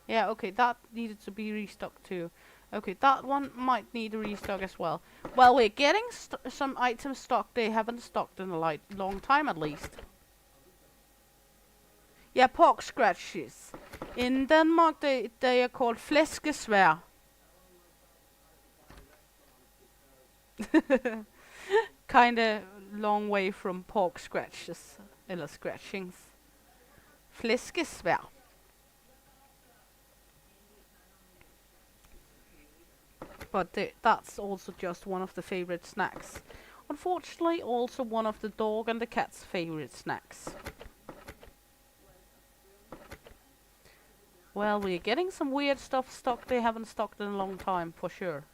Yeah, okay, that needed to be restocked too. Okay, that one might need a restock as well. Well, we're getting some items stocked they haven't stocked in a long time at least. Yeah, pork scratches. In Denmark, they are called flæskesvær. Kinda long way from pork scratches, eller scratchings. Flæskesvær. but that's also just one of the favorite snacks. Unfortunately, also one of the dog and the cat's favorite snacks. Well, we're getting some weird stuff stocked they haven't stocked in a long time, for sure.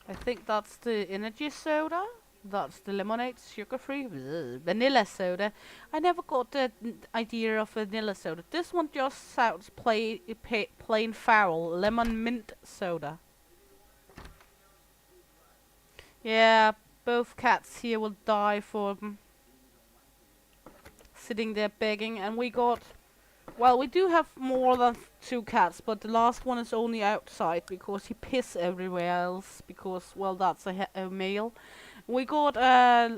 I think that's the energy soda. That's the lemonade, sugar-free, vanilla soda. I never got the idea of vanilla soda. This one just sounds plain foul. Lemon mint soda. Yeah, both cats here will die for sitting there begging. And we got... Well, we do have more than 2 cats, but the last one is only outside because he pisses everywhere else. Because, well, that's a male. We got a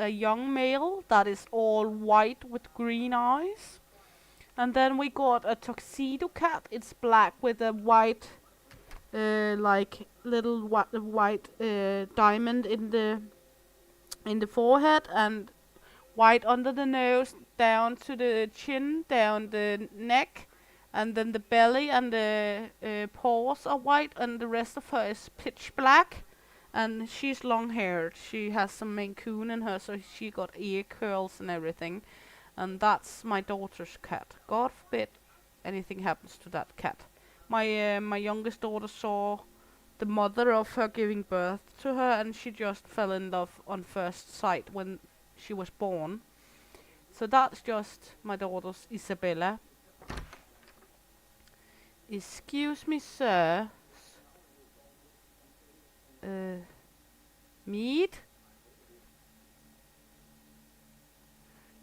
young male that is all white with green eyes. And then we got a tuxedo cat. It's black with a white, like little white diamond in the forehead, and white under the nose, down to the chin, down the neck, and then the belly and the paws are white, and the rest of her is pitch black. And she's long haired. She has some Maine Coon in her, so she got ear curls and everything. And that's my daughter's cat. God forbid anything happens to that cat. My youngest daughter saw the mother of her giving birth to her, and she just fell in love on first sight when she was born. So that's just my daughter's Isabella. Excuse me, sir. Meat,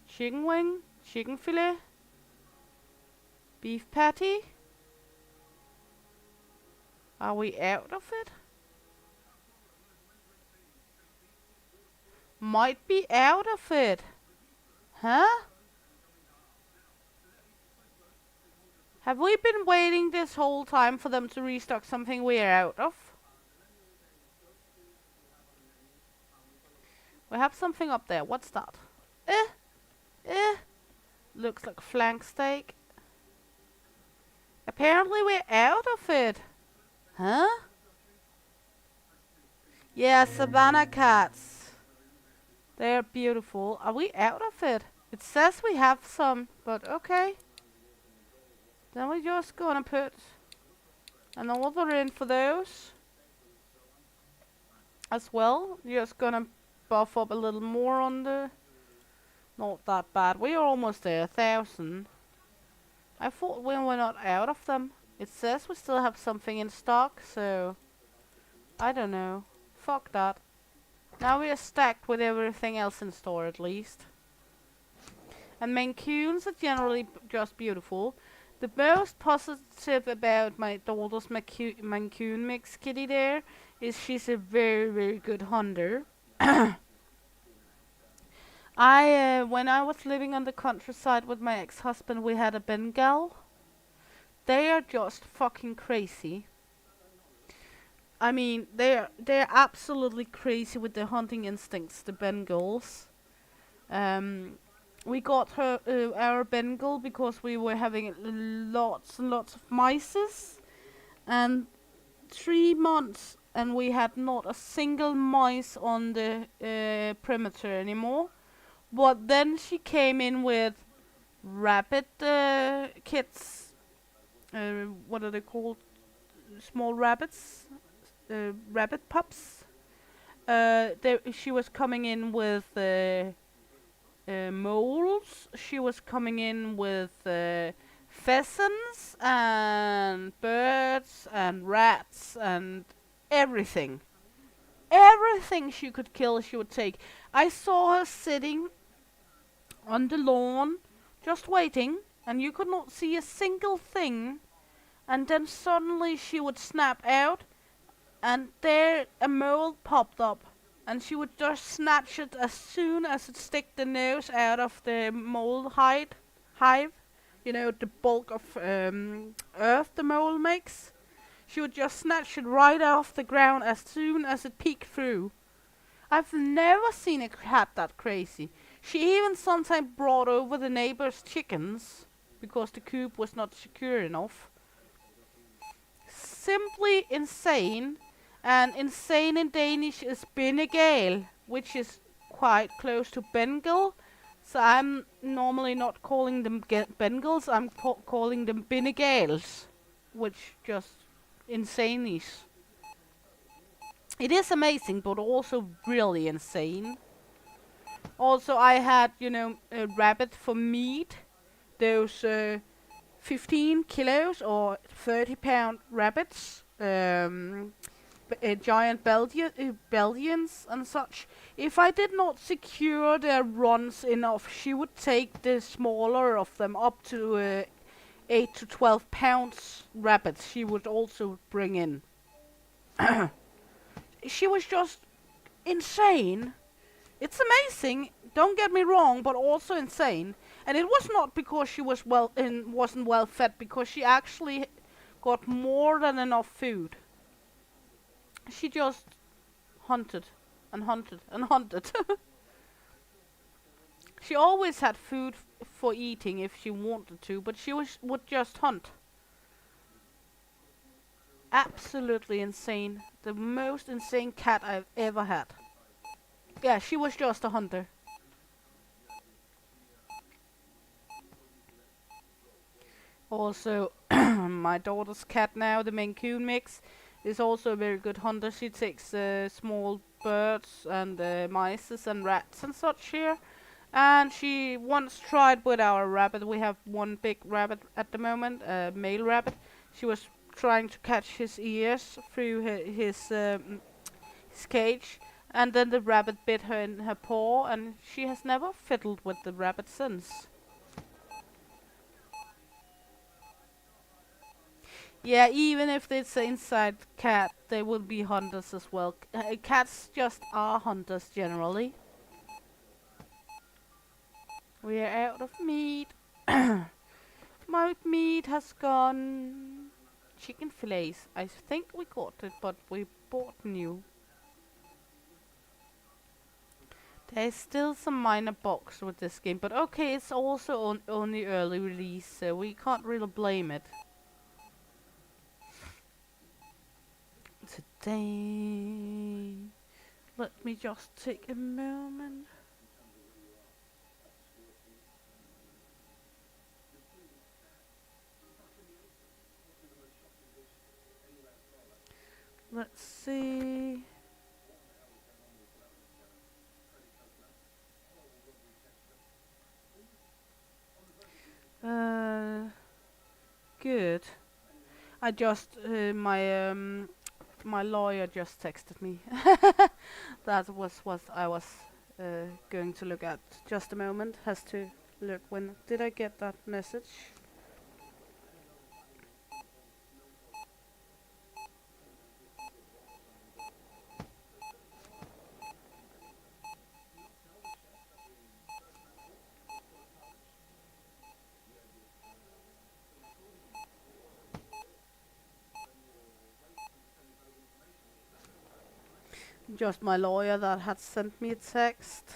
chicken wing, chicken fillet, beef patty. Are we out of it? Might be out of it. Huh? Have we been waiting this whole time for them to restock something we're out of? We have something up there. What's that? Looks like flank steak. Apparently we're out of it. Huh? Yeah, Savannah cats. They're beautiful. Are we out of it? It says we have some, but okay. Then we're just gonna put an order in for those as well. Just gonna buff up a little more on the... Not that bad. We are almost there, 1,000. I thought we were not out of them. It says we still have something in stock, so... I don't know. Fuck that. Now we are stacked with everything else in store, at least. And Maine Coons are generally just beautiful. The most positive about my daughter's Maine Coon mix kitty there is she's a very, very good hunter. When I was living on the countryside with my ex-husband, we had a Bengal. They are just fucking crazy. I mean, they're absolutely crazy with their hunting instincts, the Bengals. We got our Bengal because we were having lots and lots of mice, and 3 months, and we had not a single mice on the perimeter anymore. But then she came in with rabbit kits. What are they called? Small rabbits. Rabbit pups. She was coming in with moles. She was coming in with pheasants and birds and rats and everything. Everything she could kill, she would take. I saw her sitting on the lawn, just waiting, and you could not see a single thing. And then suddenly she would snap out, and there a mole popped up, and she would just snatch it as soon as it stick the nose out of the mole hive. You know, the bulk of earth the mole makes. She would just snatch it right off the ground as soon as it peeked through. I've never seen a cat that crazy. She even sometimes brought over the neighbor's chickens. because the coop was not secure enough. Simply insane. And insane in Danish is binnegal, which is quite close to Bengal. So I'm normally not calling them Bengals, I'm calling them binnegals, which just insane-ish. It is amazing, but also really insane. Also, I had, a rabbit for meat. Those 15 kilos or 30-pound rabbits. Giant Belgians and such. If I did not secure their runs enough, she would take the smaller of them up to 8 to 12 pounds rabbits she would also bring in. She was just insane. It's amazing, don't get me wrong, but also insane. And it was not because she was wasn't well fed, because she actually got more than enough food. She just hunted and hunted and hunted. She always had food for eating if she wanted to, but she would just hunt. Absolutely insane. The most insane cat I've ever had. Yeah, she was just a hunter. Also, my daughter's cat now, the Maine Coon mix, is also a very good hunter. She takes small birds and mice and rats and such here. And she once tried with our rabbit. We have one big rabbit at the moment, a male rabbit. She was trying to catch his ears through his cage, and then the rabbit bit her in her paw, and she has never fiddled with the rabbit since. Yeah, even if it's an inside cat, they will be hunters as well. Cats just are hunters generally. We are out of meat. My meat has gone. Chicken fillets. I think we got it, but we bought new. There's still some minor bugs with this game, but okay, it's also only early release, so we can't really blame it. Today, let me just take a moment. Let's see. Good. I just my lawyer just texted me. That was what I was going to look at. Just a moment. Has to look. When did I get that message? Just my lawyer that had sent me a text.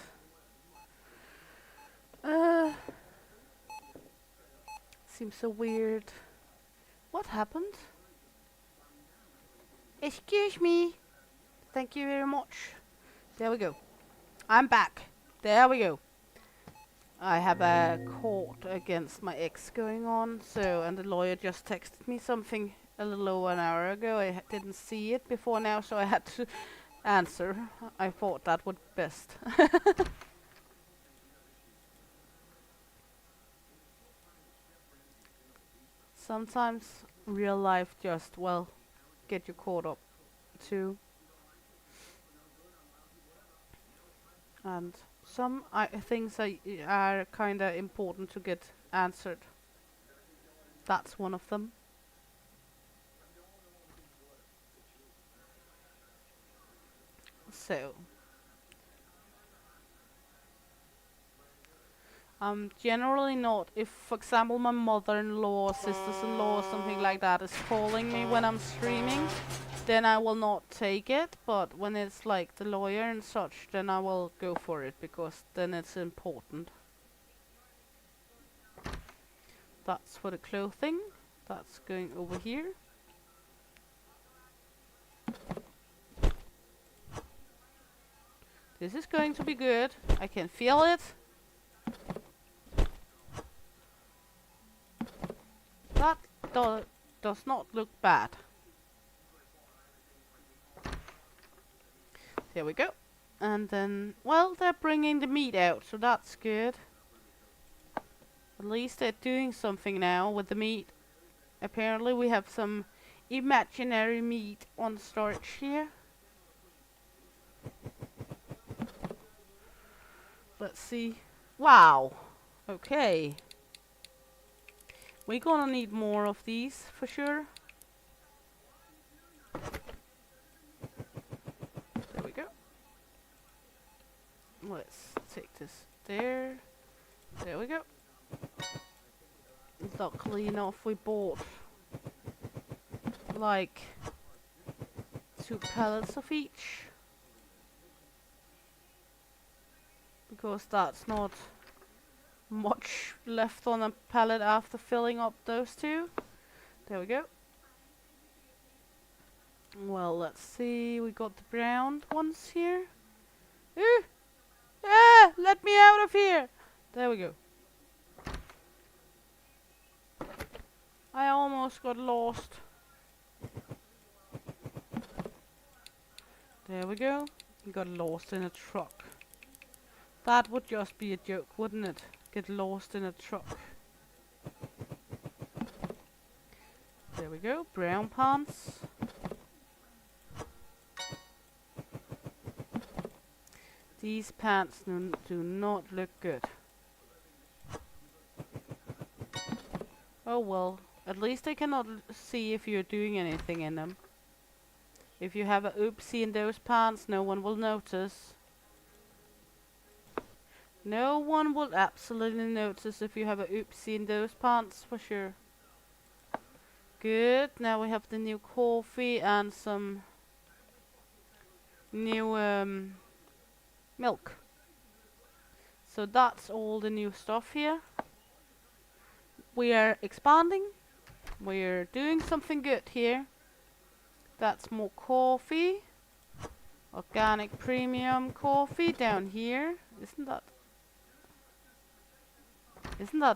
Seems so weird. What happened? Excuse me. Thank you very much. There we go. I'm back. There we go. I have a court against my ex going on, and the lawyer just texted me something a little over an hour ago. I didn't see it before now, so I had to answer. I thought that would be best. Sometimes real life just, get you caught up too. And some things are kind of important to get answered. That's one of them. So, generally not. If, for example, my mother-in-law, sisters-in-law, or something like that is calling me when I'm streaming, then I will not take it. But when it's like the lawyer and such, then I will go for it, because then it's important. That's for the clothing. That's going over here. This is going to be good. I can feel it. That does not look bad. There we go. And then, well, they're bringing the meat out, so that's good. At least they're doing something now with the meat. Apparently we have some imaginary meat on storage here. Let's see. Wow. Okay. We're gonna need more of these for sure. There we go. Let's take this there. There we go. Luckily enough, we bought like 2 pallets of each, because that's not much left on a pallet after filling up those 2. There we go. Well, let's see. We got the brown ones here. Ooh! Ah! Let me out of here! There we go. I almost got lost. There we go. We got lost in a truck. That would just be a joke, wouldn't it? Get lost in a truck. There we go. Brown pants. These pants do not look good. Oh well. At least they cannot see if you're doing anything in them. If you have a oopsie in those pants, no one will notice. No one will absolutely notice if you have a oopsie in those pants, for sure. Good. Now we have the new coffee and some new milk. So that's all the new stuff here. We are expanding. We're doing something good here. That's more coffee. Organic premium coffee down here. Isn't that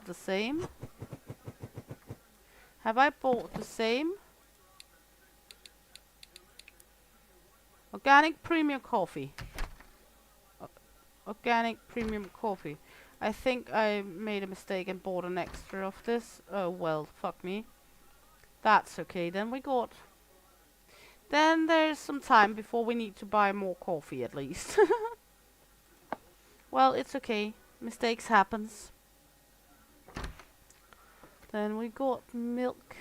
the same? Have I bought the same? Organic premium coffee. Organic premium coffee. I think I made a mistake and bought an extra of this. Oh well, fuck me. That's okay. Then there's some time before we need to buy more coffee at least. Well, it's okay. Mistakes happens. Then we got milk.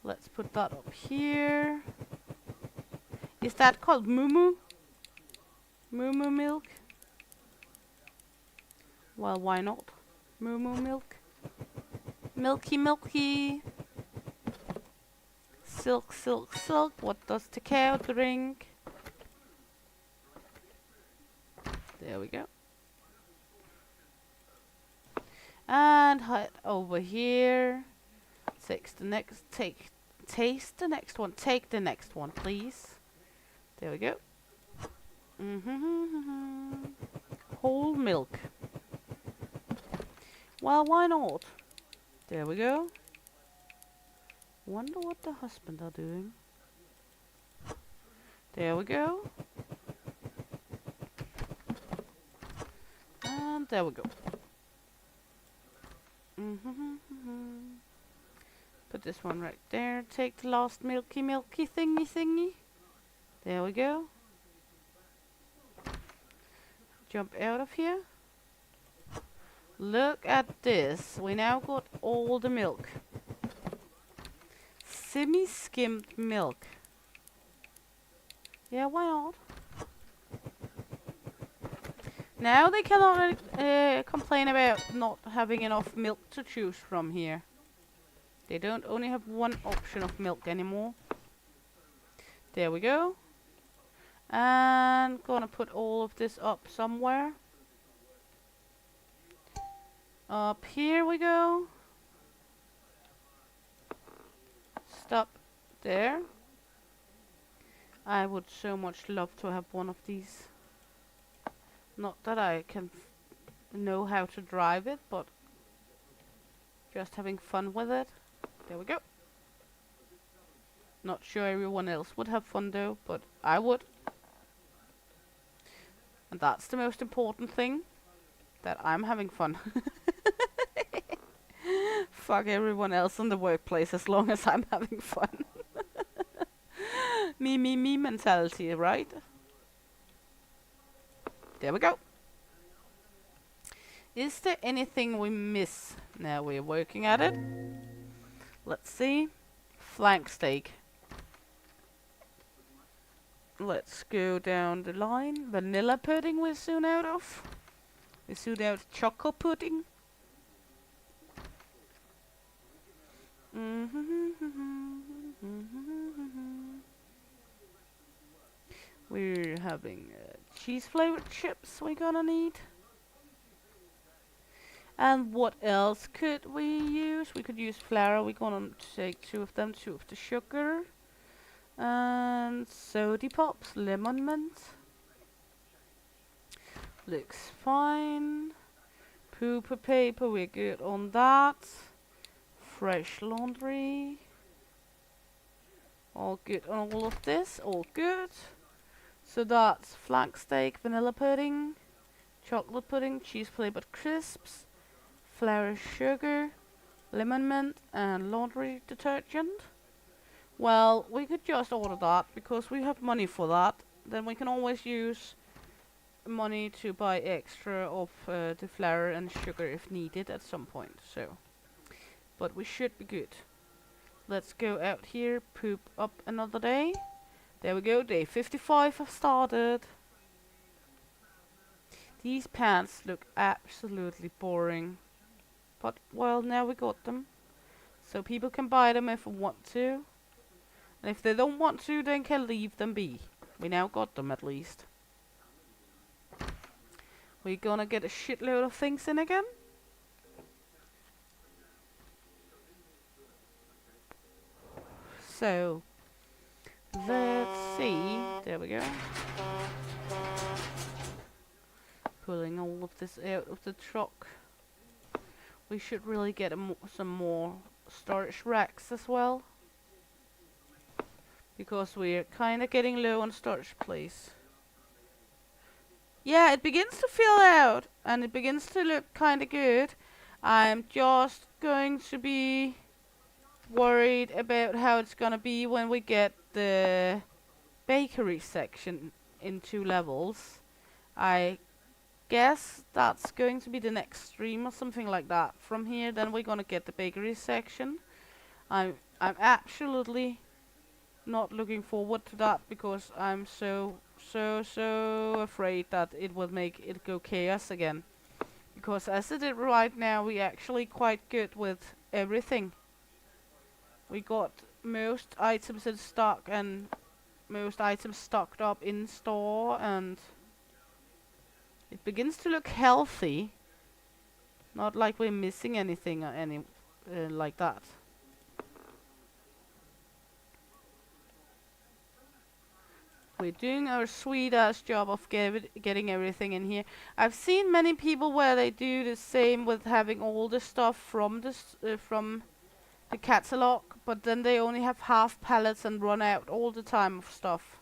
Let's put that up here. Is that called moo? Moo milk? Well, why not? Moo milk. Milky. Silk. What does the cow drink? There we go. And head over here. Taste the next one. Take the next one, please. There we go. Whole milk. Well, why not? There we go. Wonder what the husband are doing. There we go. And there we go. Put this one right there. Take the last milky thingy. There we go. Jump out of here. Look at this. We now got all the milk. Semi-skimmed milk. Yeah, why not? Now they cannot complain about not having enough milk to choose from here. They don't only have one option of milk anymore. There we go. And gonna put all of this up somewhere. Up here we go. stop there. I would so much love to have one of these. Not that I can know how to drive it, but just having fun with it. There we go. Not sure everyone else would have fun though, but I would. And that's the most important thing, that I'm having fun. Fuck everyone else in the workplace as long as I'm having fun. Me mentality, right? There we go. Is there anything we miss? Now we're working at it. Let's see. Flank steak. Let's go down the line. Vanilla pudding we're soon out of. We're soon out of chocolate pudding. We're having cheese flavored chips we're gonna need. And what else could we use? We could use flour. We're gonna take 2 of them, 2 of the sugar. And soda pops, lemon mint. Looks fine. Pooper paper, we're good on that. Fresh laundry. All good on all of this, all good. So that's flank steak, vanilla pudding, chocolate pudding, cheese flavored crisps, flour, sugar, lemon mint, and laundry detergent. Well, we could just order that because we have money for that. Then we can always use money to buy extra of the flour and sugar if needed at some point. So, but we should be good. Let's go out here, poop up another day. There we go, day 55 have started. These pants look absolutely boring. But, well, now we got them. So people can buy them if they want to. And if they don't want to, then can leave them be. We now got them at least. We're gonna get a shitload of things in again. So, let's see. There we go. Pulling all of this out of the truck. We should really get some more storage racks as well. Because we're kind of getting low on storage place. Yeah, it begins to fill out. And it begins to look kind of good. I'm just going to be worried about how it's gonna be when we get the bakery section in 2 levels. I guess that's going to be the next stream or something like that. From here, then we're gonna get the bakery section. I'm absolutely not looking forward to that because I'm so afraid that it will make it go chaos again. Because as it is right now, we're actually quite good with everything. We got most items in stock and most items stocked up in store, and it begins to look healthy. Not like we're missing anything or any like that. We're doing our sweet ass job of getting everything in here. I've seen many people where they do the same with having all the stuff from the catalog, but then they only have half pallets and run out all the time of stuff.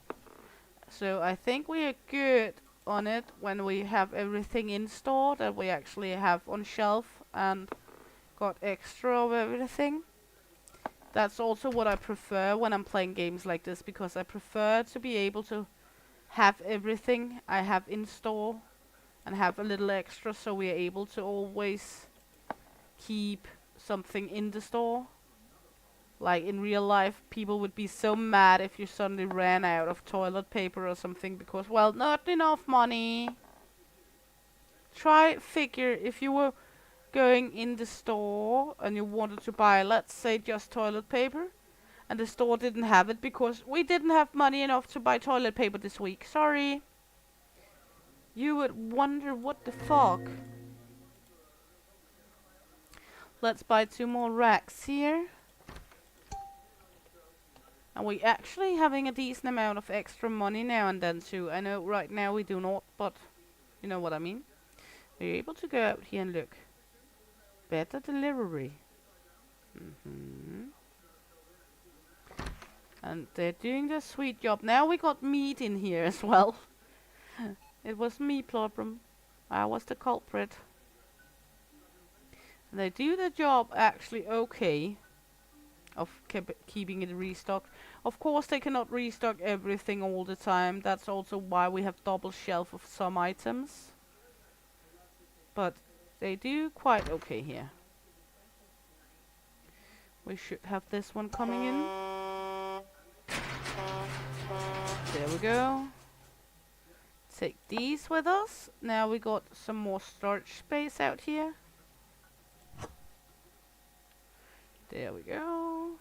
So I think we are good on it when we have everything in store that we actually have on shelf and got extra of everything. That's also what I prefer when I'm playing games like this, because I prefer to be able to have everything I have in store and have a little extra, so we are able to always keep something in the store. Like in real life, people would be so mad if you suddenly ran out of toilet paper or something because, well, not enough money. Figure if you were going in the store and you wanted to buy, let's say, just toilet paper, and the store didn't have it because we didn't have money enough to buy toilet paper this week. Sorry. You would wonder what the fuck. Let's buy 2 more racks here. And we actually having a decent amount of extra money now and then too. I know right now we do not, but you know what I mean. We're able to go out here and look. Better delivery. And they're doing their sweet job. Now we got meat in here as well. It was me problem. I was the culprit. And they do the job actually okay of keeping it restocked. Of course they cannot restock everything all the time. That's also why we have double shelf of some items. But they do quite okay here. We should have this one coming in. There we go. Take these with us. Now we got some more storage space out here. There we go.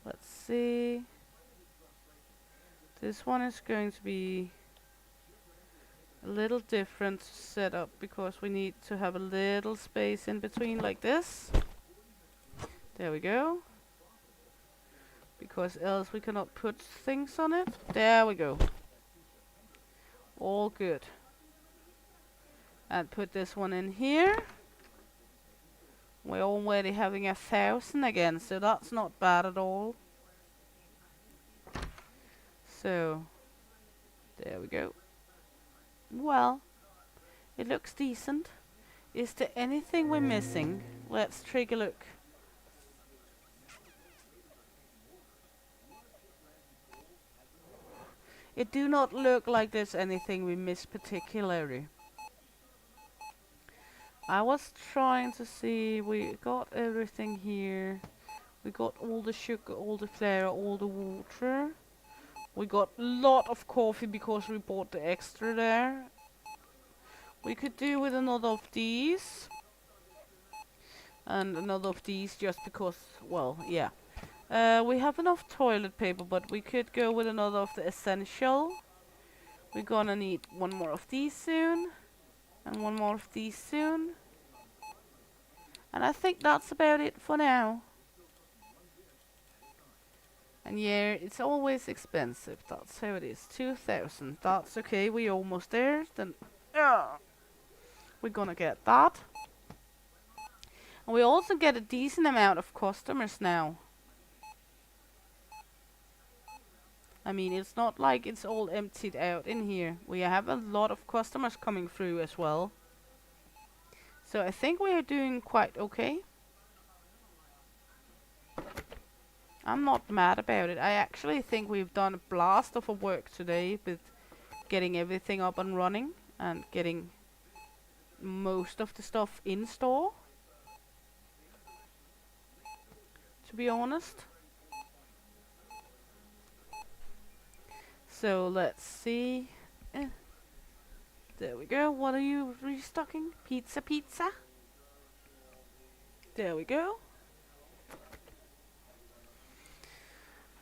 Let's see. This one is going to be a little different setup because we need to have a little space in between like this. There we go. Because else we cannot put things on it. There we go. All good. And put this one in here. We're already having 1,000 again, so that's not bad at all. So, there we go. Well, it looks decent. Is there anything we're missing? Let's take a look. It do not look like there's anything we missed particularly. I was trying to see, we got everything here. We got all the sugar, all the flour, all the water. We got a lot of coffee because we bought the extra there. We could do with another of these. And another of these just because, well, yeah. We have enough toilet paper, but we could go with another of the essential. We're gonna need one more of these soon. And one more of these soon. And I think that's about it for now. And yeah, it's always expensive. That's how it is. 2,000. That's okay. We're almost there. Then we're gonna get that. And we also get a decent amount of customers now. I mean, it's not like it's all emptied out in here. We have a lot of customers coming through as well. So I think we are doing quite okay. I'm not mad about it. I actually think we've done a blast of a work today with getting everything up and running and getting most of the stuff in store. To be honest. So let's see. There we go. What are you restocking? Pizza. There we go.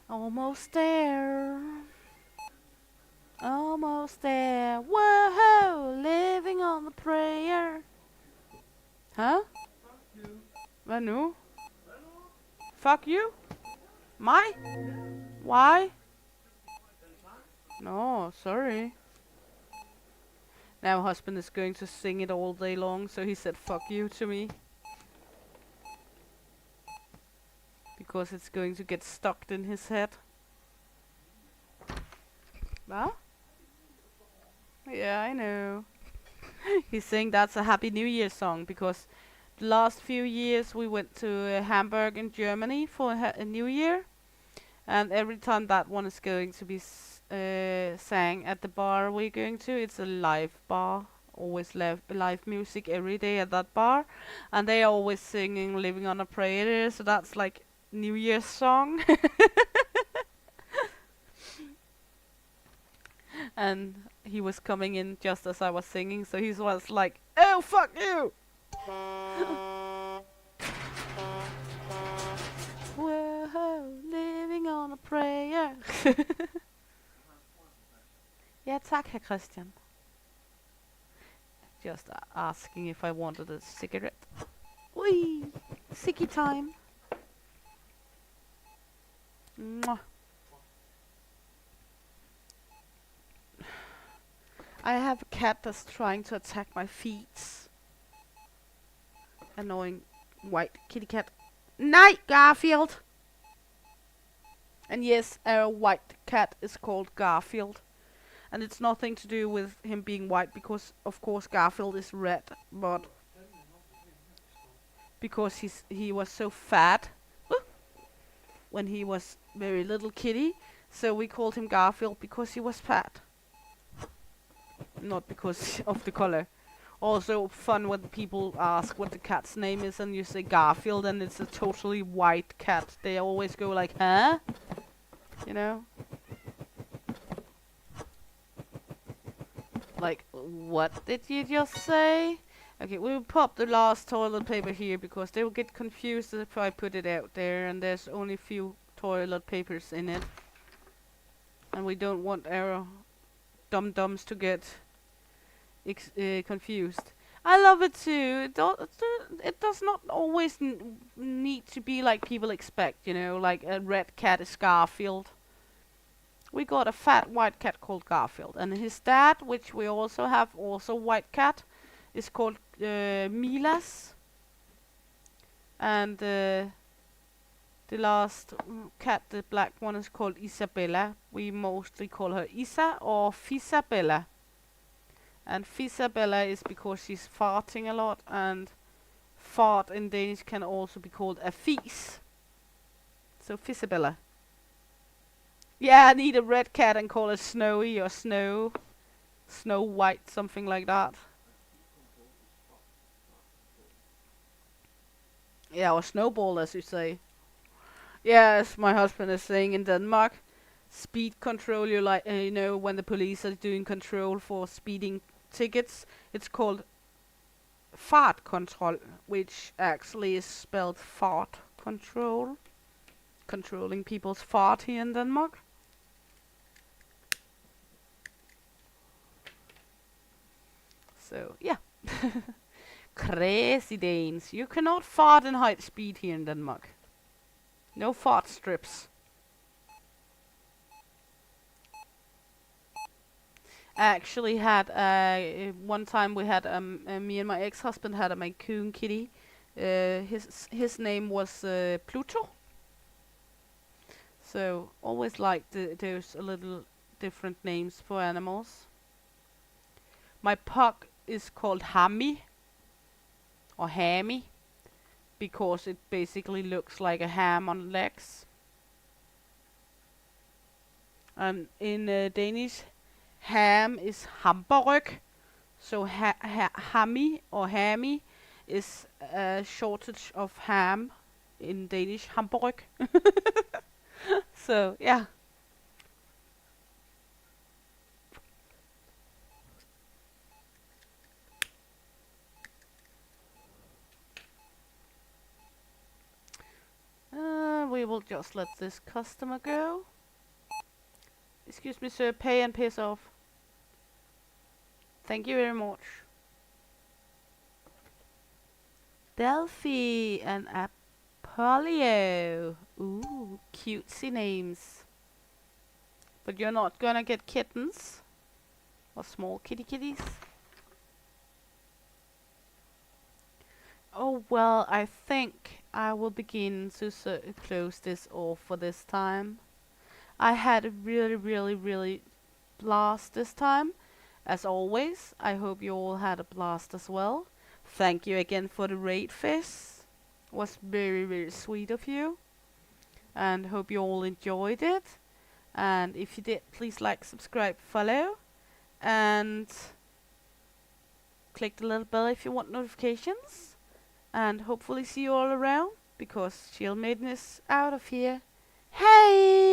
Almost there. Almost there. Whoa! Living on the prayer. Huh? Hvad nu? Fuck you? My? Why? No, sorry. Now husband is going to sing it all day long, so he said fuck you to me. Because it's going to get stuck in his head. Huh? Yeah, I know. He's saying that's a Happy New Year song because the last few years we went to Hamburg in Germany for a New Year. And every time that one is going to be sang at the bar we're going to, it's a live bar. Always live music every day at that bar. And they are always singing Living on a Prayer. So that's like New Year's song. And he was coming in just as I was singing. So he was like, oh, fuck you! Whoa, living on a prayer. Ja, tak, Herr Christian. Just asking if I wanted a cigarette. Whee! Sicky time. Mwah. I have a cat that's trying to attack my feet. Annoying white kitty cat. Night, Garfield! And yes, our white cat is called Garfield. And it's nothing to do with him being white, because of course Garfield is red, but because he was so fat when he was very little kitty, so we called him Garfield because he was fat, not because of the color. Also fun when people ask what the cat's name is and you say Garfield and it's a totally white cat. They always go like, huh? You know? Like, what did you just say? Okay, we'll pop the last toilet paper here because they will get confused if I put it out there and there's only a few toilet papers in it. And we don't want our dum-dums to get confused. I love it too. It does not always need to be like people expect, you know, like a red cat is Garfield. We got a fat white cat called Garfield, and his dad, which we also have, also white cat, is called Milas. And the last cat, the black one, is called Isabella. We mostly call her Isa or Fisabella. And Fisabella is because she's farting a lot, and fart in Danish can also be called a fis. So Fisabella. Yeah, I need a red cat and call it Snowy or Snow White, something like that. Yeah, or Snowball, as you say. Yeah, as my husband is saying in Denmark, speed control. You like, you know, when the police are doing control for speeding tickets, it's called fart control, which actually is spelled fart control, controlling people's fart here in Denmark. So yeah. Crazy Danes. You cannot fart in high speed here in Denmark. No fart strips. I actually had one time we had me and my ex-husband had a Maine Coon kitty. His name was Pluto. So always like there's a little different names for animals. My pug is called Hammy or Hammy because it basically looks like a ham on legs. And in Danish, ham is hamburg, so hammy or hammy is a shortage of ham in Danish, hamburg. So yeah. We will just let this customer go. Excuse me, sir, pay and piss off. Thank you very much. Delphi and Apollio. Ooh, cutesy names. But you're not gonna get kittens? Or small kitties? Oh well, I think I will begin to close this off for this time. I had a really blast this time. As always, I hope you all had a blast as well. Thank you again for the raid fish. Was very sweet of you. And hope you all enjoyed it. And if you did, please like, subscribe, follow. And click the little bell if you want notifications. And hopefully see you all around. Because Shield Maiden is out of here. Hey!